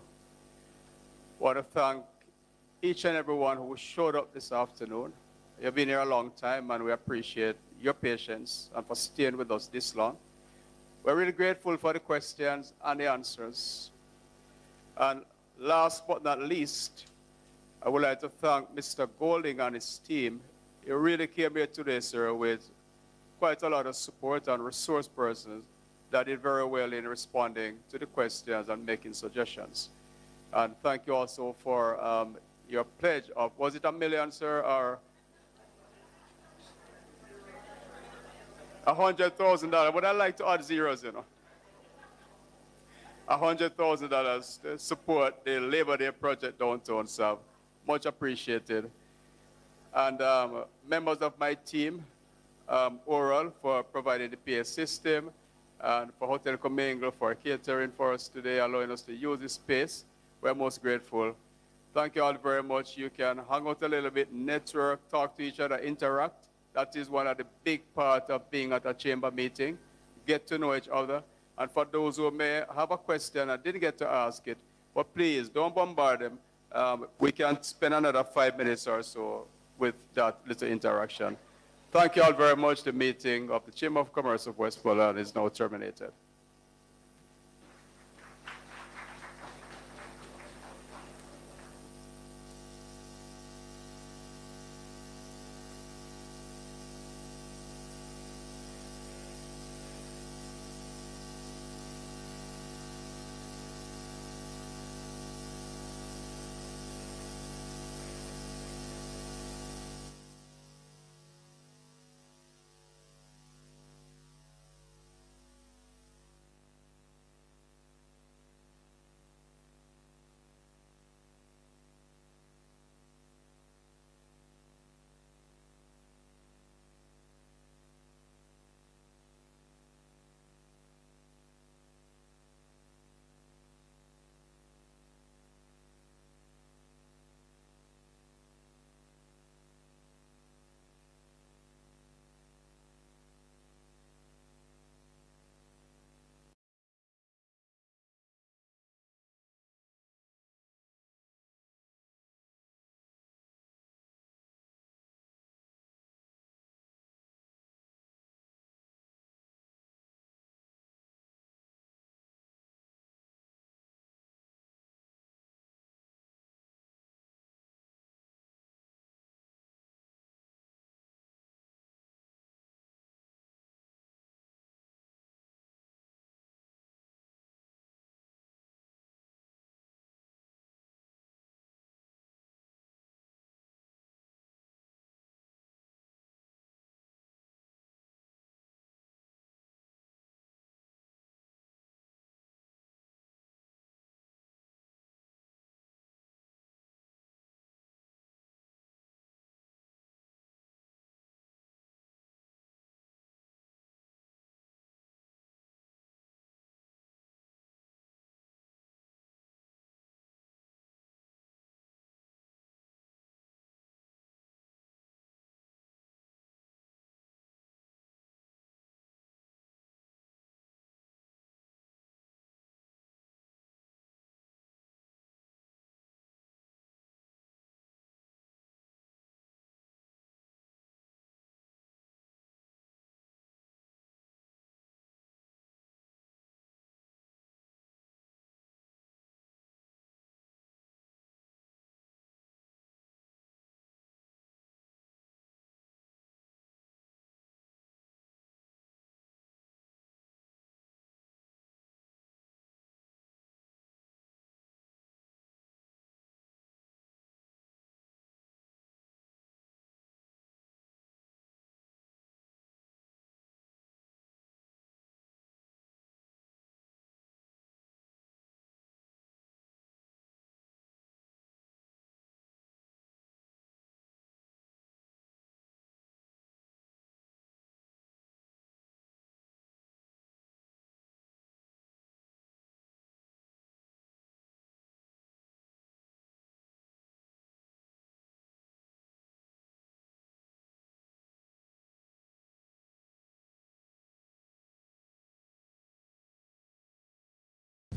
I want to thank each and everyone who showed up this afternoon. You've been here a long time, and we appreciate your patience and for staying with us this long. We're really grateful for the questions and the answers. And last but not least, I would like to thank Mr. Golding and his team. He really came here today, sir, with quite a lot of support and resource persons that did very well in responding to the questions and making suggestions. And thank you also for your pledge of, was it $1 million, sir, or $100,000? But I like to add zeros, you know. $100,000 to support the Labor Day project downtown, so much appreciated. And members of my team, Oral for providing the PA system, and for Hotel Commingle for catering for us today, allowing us to use this space. We're most grateful. Thank you all very much. You can hang out a little bit, network, talk to each other, interact. That is one of the big parts of being at a chamber meeting. Get to know each other. And for those who may have a question and didn't get to ask it, but please don't bombard them. We can spend another 5 minutes or so with that little interaction. Thank you all very much. The meeting of the Chamber of Commerce of Westmoreland is now terminated.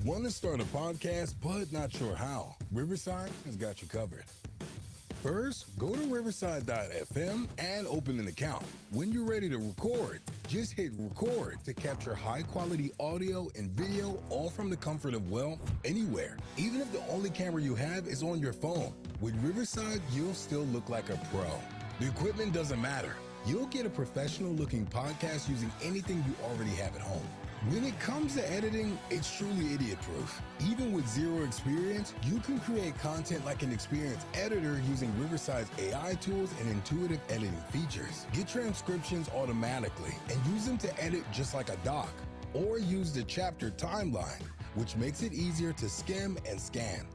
Want to start a podcast but not sure how? Riverside has got you covered. First, go to riverside.fm and open an account. When you're ready to record, just hit record to capture high-quality audio and video, all from the comfort of, well, anywhere. Even if the only camera you have is on your phone. With Riverside, you'll still look like a pro. The equipment doesn't matter. You'll get a professional-looking podcast using anything you already have at home. When it comes to editing, it's truly idiot-proof. Even with zero experience, you can create content like an experienced editor using Riverside's AI tools and intuitive editing features. Get transcriptions automatically and use them to edit just like a doc. Or use the chapter timeline, which makes it easier to skim and scan.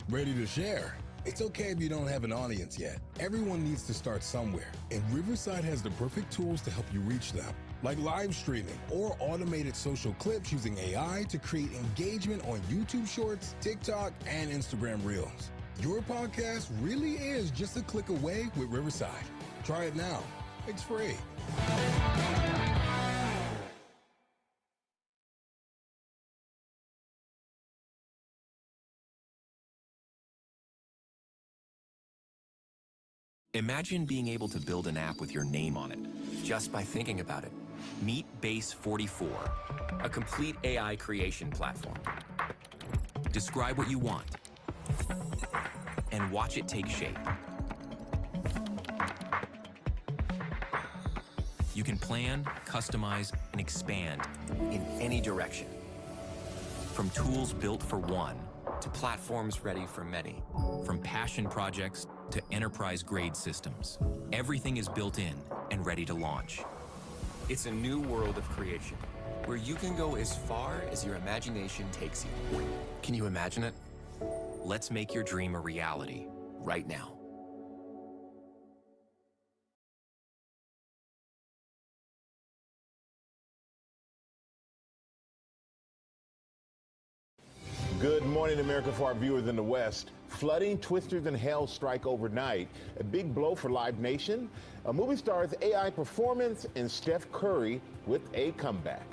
Ready to share? It's okay if you don't have an audience yet. Everyone needs to start somewhere, and Riverside has the perfect tools to help you reach them, like live streaming or automated social clips using AI to create engagement on YouTube Shorts, TikTok, and Instagram Reels. Your podcast really is just a click away with Riverside. Try it now. It's free. Imagine being able to build an app with your name on it, just by thinking about it. Meet Base 44, a complete AI creation platform. Describe what you want, and watch it take shape. You can plan, customize, and expand in any direction. From tools built for one, to platforms ready for many. From passion projects to enterprise-grade systems. Everything is built in and ready to launch. It's a new world of creation, where you can go as far as your imagination takes you. Can you imagine it? Let's make your dream a reality, right now. Good morning, America. For our viewers in the West, flooding, twisters, and hail strike overnight. A big blow for Live Nation, a movie star's AI performance, and Steph Curry with a comeback.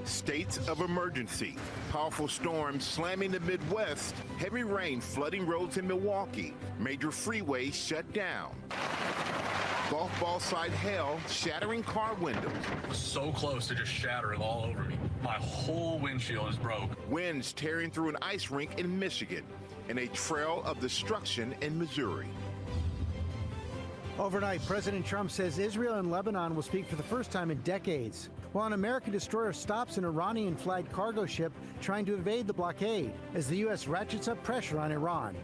States of emergency. Powerful storms slamming the Midwest. Heavy rain flooding roads in Milwaukee. Major freeways shut down. Golf ball side hail shattering car windows. So close to just shattering all over me. My whole windshield is broke. Winds tearing through an ice rink in Michigan, and a trail of destruction in Missouri. Overnight, President Trump says Israel and Lebanon will speak for the first time in decades, while an American destroyer stops an Iranian-flagged cargo ship trying to evade the blockade as the U.S. ratchets up pressure on Iran.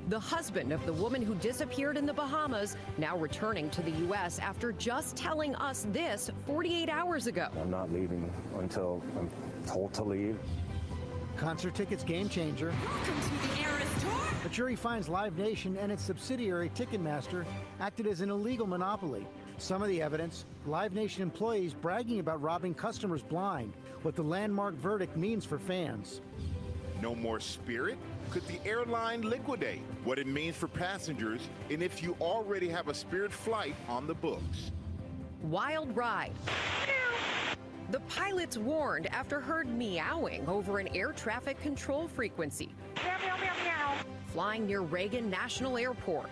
The husband of the woman who disappeared in the Bahamas now returning to the U.S. after just telling us this 48 hours ago. I'm not leaving until I'm told to leave. Concert tickets game changer. Welcome to the Eras Tour. A jury finds Live Nation and its subsidiary Ticketmaster acted as an illegal monopoly. Some of the evidence, Live Nation employees bragging about robbing customers blind, what the landmark verdict means for fans. No more Spirit? Could the airline liquidate? What it means for passengers, and if you already have a Spirit flight on the books. Wild ride. The pilots warned after heard meowing over an air traffic control frequency. Meow, meow, meow, meow. Flying near Reagan National Airport.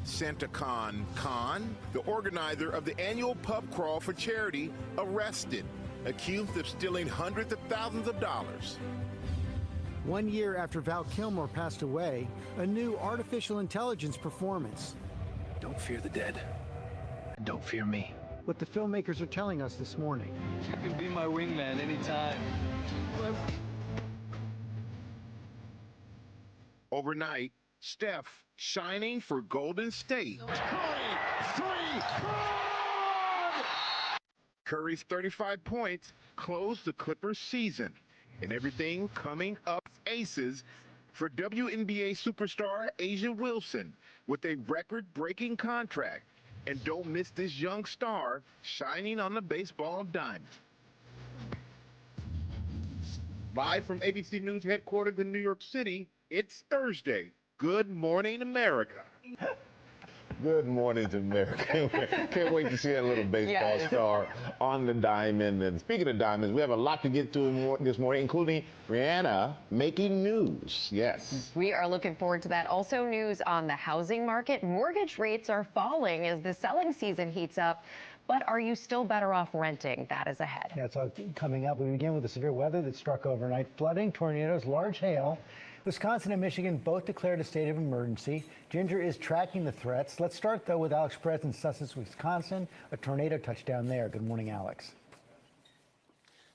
Santa Khan, the organizer of the annual pub crawl for charity, arrested, accused of stealing hundreds of thousands of dollars. 1 year after Val Kilmer passed away, a new artificial intelligence performance. Don't fear the dead. And don't fear me. What the filmmakers are telling us this morning. You can be my wingman anytime. Overnight, Steph shining for Golden State. Curry's 35 points closed the Clippers' season. And everything coming up aces for WNBA superstar Asia Wilson with a record-breaking contract. And don't miss this young star shining on the baseball diamond. Live from ABC News headquarters in New York City, it's Thursday. Good morning, America. Good morning to America. Can't wait to see that little baseball star on the diamond. And speaking of diamonds, we have a lot to get to this morning, including Rihanna making news. Yes. We are looking forward to that. Also news on the housing market. Mortgage rates are falling as the selling season heats up. But are you still better off renting? That is ahead. Yeah, it's all coming up. We begin with the severe weather that struck overnight. Flooding, tornadoes, large hail. Wisconsin and Michigan both declared a state of emergency. Ginger is tracking the threats. Let's start, though, with Alex Perez in Sussex, Wisconsin. A tornado touchdown there. Good morning, Alex.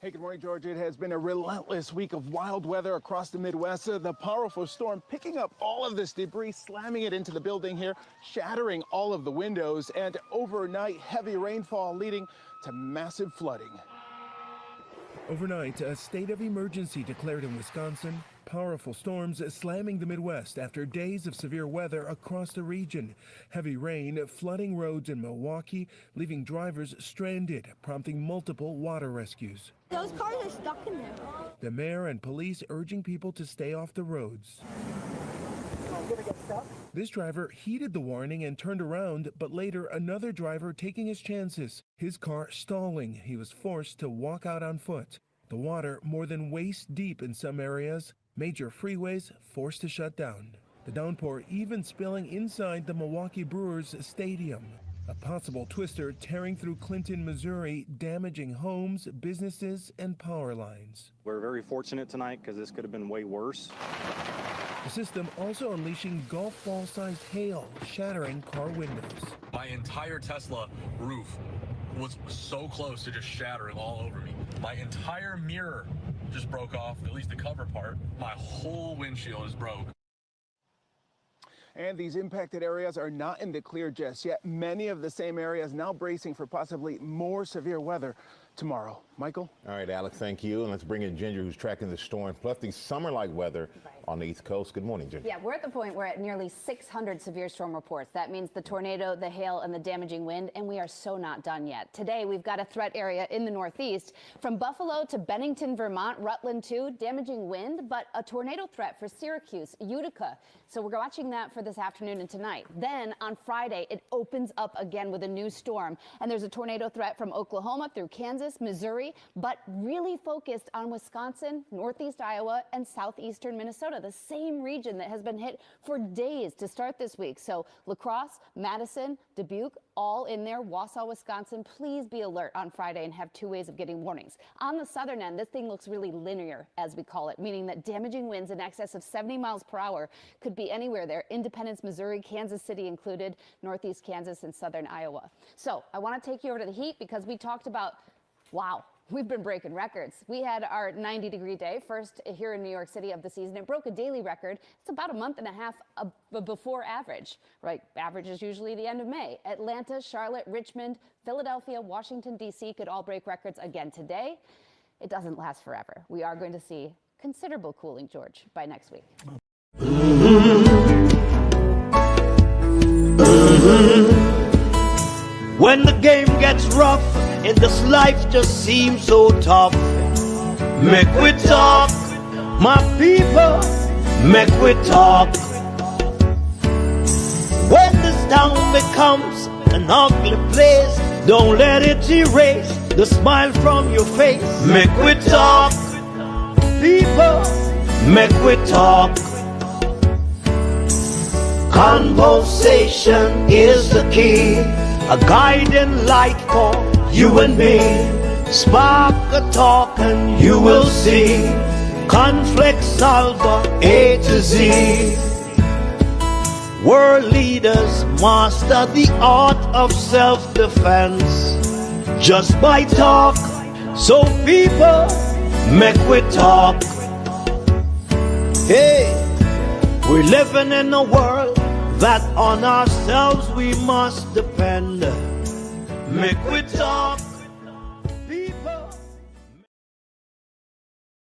Hey, good morning, George. It has been a relentless week of wild weather across the Midwest. The powerful storm picking up all of this debris, slamming it into the building here, shattering all of the windows, and overnight heavy rainfall leading to massive flooding. Overnight, a state of emergency declared in Wisconsin. Powerful storms slamming the Midwest after days of severe weather across the region. Heavy rain flooding roads in Milwaukee, leaving drivers stranded, prompting multiple water rescues. Those cars are stuck in there. The mayor and police urging people to stay off the roads. This driver heeded the warning and turned around, but later another driver taking his chances. His car stalling. He was forced to walk out on foot. The water more than waist deep in some areas. Major freeways forced to shut down. The downpour even spilling inside the Milwaukee Brewers stadium. A possible twister tearing through Clinton, Missouri, damaging homes, businesses, and power lines. We're very fortunate tonight because this could have been way worse. The system also unleashing golf ball-sized hail, shattering car windows. My entire Tesla roof was so close to just shattering all over me. My entire mirror just broke off, at least the cover part. My whole windshield is broke. And these impacted areas are not in the clear just yet. Many of the same areas now bracing for possibly more severe weather tomorrow. Michael? All right, Alex, thank you. And let's bring in Ginger, who's tracking the storm, plus the summer-like weather on the East Coast. Good morning, Ginger. Yeah, we're at the point where at nearly 600 severe storm reports. That means the tornado, the hail, and the damaging wind, and we are so not done yet. Today, we've got a threat area in the Northeast. From Buffalo to Bennington, Vermont, Rutland too, damaging wind, but a tornado threat for Syracuse, Utica. So we're watching that for this afternoon and tonight. Then on Friday, it opens up again with a new storm. And there's a tornado threat from Oklahoma through Kansas, Missouri, but really focused on Wisconsin, northeast Iowa, and southeastern Minnesota, the same region that has been hit for days to start this week. So La Crosse, Madison, Dubuque, all in there. Wausau, Wisconsin, please be alert on Friday and have two ways of getting warnings. On the southern end, this thing looks really linear, as we call it, meaning that damaging winds in excess of 70 miles per hour could be anywhere there. Independence, Missouri, Kansas City included, northeast Kansas and southern Iowa. So I want to take you over to the heat because we talked about, wow, we've been breaking records. We had our 90-degree day, first here in New York City of the season. It broke a daily record. It's about a month and a half before average, right? Average is usually the end of May. Atlanta, Charlotte, Richmond, Philadelphia, Washington, D.C. could all break records again today. It doesn't last forever. We are going to see considerable cooling, George, by next week. When the game gets rough and this life just seems so tough, make we talk, my people, make we talk. When this town becomes an ugly place, don't let it erase the smile from your face. Make we talk, people, make we talk. Conversation is the key, a guiding light for you and me. Spark a talk and you will see. Conflict solver A to Z. World leaders master the art of self-defense just by talk. So people, make we talk. Hey, we're living in a world that on ourselves we must depend. Make we talk.